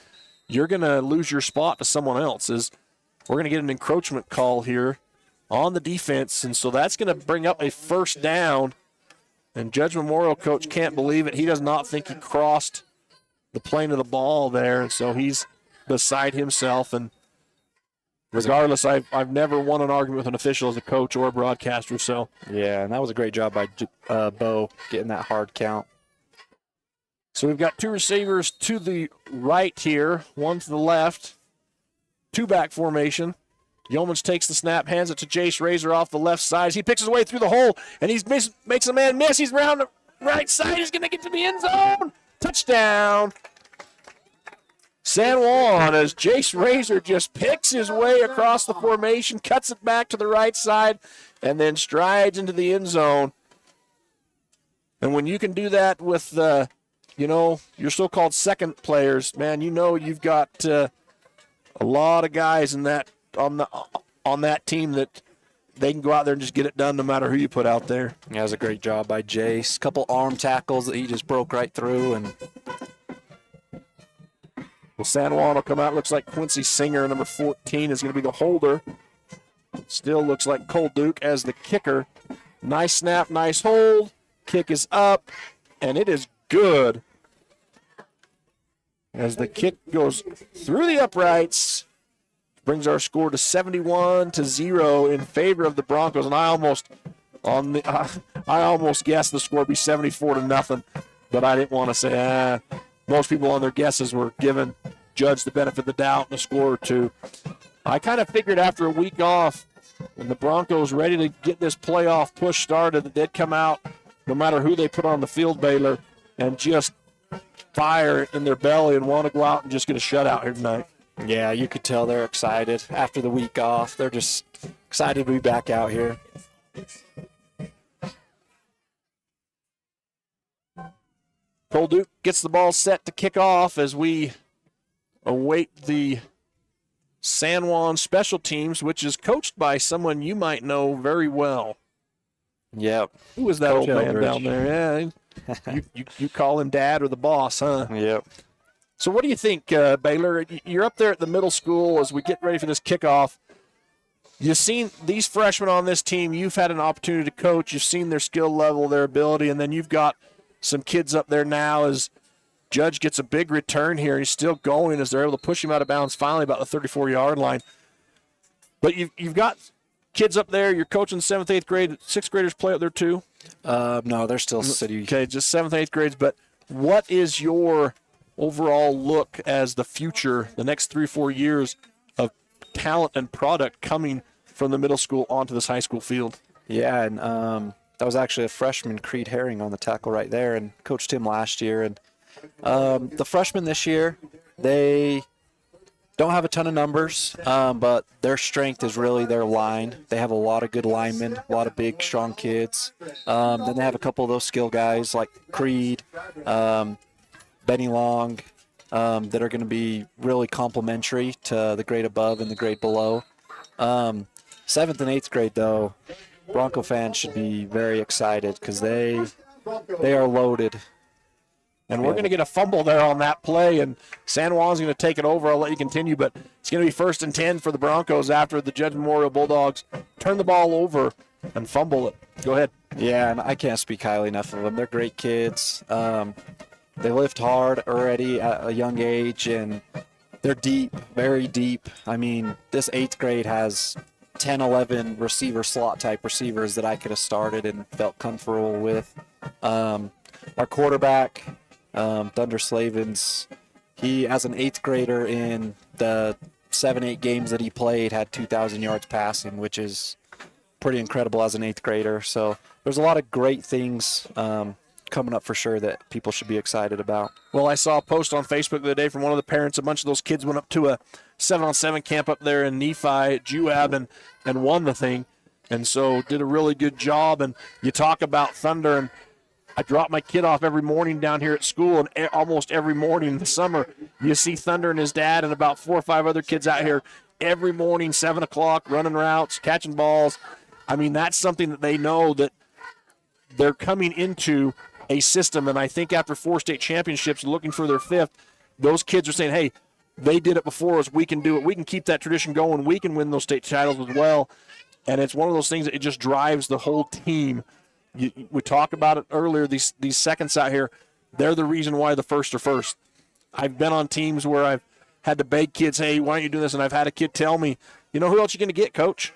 you're going to lose your spot to someone else. We're going to get an encroachment call here on the defense. And so that's going to bring up a first down. And Judge Memorial coach can't believe it. He does not think he crossed the plane of the ball there. And so he's beside himself. And regardless, I've never won an argument with an official as a coach or a broadcaster. So yeah, and that was a great job by Bo getting that hard count. So we've got 2 receivers to the right here, 1 to the left. 2-back formation. Yeomans takes the snap, hands it to Jace Razor off the left side. He picks his way through the hole, and he makes a man miss. He's around the right side. He's going to get to the end zone. Touchdown. San Juan, as Jace Razor just picks his way across the formation, cuts it back to the right side, and then strides into the end zone. And when you can do that with, your so-called second players, man, you've got a lot of guys in that on that team that they can go out there and just get it done no matter who you put out there. Yeah, it was a great job by Jace. Couple arm tackles that he just broke right through. And well, San Juan will come out. Looks like Quincy Singer, number 14, is going to be the holder. Still looks like Cole Duke as the kicker. Nice snap, nice hold. Kick is up, and it is good. As the kick goes through the uprights, brings our score to 71-0 in favor of the Broncos. And I almost guessed the score would be 74-0, but I didn't want to say. Most people on their guesses were giving Judge the benefit of the doubt and a score or two. I kind of figured after a week off, when the Broncos ready to get this playoff push started, that they'd come out, no matter who they put on the field, Baylor, and just fire in their belly and want to go out and just get a shutout here tonight. Yeah, you could tell they're excited after the week off. They're just excited to be back out here. Cole Duke gets the ball set to kick off as we await the San Juan special teams, which is coached by someone you might know very well. Yep. Who was that Coach old man Eldridge. down there? Yeah, you call him Dad or the boss, huh? Yep. So what do you think, Baylor? You're up there at the middle school as we get ready for this kickoff. You've seen these freshmen on this team. You've had an opportunity to coach. You've seen their skill level, their ability, and then you've got some kids up there now as Judge gets a big return here. He's still going as they're able to push him out of bounds finally about the 34-yard line. But you've got kids up there. You're coaching 7th, 8th grade. 6th graders play up there too? No, they're still city. Okay, just 7th, 8th grades. But what is your overall look as the future, the next 3 or 4 years of talent and product coming from the middle school onto this high school field? Yeah, and that was actually a freshman, Creed Herring, on the tackle right there, and coached him last year. And the freshmen this year, they don't have a ton of numbers, but their strength is really their line. They have a lot of good linemen, a lot of big, strong kids. Then they have a couple of those skill guys like Creed, Benny Long, that are going to be really complementary to the grade above and the grade below. 7th and 8th grade, though, Bronco fans should be very excited because they are loaded. And we're going to get a fumble there on that play, and San Juan's going to take it over. I'll let you continue, but it's going to be 1st and 10 for the Broncos after the Judge Memorial Bulldogs turn the ball over and fumble it. Go ahead. Yeah, and I can't speak highly enough of them. They're great kids. They lift hard already at a young age, and they're deep, very deep. I mean, this 8th grade has 10, 11 receiver slot type receivers that I could have started and felt comfortable with. our quarterback, Thunder Slavens, he, as an 8th grader in the 7-8 games that he played, had 2,000 yards passing, which is pretty incredible as an 8th grader. So there's a lot of great things coming up for sure that people should be excited about. Well, I saw a post on Facebook the other day from one of the parents. A bunch of those kids went up to a 7-on-7 camp up there in Nephi at Juab and won the thing. And so did a really good job. And you talk about Thunder, and I drop my kid off every morning down here at school, and almost every morning in the summer, you see Thunder and his dad and about 4 or 5 other kids out here every morning, 7 o'clock, running routes, catching balls. I mean, that's something that they know that they're coming into a system. And I think after 4 state championships, looking for their 5th, those kids are saying, hey, they did it before us. We can do it. We can keep that tradition going. We can win those state titles as well. And it's one of those things that it just drives the whole team. We talked about it earlier, these seconds out here, they're the reason why the first are first. I've been on teams where I've had to beg kids, hey, why don't you do this? And I've had a kid tell me, you know, who else are you going to get, coach?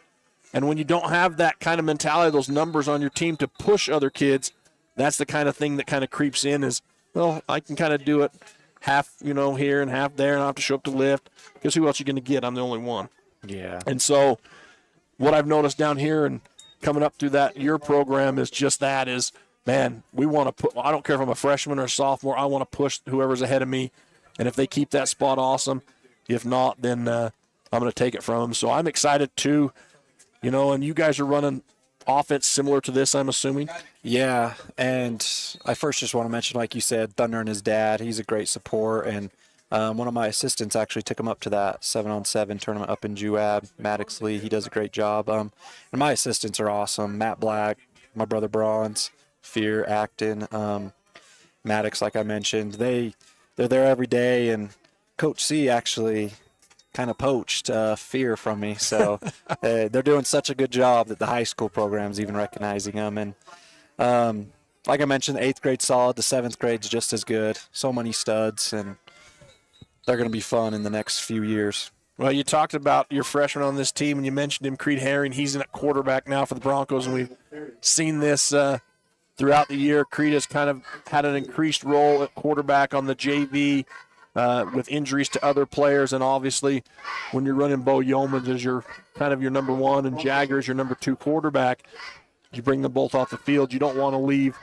And when you don't have that kind of mentality, those numbers on your team to push other kids, that's the kind of thing that kind of creeps in is, well, I can kind of do it half, here and half there, and I don't have to show up to lift, because who else are you going to get? I'm the only one. Yeah. And so what I've noticed down here and coming up through your program is just that is, man, we want to put, I don't care if I'm a freshman or a sophomore, I want to push whoever's ahead of me. And if they keep that spot, awesome. If not, then I'm going to take it from them. So I'm excited too, and you guys are running offense similar to this, I'm assuming? Yeah, and I first just want to mention, like you said, Thunder and his dad, he's a great support, and one of my assistants actually took him up to that 7-on-7 tournament up in Juab, Maddox Lee. He does a great job. And my assistants are awesome. Matt Black, my brother Bronze, Fear, Acton, Maddox, like I mentioned. They're there every day, and Coach C actually kind of poached Fear from me. So they're doing such a good job that the high school program's even recognizing them. And like I mentioned, the 8th grade solid, the 7th grade's just as good. So many studs, and they're going to be fun in the next few years. Well, you talked about your freshman on this team, and you mentioned him, Creed Herring. He's in at quarterback now for the Broncos, and we've seen this throughout the year. Creed has kind of had an increased role at quarterback on the JV with injuries to other players, and obviously when you're running Bo Yeomans as your kind of your number 1 and Jagger as your number 2 quarterback, you bring them both off the field. You don't want to leave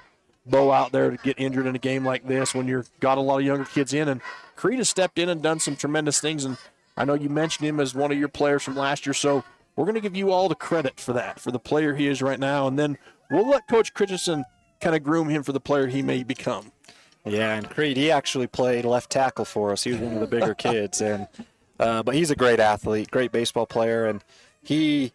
Bo out there to get injured in a game like this when you've got a lot of younger kids in, and Creed has stepped in and done some tremendous things, and I know you mentioned him as one of your players from last year, so we're going to give you all the credit for that, for the player he is right now, and then we'll let Coach Christensen kind of groom him for the player he may become. Yeah, and Creed, he actually played left tackle for us. He was one of the bigger kids, and but he's a great athlete, great baseball player, and he's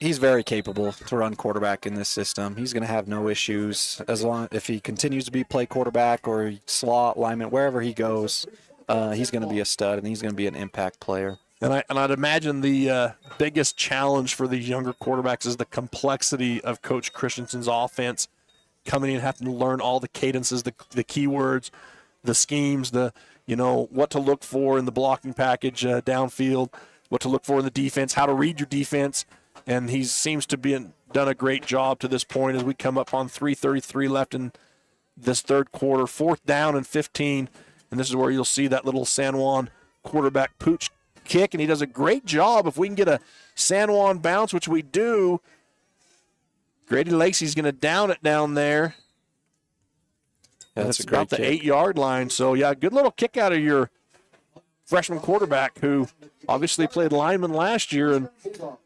very capable to run quarterback in this system. He's going to have no issues as long if he continues to play quarterback or slot, lineman, wherever he goes. He's going to be a stud, and he's going to be an impact player. And I'd imagine the biggest challenge for these younger quarterbacks is the complexity of Coach Christensen's offense, coming in, having to learn all the cadences, the keywords, the schemes, what to look for in the blocking package downfield, what to look for in the defense, how to read your defense. And he seems to be done a great job to this point as we come up on 3:33 left in this third quarter, 4th down and 15. And this is where you'll see that little San Juan quarterback pooch kick, and he does a great job. If we can get a San Juan bounce, which we do, Grady Lacey's going to down it down there. Yeah, that's about the 8-yard line. So, yeah, good little kick out of your freshman quarterback who obviously played lineman last year and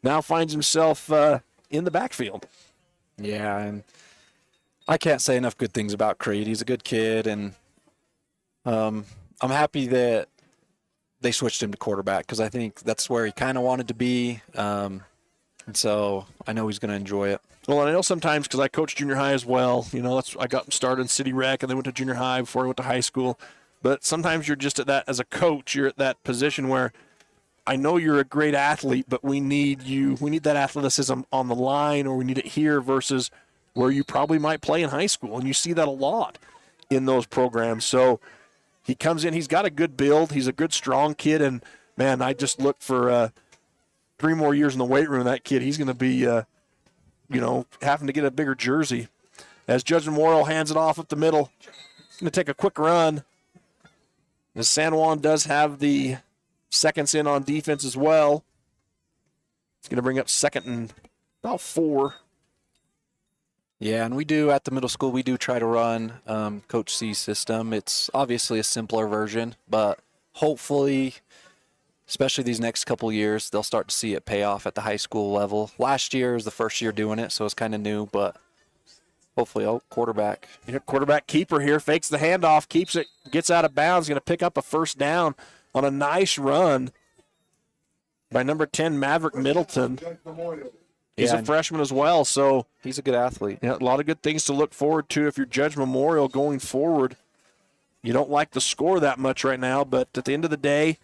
now finds himself in the backfield. Yeah, and I can't say enough good things about Creed. He's a good kid, and I'm happy that they switched him to quarterback because I think that's where he kind of wanted to be. And so I know he's going to enjoy it. Well, and I know sometimes because I coached junior high as well. I got started in City Rec and then went to junior high before I went to high school. But sometimes you're just at that, as a coach, you're at that position where I know you're a great athlete, but we need you. We need that athleticism on the line, or we need it here versus where you probably might play in high school. And you see that a lot in those programs. So he comes in, he's got a good build. He's a good, strong kid. And, man, I just look for 3 more years in the weight room. That kid, he's going to be, having to get a bigger jersey. as Judge Memorial hands it off up the middle. Going to take a quick run. As San Juan does have the seconds in on defense as well. It's going to bring up second and about 4. Yeah, and we do at the middle school, we do try to run Coach C's system. It's obviously a simpler version, but hopefully, especially these next couple years, they'll start to see it pay off at the high school level. Last year was the first year doing it, so it's kind of new, but hopefully, quarterback. Yeah, quarterback keeper here, fakes the handoff, keeps it, gets out of bounds, going to pick up a first down on a nice run by number 10, Maverick Middleton. He's a freshman as well, so he's a good athlete. Yeah, a lot of good things to look forward to if you're Judge Memorial going forward. You don't like the score that much right now, but at the end of the day,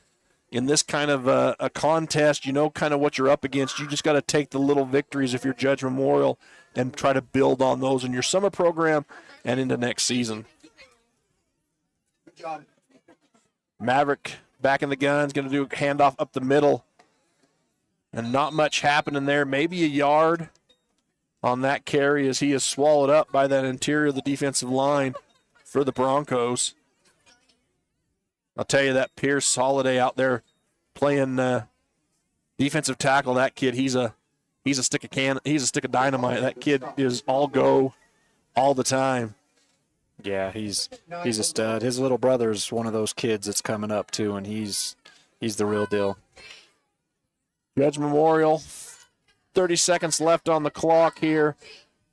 in this kind of a contest, you know kind of what you're up against. You just got to take the little victories if you're Judge Memorial and try to build on those in your summer program and into next season. Maverick back in the gun is going to do a handoff up the middle. And not much happening there. Maybe a yard on that carry as he is swallowed up by that interior of the defensive line for the Broncos. I'll tell you that Pierce Holiday out there playing defensive tackle. That kid, he's a stick of dynamite. That kid is all go all the time. Yeah, he's a stud. His little brother's one of those kids that's coming up too, and he's the real deal. Judge Memorial, 30 seconds left on the clock here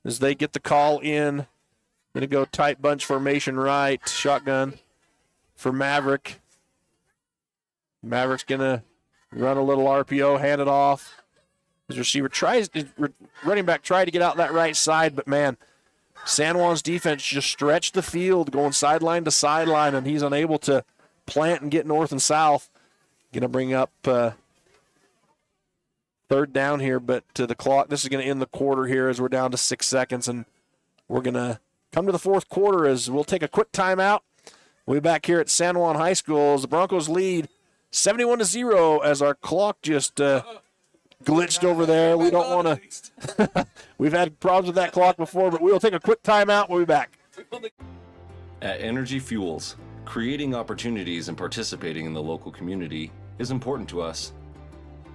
as they get the call in. Going to go tight bunch formation right, shotgun for Maverick. Maverick's going to run a little RPO, hand it off. His receiver running back tried to get out that right side, but man, San Juan's defense just stretched the field going sideline to sideline, and he's unable to plant and get north and south. Going to bring up third down here, but to the clock, this is going to end the quarter here as we're down to 6 seconds, and we're going to come to the fourth quarter as we'll take a quick timeout. We'll be back here at San Juan High School as the Broncos lead 71-0 as our clock just glitched over there. We don't want to – we've had problems with that clock before, but we'll take a quick timeout. We'll be back. At Energy Fuels, creating opportunities and participating in the local community is important to us.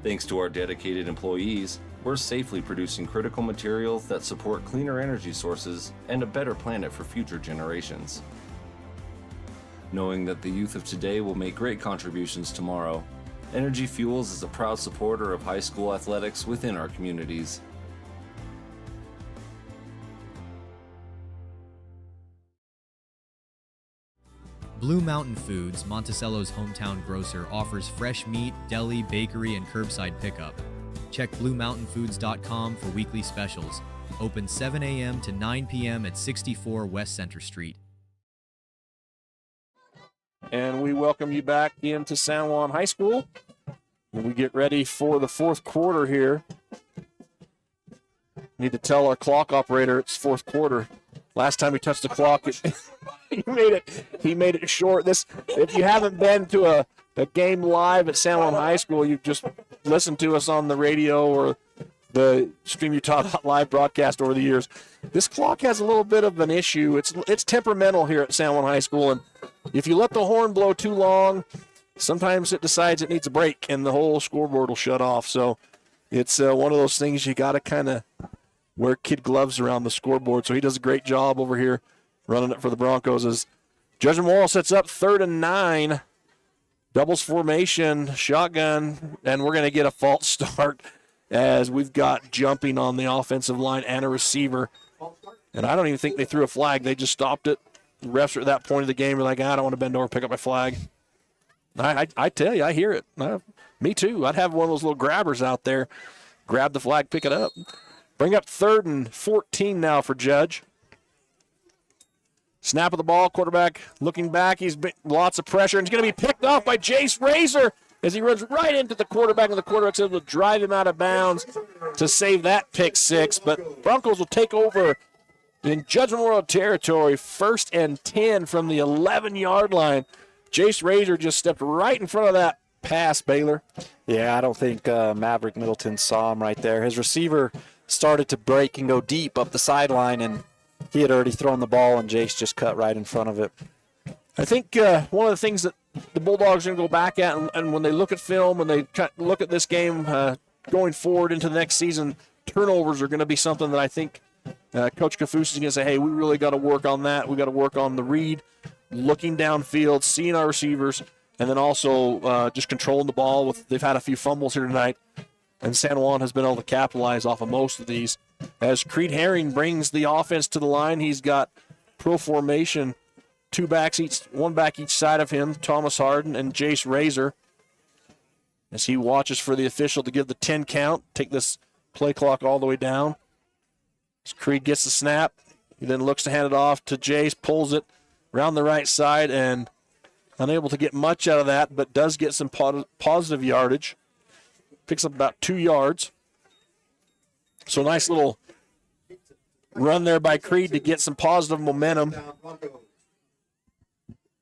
Thanks to our dedicated employees, we're safely producing critical materials that support cleaner energy sources and a better planet for future generations. Knowing that the youth of today will make great contributions tomorrow, Energy Fuels is a proud supporter of high school athletics within our communities. Blue Mountain Foods, Monticello's hometown grocer, offers fresh meat, deli, bakery, and curbside pickup. Check BlueMountainFoods.com for weekly specials. Open 7 a.m. to 9 p.m. at 64 West Center Street. And we welcome you back into San Juan High School. And we get ready for the fourth quarter here. Need to tell our clock operator it's fourth quarter. Last time he touched the clock, he made it short. If you haven't been to a game live at San Juan High School, you've just listened to us on the radio or the StreamUtah.Live broadcast over the years. This clock has a little bit of an issue. It's temperamental here at San Juan High School, and if you let the horn blow too long, sometimes it decides it needs a break, and the whole scoreboard will shut off. So it's one of those things you got to kind of wear kid gloves around the scoreboard. So he does a great job over here running it for the Broncos as Judge Memorial sets up 3rd and 9. Doubles formation, shotgun, and we're going to get a false start as we've got jumping on the offensive line and a receiver. And I don't even think they threw a flag. They just stopped it. The refs are at that point of the game are like, I don't want to bend over and pick up my flag. I tell you, I hear it. Me too. I'd have one of those little grabbers out there. Grab the flag, pick it up. Bring up 3rd and 14 now for Judge. Snap of the ball, quarterback looking back. He's lots of pressure, and he's going to be picked off by Jace Razor as he runs right into the quarterback, and the quarterback's able to drive him out of bounds to save that pick six. But Broncos will take over in Judge Memorial territory, 1st and 10 from the 11-yard line. Jace Razor just stepped right in front of that pass, Baylor. Yeah, I don't think Maverick Middleton saw him right there. His receiver started to break and go deep up the sideline, and He had already thrown the ball, and Jace just cut right in front of it. I think one of the things that the Bulldogs are going to go back at, and when they look at film and they look at this game going forward into the next season, turnovers are going to be something that I think Coach Kafus is going to say, hey, we really got to work on that. We got to work on the read, looking downfield, seeing our receivers, and then also just controlling the ball. They've had a few fumbles here tonight, and San Juan has been able to capitalize off of most of these. As Creed Herring brings the offense to the line, he's got pro formation, one back each side of him, Thomas Harden and Jace Razor, as he watches for the official to give the 10 count, take this play clock all the way down. As Creed gets the snap, he then looks to hand it off to Jace, pulls it around the right side, and unable to get much out of that, but does get some positive yardage. Picks up about 2 yards. So nice little run there by Creed to get some positive momentum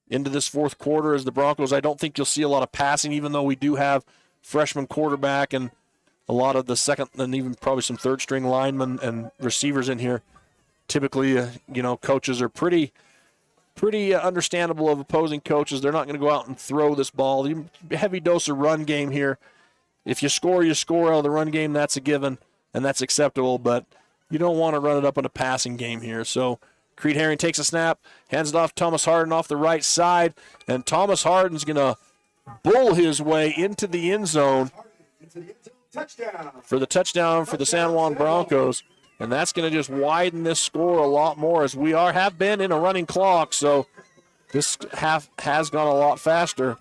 into this fourth quarter. As the Broncos, I don't think you'll see a lot of passing, even though we do have freshman quarterback and a lot of the second and even probably some third-string linemen and receivers in here. Typically, coaches are pretty understandable of opposing coaches. They're not going to go out and throw this ball. Heavy dose of run game here. If you score out of the run game, that's a given, and that's acceptable, but you don't want to run it up in a passing game here. So Creed Herring takes a snap, hands it off to Thomas Harden off the right side, and Thomas Harden's going to bull his way into the end zone for the touchdown for the San Juan Broncos. And that's going to just widen this score a lot more, as we have been in a running clock. So this half has gone a lot faster.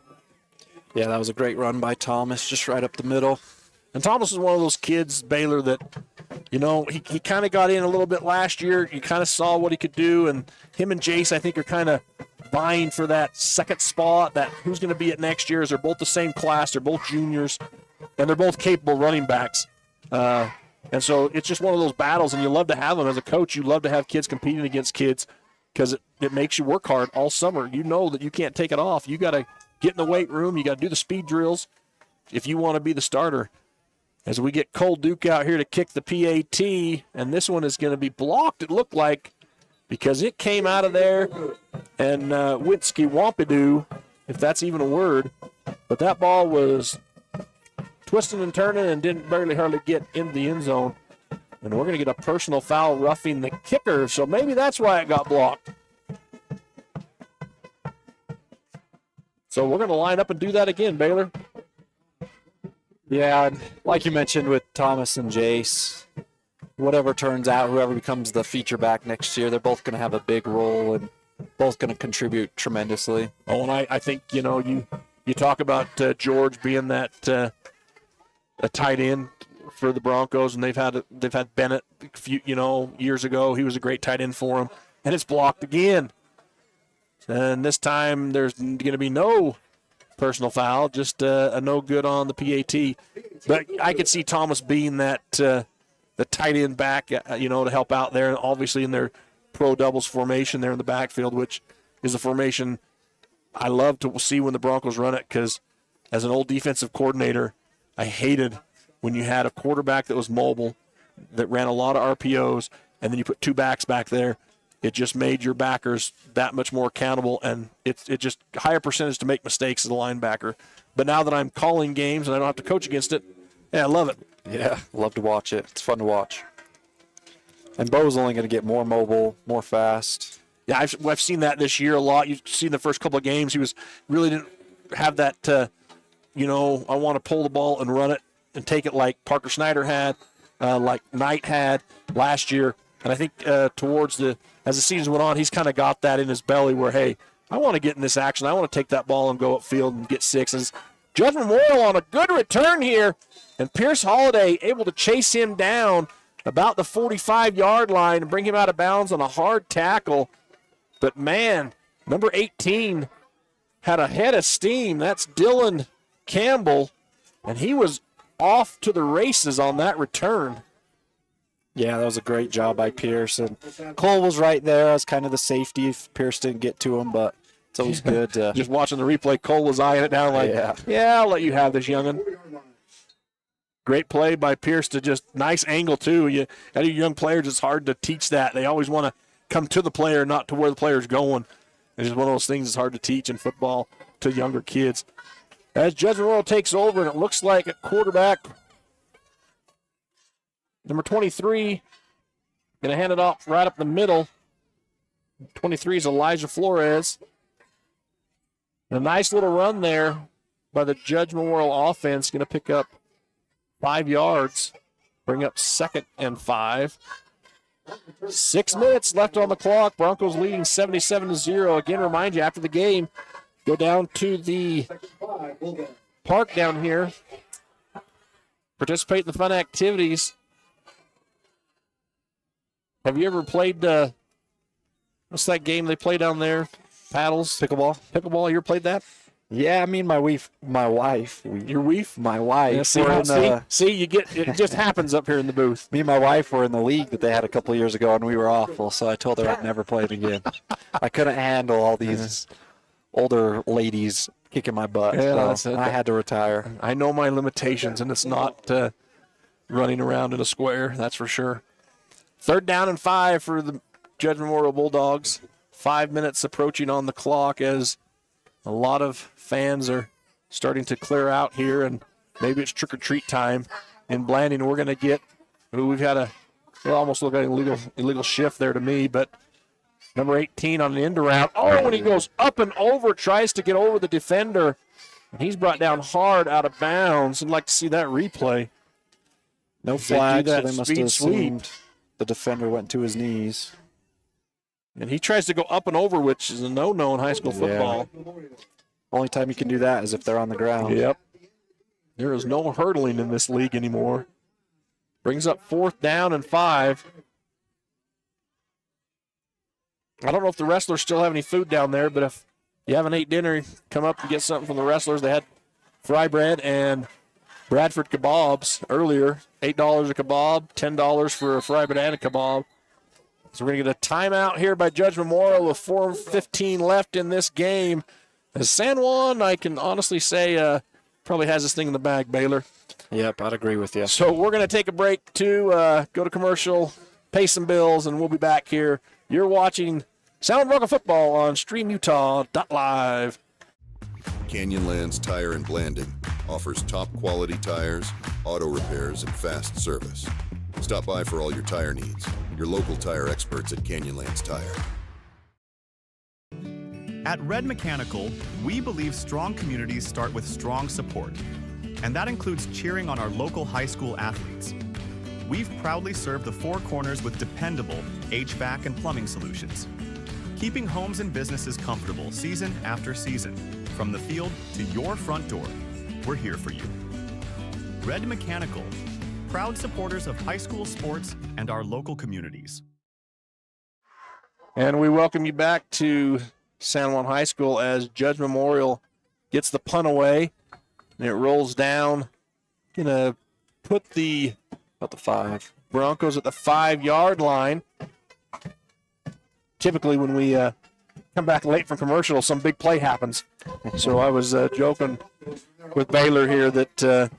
Yeah, that was a great run by Thomas, just right up the middle. And Thomas is one of those kids, Baylor, that, he kind of got in a little bit last year. You kind of saw what he could do. And him and Jace, I think, are kind of vying for that second spot, that who's going to be it next year, as they're both the same class. They're both juniors, and they're both capable running backs. And so it's just one of those battles, and you love to have them. As a coach, you love to have kids competing against kids because it makes you work hard all summer. You know that you can't take it off. You got to get in the weight room. You got to do the speed drills if you want to be the starter. As we get Cole Duke out here to kick the PAT, and this one is going to be blocked, it looked like, because it came out of there, and Winsky Wampidoo, if that's even a word, but that ball was twisting and turning and didn't hardly get into the end zone. And we're going to get a personal foul roughing the kicker, so maybe that's why it got blocked. So we're going to line up and do that again, Baylor. Yeah, like you mentioned with Thomas and Jace, whatever turns out, whoever becomes the feature back next year, they're both going to have a big role and both going to contribute tremendously. Oh, and I think, you talk about George being that a tight end for the Broncos, and they've had Bennett a few, years ago. He was a great tight end for them, and it's blocked again. And this time there's going to be no personal foul, just a no good on the PAT. But I could see Thomas being that the tight end back, to help out there. And obviously in their pro doubles formation there in the backfield, which is a formation I love to see when the Broncos run it, because as an old defensive coordinator, I hated when you had a quarterback that was mobile, that ran a lot of RPOs, and then you put two backs back there. It just made your backers that much more accountable, and it just higher percentage to make mistakes as a linebacker. But now that I'm calling games and I don't have to coach against it, I love it. Yeah, love to watch it. It's fun to watch. And Bo's only going to get more mobile, more fast. Yeah, I've seen that this year a lot. You've seen the first couple of games, he really didn't have that, I want to pull the ball and run it and take it like Parker Snyder had, like Knight had last year. And I think as the season went on, he's kind of got that in his belly where, hey, I want to get in this action. I want to take that ball and go upfield and get six. And Judge Memorial on a good return here, and Pierce Holiday able to chase him down about the 45-yard line and bring him out of bounds on a hard tackle. But, man, number 18 had a head of steam. That's Dylan Campbell, and he was off to the races on that return. Yeah, that was a great job by Pierce. And Cole was right there as kind of the safety if Pierce didn't get to him, but it's always good. Just watching the replay, Cole was eyeing it down like, yeah, I'll let you have this, young'un. Great play by Pierce to just nice angle, too. Out of young players, it's hard to teach that. They always want to come to the player, not to where the player's going. It's just one of those things that's hard to teach in football to younger kids. As Judge Memorial takes over, and it looks like at quarterback, number 23, going to hand it off right up the middle. 23 is Elijah Flores. A nice little run there by the Judge Memorial offense. Going to pick up 5 yards, bring up 2nd and 5. 6 minutes left on the clock. Broncos leading 77-0. Again, remind you, after the game, go down to the park down here. Participate in the fun activities. Have you ever played, what's that game they play down there? Paddles? Pickleball. Pickleball, you ever played that? Yeah, I mean, my wife. Your wife? My wife. Yeah, see, it just happens up here in the booth. Me and my wife were in the league that they had a couple of years ago, and we were awful, so I told her I'd never play it again. I couldn't handle all these older ladies kicking my butt, so I had to retire. I know my limitations, and it's not running around in a square, that's for sure. 3rd down and 5 for the Judge Memorial Bulldogs. 5 minutes approaching on the clock as a lot of fans are starting to clear out here, and maybe it's trick-or-treat time in Blanding. We're going to get, we've had almost look like an illegal shift there to me, but number 18 on the end around. Oh, when he goes up and over, tries to get over the defender, and he's brought down hard out of bounds. I'd like to see that replay. No flag, so they must have assumed the defender went to his knees. And he tries to go up and over, which is a no-no in high school football. Only time you can do that is if they're on the ground. Yep. There is no hurdling in this league anymore. Brings up 4th down and 5. I don't know if the wrestlers still have any food down there, but if you haven't ate dinner, come up and get something from the wrestlers. They had fry bread and Bradford kebabs earlier. $8 a kebab, $10 for a fry bread and a kebab. So we're going to get a timeout here by Judge Memorial with 4:15 left in this game. As San Juan, I can honestly say, probably has this thing in the bag, Baylor. Yep, I'd agree with you. So we're going to take a break to go to commercial, pay some bills, and we'll be back here. You're watching Sound Bronco Football on StreamUtah.Live. Canyonlands Tire and Blanding offers top quality tires, auto repairs, and fast service. Stop by for all your tire needs. Your local tire experts at Canyonlands Tire. At Red Mechanical, we believe strong communities start with strong support, and that includes cheering on our local high school athletes. We've proudly served the Four Corners with dependable HVAC and plumbing solutions, keeping homes and businesses comfortable season after season. From the field to your front door, we're here for you. Red Mechanical, proud supporters of high school sports and our local communities. And we welcome you back to San Juan High School as Judge Memorial gets the punt away, and it rolls down. Gonna put the about the 5 Broncos at the 5-yard line. Typically, when we come back late from commercial, some big play happens. So I was joking with Baylor here that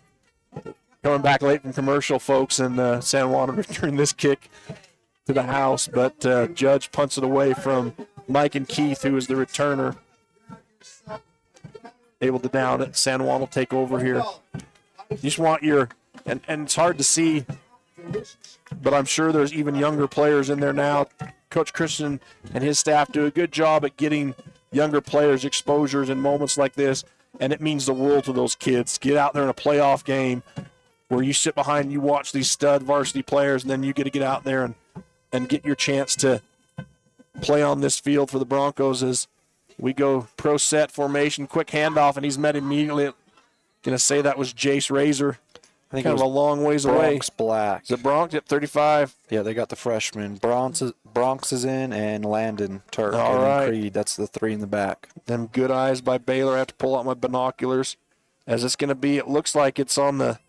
coming back late from commercial, folks, and San Juan returned this kick to the house, but Judge punts it away from Mike and Keith, who is the returner. Able to down it. San Juan will take over here. You just want your, and it's hard to see, but I'm sure there's even younger players in there now. Coach Christian and his staff do a good job at getting younger players exposures in moments like this, and it means the world to those kids. Get out there in a playoff game where you sit behind and you watch these stud varsity players, and then you get to get out there and get your chance to play on this field for the Broncos as we go pro set formation, quick handoff, and he's met immediately. Going to say that was Jace Razor. I think kind of a long ways away. Bronx Black. Is it Bronx at 35? Yeah, they got the freshman. Bronx is in, and Landon Turk. All and right. Creed. That's the 3 in the back. Them good eyes by Baylor. I have to pull out my binoculars. As it's going to be, it looks like it's on the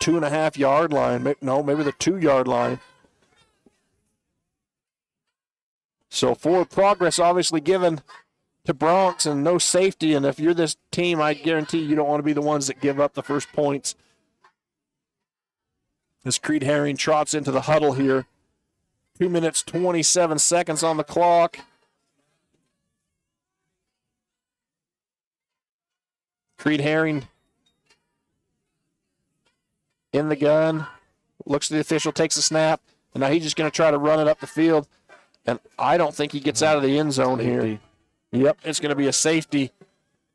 2.5-yard line. No, maybe the 2-yard line. So forward progress obviously given to Bronx and no safety. And if you're this team, I guarantee you don't want to be the ones that give up the first points. As Creed Herring trots into the huddle here. 2 minutes, 27 seconds on the clock. Creed Herring in the gun. Looks at the official, takes a snap, and now he's just going to try to run it up the field. And I don't think he gets out of the end zone here. Yep, it's going to be a safety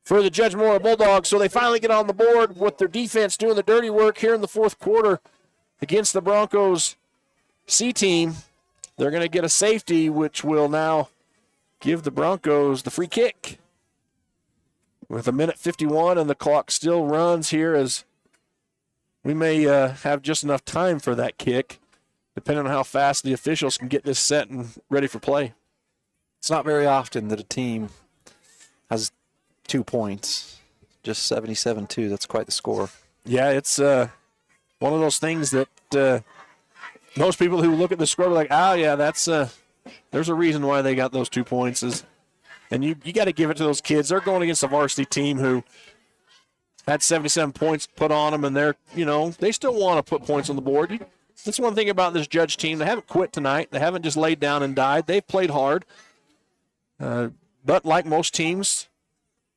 for the Judge Memorial Bulldogs. So they finally get on the board with their defense doing the dirty work here in the fourth quarter against the Broncos C team. They're going to get a safety, which will now give the Broncos the free kick. With 1:51 and the clock still runs here, as we may have just enough time for that kick, depending on how fast the officials can get this set and ready for play. It's not very often that a team has 2 points. Just 77-2. That's quite the score. Yeah, it's one of those things that most people who look at the score are like, oh, yeah, that's there's a reason why they got those 2 points. And you got to give it to those kids. They're going against a varsity team who had 77 points put on them, and they still want to put points on the board. That's one thing about this Judge team. They haven't quit tonight. They haven't just laid down and died. They've played hard. But like most teams,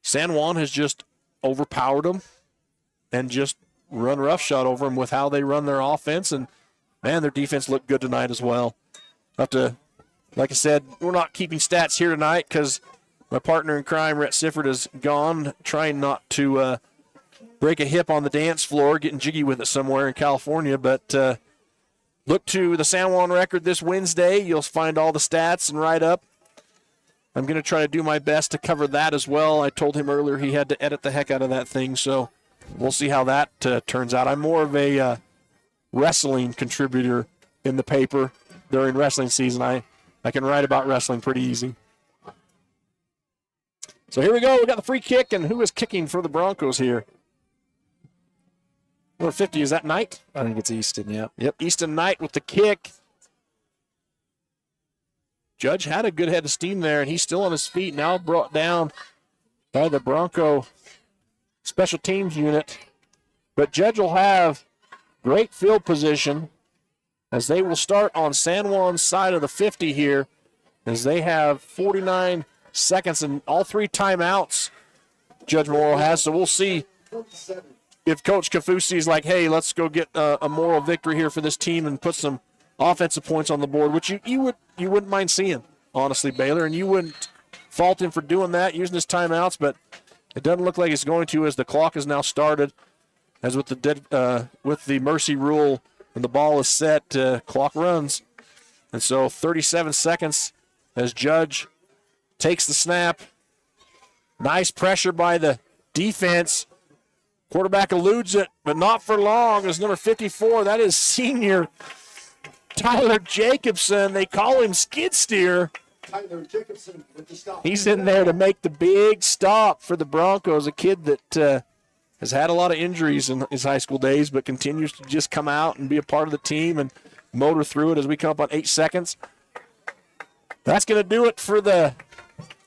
San Juan has just overpowered them and just run roughshod over them with how they run their offense. And, man, their defense looked good tonight as well. Like I said, we're not keeping stats here tonight because my partner in crime, Rhett Sifford, is gone, trying not to break a hip on the dance floor, getting jiggy with it somewhere in California. But look to the San Juan record this Wednesday. You'll find all the stats and write-up. I'm going to try to do my best to cover that as well. I told him earlier he had to edit the heck out of that thing, so we'll see how that turns out. I'm more of a wrestling contributor in the paper during wrestling season. I can write about wrestling pretty easy. So here we go. We got the free kick, and who is kicking for the Broncos here? Number 50, is that Knight? I think it's Easton, yeah. Yep, Easton Knight with the kick. Judge had a good head of steam there, and he's still on his feet, now brought down by the Bronco special teams unit. But Judge will have great field position as they will start on San Juan's side of the 50 here, as they have 49 seconds and all 3 timeouts Judge Memorial has. So we'll see if Coach Kafusi is like, hey, let's go get a moral victory here for this team and put some offensive points on the board, which you wouldn't mind seeing, honestly, Baylor, and you wouldn't fault him for doing that, using his timeouts, but it doesn't look like he's going to, as the clock is now started, as with the mercy rule, and the ball is set, clock runs. And so 37 seconds as Judge takes the snap. Nice pressure by the defense. Quarterback eludes it, but not for long, as number 54, that is senior Tyler Jacobson. They call him Skid Steer. Tyler Jacobson with the stop. He's in there to make the big stop for the Broncos, a kid that has had a lot of injuries in his high school days, but continues to just come out and be a part of the team and motor through it as we come up on 8 seconds. That's going to do it for the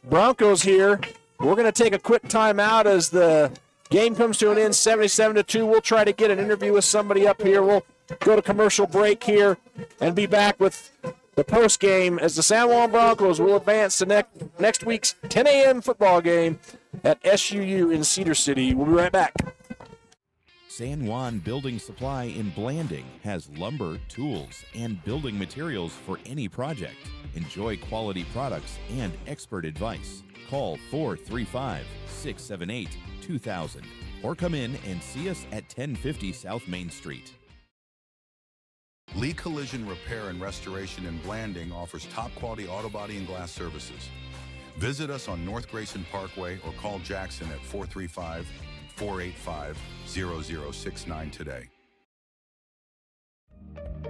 Broncos here. We're going to take a quick timeout as the game comes to an end, 77-2. We'll try to get an interview with somebody up here. We'll go to commercial break here and be back with the post game as the San Juan Broncos will advance to next week's 10 a.m. football game at SUU in Cedar City. We'll be right back. San Juan Building Supply in Blanding has lumber, tools, and building materials for any project. Enjoy quality products and expert advice. Call 435-678-2000 or come in and see us at 1050 South Main Street. Lee Collision Repair and Restoration in Blanding offers top-quality auto body and glass services. Visit us on North Grayson Parkway or call Jackson at 435-485-0069 today.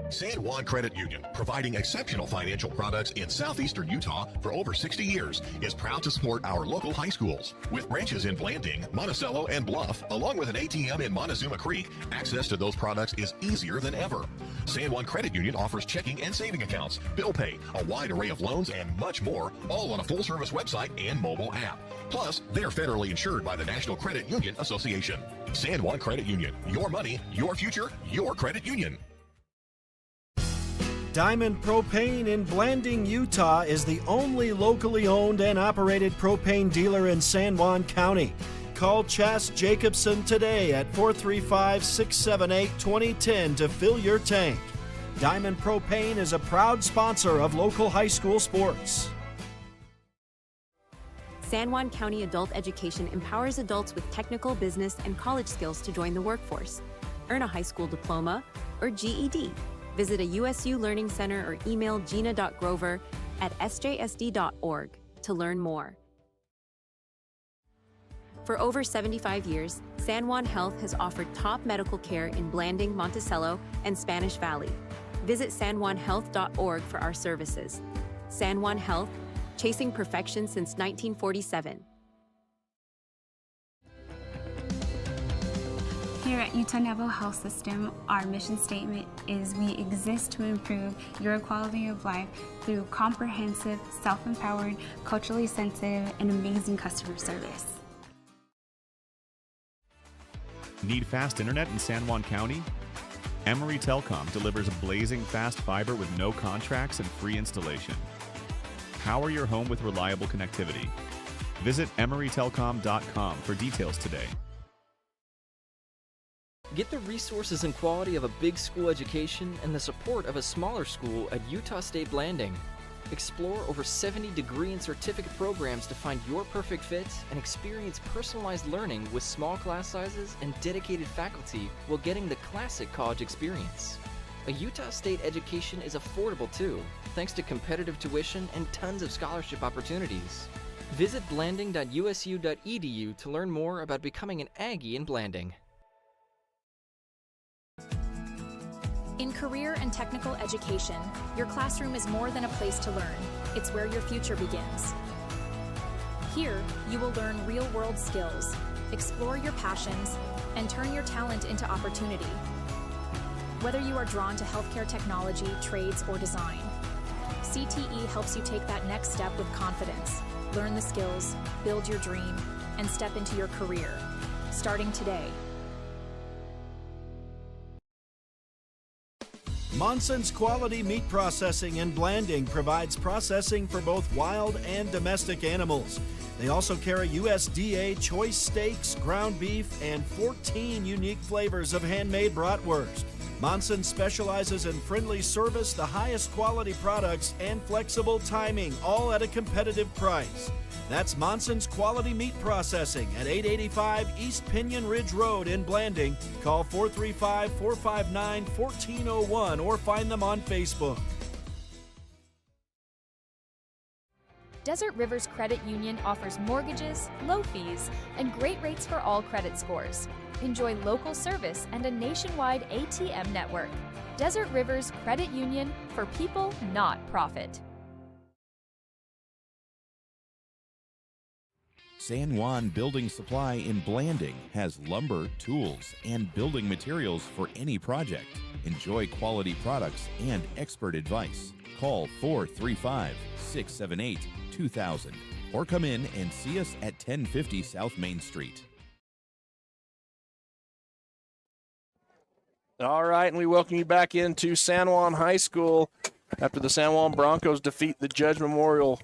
San Juan Credit Union, providing exceptional financial products in southeastern Utah for over 60 years, is proud to support our local high schools. With branches in Blanding, Monticello, and Bluff, along with an ATM in Montezuma Creek, access to those products is easier than ever. San Juan Credit Union offers checking and saving accounts, bill pay, a wide array of loans, and much more, all on a full-service website and mobile app. Plus, they're federally insured by the National Credit Union Association. San Juan Credit Union, your money, your future, your credit union. Diamond Propane in Blanding, Utah is the only locally owned and operated propane dealer in San Juan County. Call Chas Jacobson today at 435-678-2010 to fill your tank. Diamond Propane is a proud sponsor of local high school sports. San Juan County Adult Education empowers adults with technical, business, and college skills to join the workforce. Earn a high school diploma or GED. Visit a USU Learning Center or email gina.grover@sjsd.org to learn more. For over 75 years, San Juan Health has offered top medical care in Blanding, Monticello, and Spanish Valley. Visit sanjuanhealth.org for our services. San Juan Health, chasing perfection since 1947. Here at Utah Naval Health System, our mission statement is we exist to improve your quality of life through comprehensive, self-empowered, culturally sensitive, and amazing customer service. Need fast internet in San Juan County? Emory Telcom delivers blazing fast fiber with no contracts and free installation. Power your home with reliable connectivity. Visit emorytelcom.com for details today. Get the resources and quality of a big school education and the support of a smaller school at Utah State Blanding. Explore over 70 degree and certificate programs to find your perfect fit and experience personalized learning with small class sizes and dedicated faculty while getting the classic college experience. A Utah State education is affordable too, thanks to competitive tuition and tons of scholarship opportunities. Visit blanding.usu.edu to learn more about becoming an Aggie in Blanding. In career and technical education, your classroom is more than a place to learn. It's where your future begins. Here, you will learn real-world skills, explore your passions, and turn your talent into opportunity. Whether you are drawn to healthcare technology, trades, or design, CTE helps you take that next step with confidence, learn the skills, build your dream, and step into your career, starting today. Monson's Quality Meat Processing in Blanding provides processing for both wild and domestic animals. They also carry USDA choice steaks, ground beef, and 14 unique flavors of handmade bratwurst. Monson specializes in friendly service, the highest quality products, and flexible timing, all at a competitive price. That's Monson's Quality Meat Processing at 885 East Pinion Ridge Road in Blanding. Call 435-459-1401 or find them on Facebook. Desert Rivers Credit Union offers mortgages, low fees, and great rates for all credit scores. Enjoy local service and a nationwide ATM network. Desert Rivers Credit Union, for people, not profit. San Juan Building Supply in Blanding has lumber, tools, and building materials for any project. Enjoy quality products and expert advice. Call 435-678-2000 or come in and see us at 1050 South Main Street. All right, and we welcome you back into San Juan High School after the San Juan Broncos defeat the Judge Memorial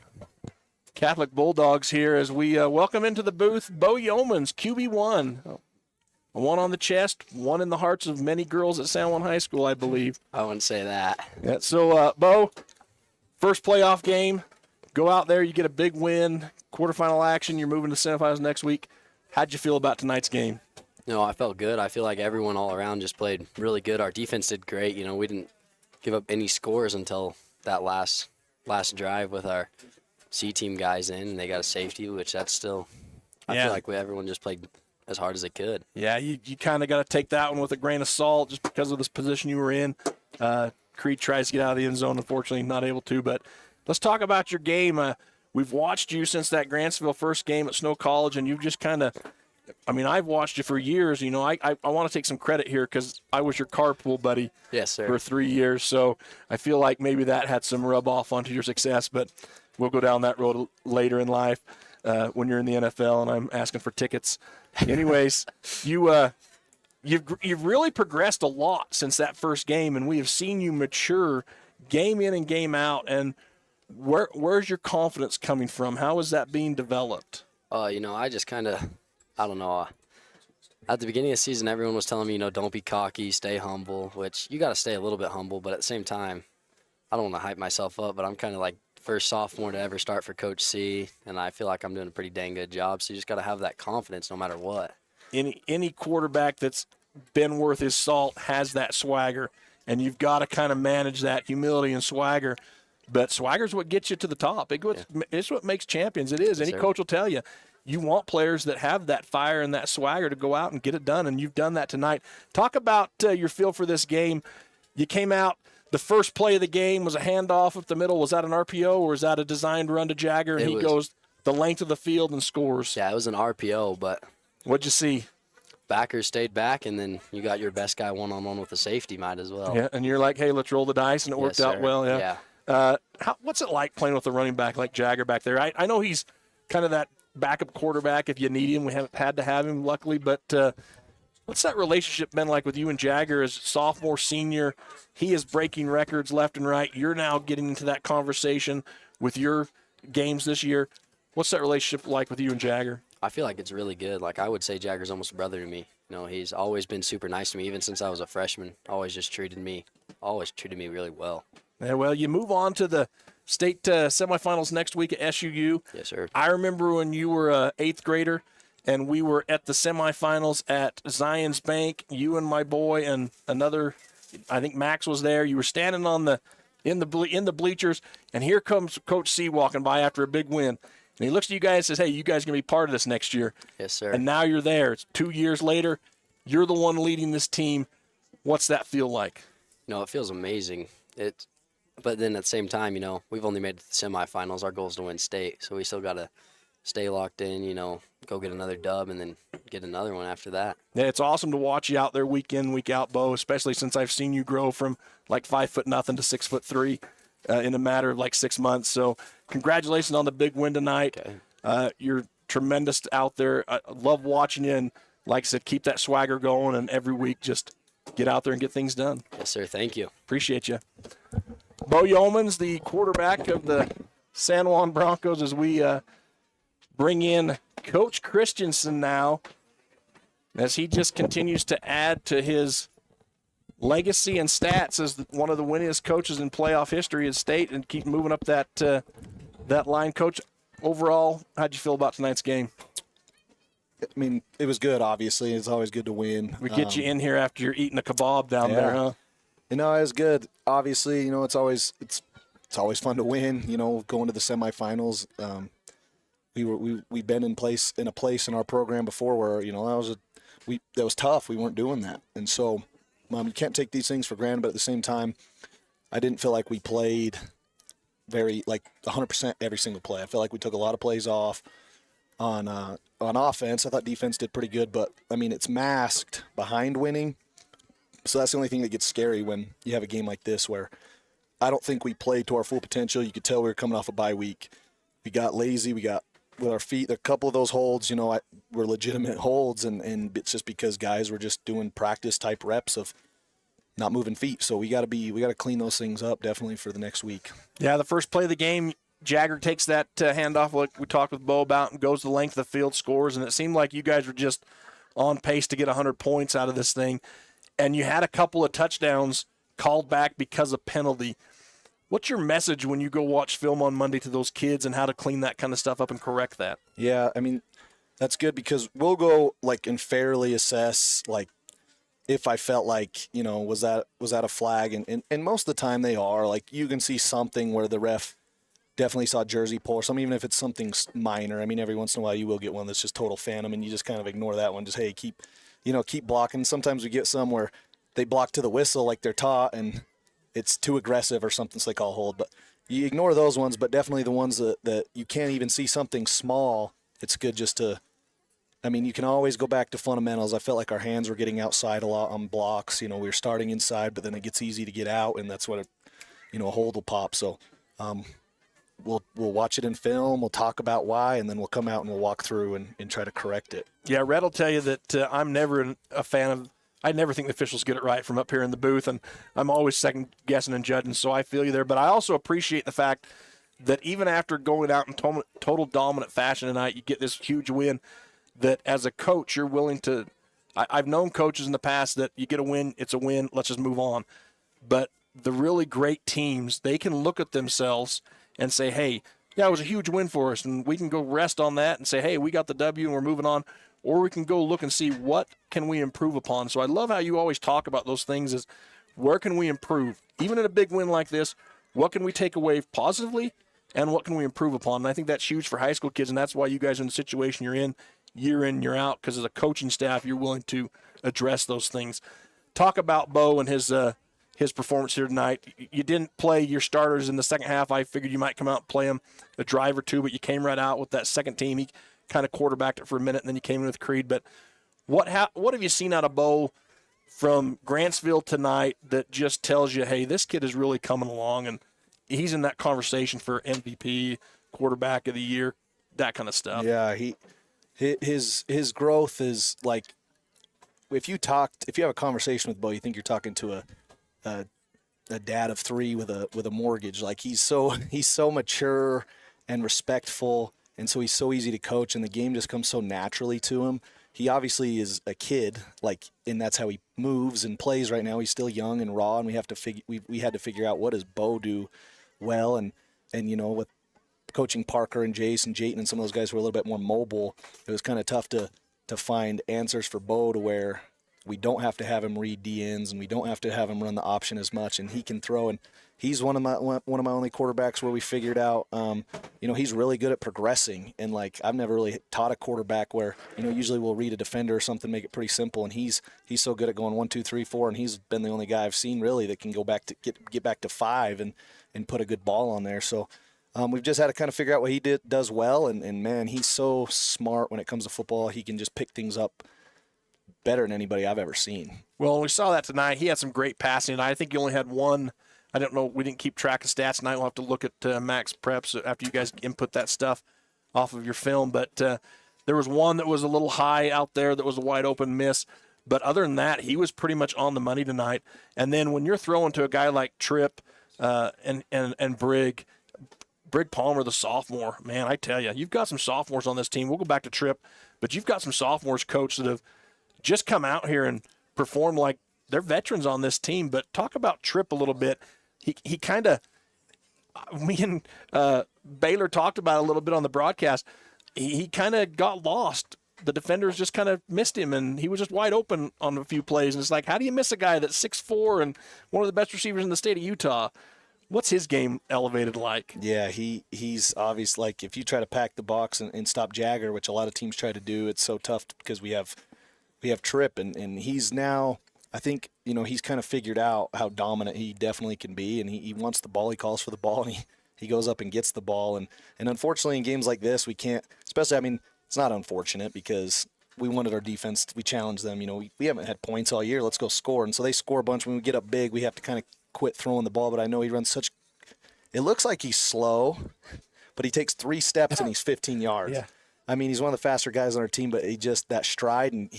Catholic Bulldogs here as we welcome into the booth Bo Yeomans, QB1. A one on the chest, one in the hearts of many girls at San Juan High School, I believe. I wouldn't say that. Yeah, so, Bo, first playoff game, go out there, you get a big win, quarterfinal action, you're moving to semifinals next week. How'd you feel about tonight's game? No, I felt good. I feel like everyone all around just played really good. Our defense did great. You know, we didn't give up any scores until that last drive with our C-team guys in. They got a safety, which that's still I feel like everyone just played as hard as they could. Yeah, you kind of got to take that one with a grain of salt just because of this position you were in. Creed tries to get out of the end zone, unfortunately not able to. But let's talk about your game. We've watched you since that Grantsville first game at Snow College, and you've just kind of – I mean, I've watched you for years. You know, I want to take some credit here because I was your carpool buddy for 3 years. So I feel like maybe that had some rub off onto your success, but we'll go down that road later in life when you're in the NFL and I'm asking for tickets. Anyways, you've really progressed a lot since that first game, and we have seen you mature game in and game out, and where's your confidence coming from? How is that being developed? I just kind of, I don't know. At the beginning of the season, everyone was telling me, don't be cocky, stay humble, which you got to stay a little bit humble, but at the same time, I don't want to hype myself up, but I'm kind of like first sophomore to ever start for Coach C, and I feel like I'm doing a pretty dang good job, so you just got to have that confidence no matter what. Any quarterback that's been worth his salt has that swagger, and you've got to kind of manage that humility and swagger. But swagger's what gets you to the top. It's what makes champions. It is. Any coach will tell you. You want players that have that fire and that swagger to go out and get it done, and you've done that tonight. Talk about your feel for this game. You came out, the first play of the game was a handoff up the middle. Was that an RPO, or was that a designed run to Jagger, and he goes the length of the field and scores? Yeah, it was an RPO, but what'd you see? Backers stayed back, and then you got your best guy one-on-one with the safety, might as well. Yeah, and you're like, hey, let's roll the dice, and it worked out well. Yeah. What's it like playing with a running back like Jagger back there? I know he's kind of that backup quarterback if you need him. We haven't had to have him, luckily, but what's that relationship been like with you and Jagger as sophomore, senior? He is breaking records left and right. You're now getting into that conversation with your games this year. What's that relationship like with you and Jagger? I feel like it's really good. Like, I would say Jagger's almost a brother to me. He's always been super nice to me, even since I was a freshman. Always treated me really well. Yeah, well, you move on to the state semifinals next week at SUU. Yes, sir. I remember when you were an 8th grader, and we were at the semifinals at Zion's Bank. You and my boy and another, I think Max was there. You were standing in the bleachers, and here comes Coach C walking by after a big win. And he looks at you guys and says, hey, you guys are going to be part of this next year. Yes, sir. And now you're there. It's 2 years later. You're the one leading this team. What's that feel like? It feels amazing. But then at the same time, we've only made it to the semifinals. Our goal is to win state, so we still got to stay locked in, go get another dub and then get another one after that. Yeah, it's awesome to watch you out there week in, week out, Bo, especially since I've seen you grow from like 5'0" to 6'3" in a matter of like 6 months. So congratulations on the big win tonight. Okay. You're tremendous out there. I love watching you, and like I said, keep that swagger going, and every week just get out there and get things done. Yes, sir. Thank you. Appreciate you. Bo Yeomans, the quarterback of the San Juan Broncos, as we bring in Coach Christensen now, as he just continues to add to his legacy and stats as one of the winningest coaches in playoff history at state, and keep moving up that line. Coach, overall, how'd you feel about tonight's game? I mean, it was good, obviously. It's always good to win. We get you in here after you're eating a kebab down there, huh? It was good. Obviously, it's always fun to win, going to the semifinals. We've been in a place in our program before where, that was tough. We weren't doing that. And so you can't take these things for granted, but at the same time, I didn't feel like we played very 100% every single play. I felt like we took a lot of plays off on offense. I thought defense did pretty good, but I mean, it's masked behind winning. So that's the only thing that gets scary when you have a game like this, where I don't think we played to our full potential. You could tell we were coming off a bye week. We got lazy. We got with our feet. A couple of those holds, were legitimate holds, and it's just because guys were just doing practice type reps of not moving feet. So we got to clean those things up definitely for the next week. Yeah, the first play of the game, Jagger takes that handoff like we talked with Bo about, and goes the length of the field, scores, and it seemed like you guys were just on pace to get 100 points out of this thing. And you had a couple of touchdowns called back because of penalty. What's your message when you go watch film on Monday to those kids, and how to clean that kind of stuff up and correct that? Yeah, I mean, that's good because we'll go and fairly assess if I felt like, was that a flag? And most of the time they are. You can see something where the ref definitely saw jersey pull or something, even if it's something minor. I mean, every once in a while you will get one that's just total phantom, and you just kind of ignore that one. Just, hey, keep blocking. Sometimes we get some where they block to the whistle like they're taught, and it's too aggressive or something, so they call hold. But you ignore those ones, but definitely the ones that you can't even see something small, it's good just to – I mean, you can always go back to fundamentals. I felt like our hands were getting outside a lot on blocks. We were starting inside, but then it gets easy to get out, and that's when a hold will pop. So we'll watch it in film, we'll talk about why, and then we'll come out and we'll walk through and try to correct it. Yeah, Red will tell you that I'm never a fan of I never think the officials get it right from up here in the booth, and I'm always second guessing and judging, so I feel you there. But I also appreciate the fact that even after going out in total dominant fashion tonight, you get this huge win, that as a coach, you're willing to – I've known coaches in the past that you get a win, it's a win, let's just move on. But the really great teams, they can look at themselves and say, hey, yeah, it was a huge win for us, and we can go rest on that and say, hey, we got the W and we're moving on. Or we can go look and see what can we improve upon. So I love how you always talk about those things is where can we improve? Even in a big win like this, what can we take away positively and what can we improve upon? And I think that's huge for high school kids, and that's why you guys are in the situation you're in, year out, because as a coaching staff, you're willing to address those things. Talk about Bo and his performance here tonight. You didn't play your starters in the second half. I figured you might come out and play him a drive or two, but you came right out with that second team. He kind of quarterbacked it for a minute, and then you came in with Creed. But what have you seen out of Bo from Grantsville tonight that just tells you, hey, this kid is really coming along, and he's in that conversation for MVP, quarterback of the year, that kind of stuff? Yeah, his growth is like, if you have a conversation with Bo, you think you're talking to a dad of 3 with a mortgage. Like he's so mature and respectful. And so he's so easy to coach, and the game just comes so naturally to him. He obviously is a kid, and that's how he moves and plays right now. He's still young and raw, and we had to figure out what does Bo do well, and with coaching Parker and Jace and Jayton and some of those guys who are a little bit more mobile, it was kind of tough to find answers for Bo to where we don't have to have him read DNs and we don't have to have him run the option as much, and he can throw. And he's one of my only quarterbacks where we figured out, he's really good at progressing. And I've never really taught a quarterback where, usually we'll read a defender or something, make it pretty simple. And he's so good at going 1, 2, 3, 4, and he's been the only guy I've seen really that can go back to get back to 5 and put a good ball on there. So we've just had to kind of figure out what he does well. And man, he's so smart when it comes to football. He can just pick things up better than anybody I've ever seen. Well, we saw that tonight. He had some great passing, and I think he only had one. I don't know. We didn't keep track of stats tonight. We'll have to look at Max Preps after you guys input that stuff off of your film. But there was one that was a little high out there that was a wide open miss. But other than that, he was pretty much on the money tonight. And then when you're throwing to a guy like Tripp and Brig Palmer, the sophomore, man, I tell you, you've got some sophomores on this team. We'll go back to Tripp, but you've got some sophomores, Coach, that have just come out here and perform like they're veterans on this team. But talk about Tripp a little bit. He kind of, me and Baylor talked about it a little bit on the broadcast. He kind of got lost. The defenders just kind of missed him, and he was just wide open on a few plays. And it's like, how do you miss a guy that's 6'4" and one of the best receivers in the state of Utah? What's his game elevated like? Yeah, he's obvious. Like, if you try to pack the box and stop Jagger, which a lot of teams try to do, it's so tough because we have Tripp, and he's now, I think, he's kind of figured out how dominant he definitely can be, and he wants the ball, he calls for the ball, and he goes up and gets the ball. And unfortunately in games like this, we can't, especially, it's not unfortunate because we wanted our defense, we challenged them, we haven't had points all year, let's go score. And so they score a bunch. When we get up big, we have to kind of quit throwing the ball, but I know he runs it looks like he's slow, but he takes 3 steps and he's 15 yards. Yeah. He's one of the faster guys on our team, but he just, that stride, and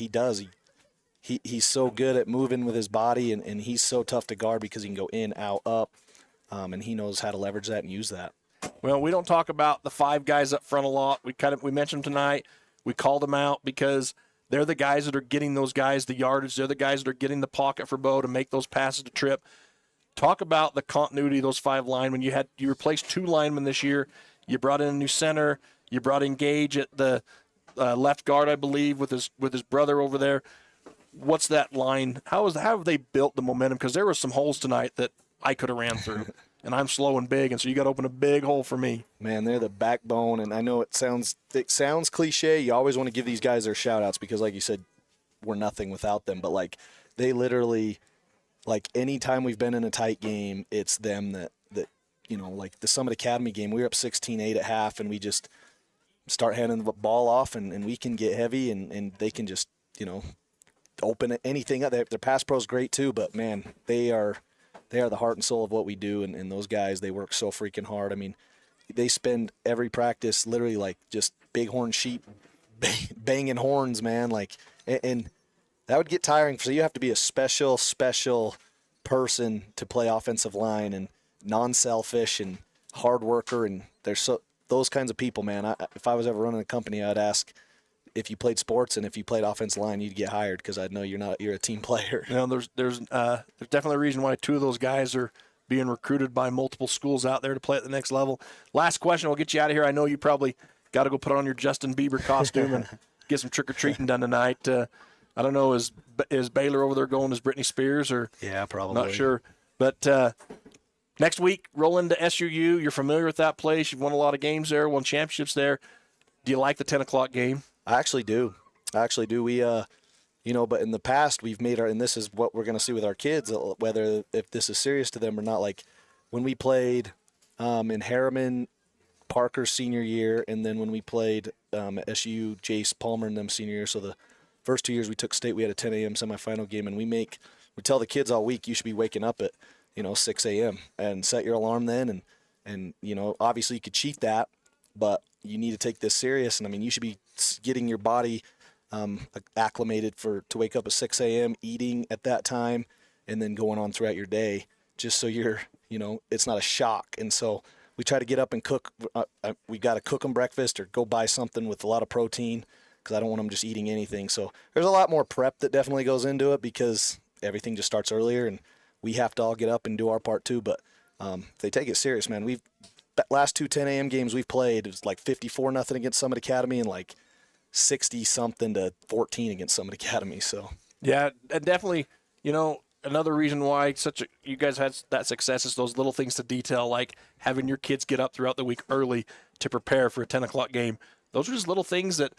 he's so good at moving with his body, and he's so tough to guard because he can go in, out, up, and he knows how to leverage that and use that. Well, we don't talk about the 5 guys up front a lot. We mentioned them tonight. We called them out because they're the guys that are getting those guys the yardage. They're the guys that are getting the pocket for Bo to make those passes to Tripp. Talk about the continuity of those 5 linemen. You replaced 2 linemen this year. You brought in a new center. You brought in Gage at the left guard, I believe, with his brother over there. What's that line? How have they built the momentum? Because there were some holes tonight that I could have ran through, and I'm slow and big, and so you got to open a big hole for me. Man, they're the backbone, and I know it sounds cliche. You always want to give these guys their shout-outs because, like you said, we're nothing without them. But, they literally, any time we've been in a tight game, it's them that the Summit Academy game, we were up 16-8 at half, and we just start handing the ball off, and we can get heavy, and they can just, open anything up. Their pass pro is great too, but man, they are the heart and soul of what we do, and those guys, they work so freaking hard. They spend every practice literally just bighorn sheep banging horns, man. And that would get tiring. So you have to be a special person to play offensive line and non-selfish and hard worker. And there's those kinds of people, man. If I was ever running a company, I'd ask if you played sports and if you played offensive line, you'd get hired because I'd know you're a team player. You know, there's definitely a reason why 2 of those guys are being recruited by multiple schools out there to play at the next level. Last question, we'll get you out of here. I know you probably got to go put on your Justin Bieber costume and get some trick-or-treating done tonight. I don't know, is Baylor over there going as Britney Spears or? Yeah, probably. Not sure. But next week, roll into SUU. You're familiar with that place. You've won a lot of games there, won championships there. Do you like the 10 o'clock game? I actually do. We, but in the past we've made and this is what we're going to see with our kids, whether if this is serious to them or not. Like when we played in Harriman, Parker's senior year, and then when we played at SU, Jace Palmer and them senior year. So the first 2 years we took state, we had a 10 a.m. semifinal game, and we tell the kids all week, you should be waking up at 6 a.m. and set your alarm then, and obviously you could cheat that, but you need to take this serious. And I mean, you should be getting your body acclimated to wake up at 6 a.m., eating at that time, and then going on throughout your day, just so you're, it's not a shock. And so we try to get up and cook. We got to cook them breakfast or go buy something with a lot of protein because I don't want them just eating anything. So there's a lot more prep that definitely goes into it because everything just starts earlier, and we have to all get up and do our part too. But they take it serious, man. Last 2 10 a.m. games we've played, it was like 54-0 against Summit Academy and like 60-something to 14 against Summit Academy. So yeah, and definitely, another reason why you guys had that success is those little things to detail, like having your kids get up throughout the week early to prepare for a 10 o'clock game. Those are just little things that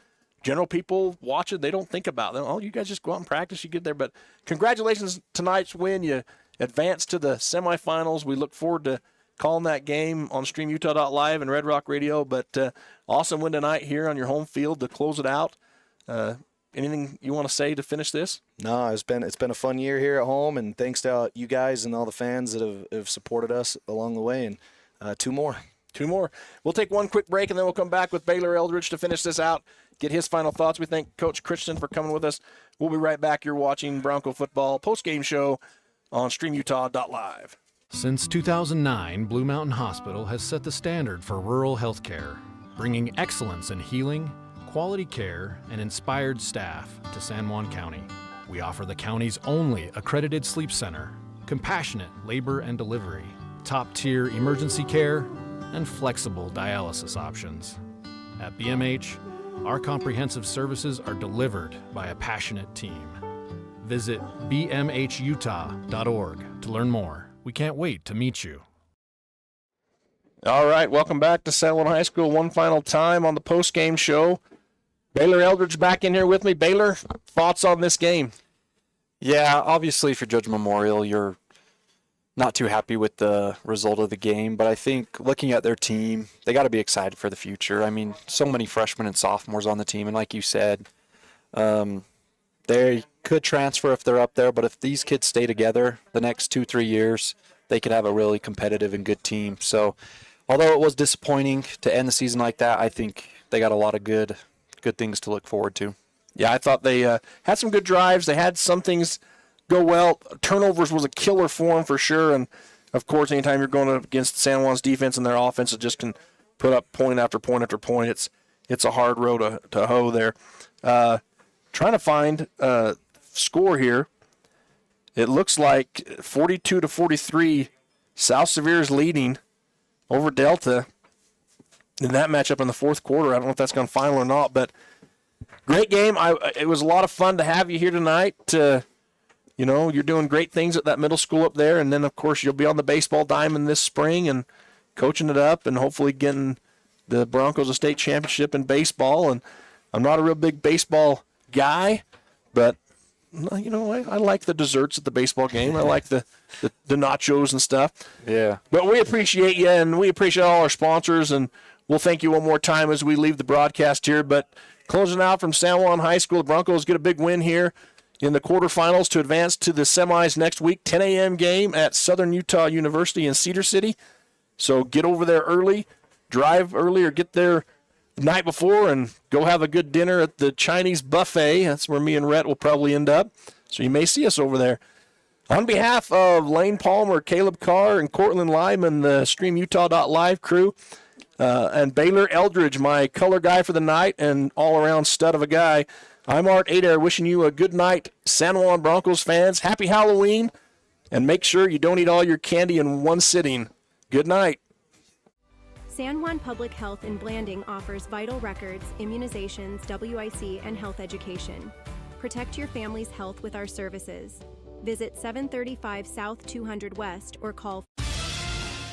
general people watching, they don't think about. Oh, you guys just go out and practice, you get there. But congratulations tonight's win. You advanced to the semifinals. We look forward to calling that game on StreamUtah.Live and Red Rock Radio. But awesome win tonight here on your home field to close it out. Anything you want to say to finish this? No, it's been a fun year here at home, and thanks to you guys and all the fans that have supported us along the way. And 2 more. We'll take one quick break, and then we'll come back with Baylor Eldridge to finish this out, get his final thoughts. We thank Coach Christian for coming with us. We'll be right back. You're watching Bronco Football Postgame Show on StreamUtah.Live. Since 2009, Blue Mountain Hospital has set the standard for rural health care, bringing excellence in healing, quality care, and inspired staff to San Juan County. We offer the county's only accredited sleep center, compassionate labor and delivery, top-tier emergency care, and flexible dialysis options. At BMH, our comprehensive services are delivered by a passionate team. Visit bmhutah.org to learn more. We can't wait to meet you. All right, welcome back to San Juan High School one final time on the post-game show. Baylor Eldridge back in here with me. Baylor, thoughts on this game? Yeah, obviously for Judge Memorial, you're not too happy with the result of the game, but I think looking at their team, they got to be excited for the future. I mean, so many freshmen and sophomores on the team, and like you said, they could transfer if they're up there, but if these kids stay together the next 2-3 years, they could have a really competitive and good team. So although it was disappointing to end the season like that, I think they got a lot of good things to look forward to. Yeah, I thought they had some good drives. They had some things go well. Turnovers was a killer for them for sure, and of course, anytime you're going up against San Juan's defense and their offense, it just can put up point after point after point. It's a hard road to hoe there. Trying to find a score here. It looks like 42-43, South Severe's leading over Delta in that matchup in the fourth quarter. I don't know if that's gone final or not, but great game. It was a lot of fun to have you here tonight. You're doing great things at that middle school up there, and then, of course, you'll be on the baseball diamond this spring and coaching it up and hopefully getting the Broncos a state championship in baseball. And I'm not a real big baseball guy, but I like the desserts at the baseball game. I like the nachos and stuff. Yeah. But we appreciate you, and we appreciate all our sponsors, and we'll thank you one more time as we leave the broadcast here. But closing out from San Juan High School, the Broncos get a big win here in the quarterfinals to advance to the semis next week. 10 a.m. game at Southern Utah University in Cedar City. So get over there early, drive early, or get there the night before and go have a good dinner at the Chinese buffet. That's where me and Rhett will probably end up. So you may see us over there. On behalf of Lane Palmer, Caleb Carr, and Cortland Lyman, the StreamUtah.Live crew, and Baylor Eldridge, my color guy for the night and all-around stud of a guy, I'm Art Adair, wishing you a good night, San Juan Broncos fans. Happy Halloween, and make sure you don't eat all your candy in one sitting. Good night. San Juan Public Health in Blanding offers vital records, immunizations, WIC, and health education. Protect your family's health with our services. Visit 735 South 200 West or call.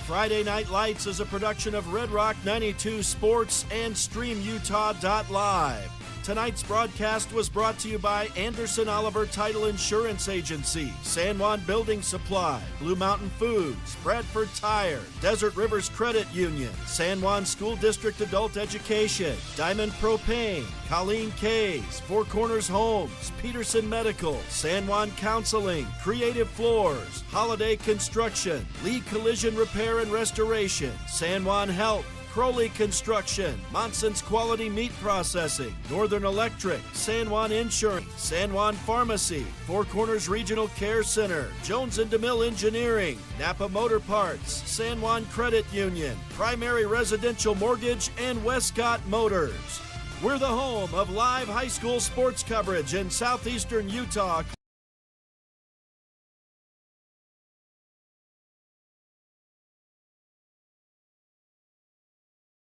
Friday Night Lights is a production of Red Rock 92 Sports and StreamUtah.Live. Tonight's broadcast was brought to you by Anderson Oliver Title Insurance Agency, San Juan Building Supply, Blue Mountain Foods, Bradford Tire, Desert Rivers Credit Union, San Juan School District Adult Education, Diamond Propane, Colleen Kays, Four Corners Homes, Peterson Medical, San Juan Counseling, Creative Floors, Holiday Construction, Lee Collision Repair and Restoration, San Juan Health, Crowley Construction, Monson's Quality Meat Processing, Northern Electric, San Juan Insurance, San Juan Pharmacy, Four Corners Regional Care Center, Jones and DeMille Engineering, Napa Motor Parts, San Juan Credit Union, Primary Residential Mortgage, and Westcott Motors. We're the home of live high school sports coverage in southeastern Utah.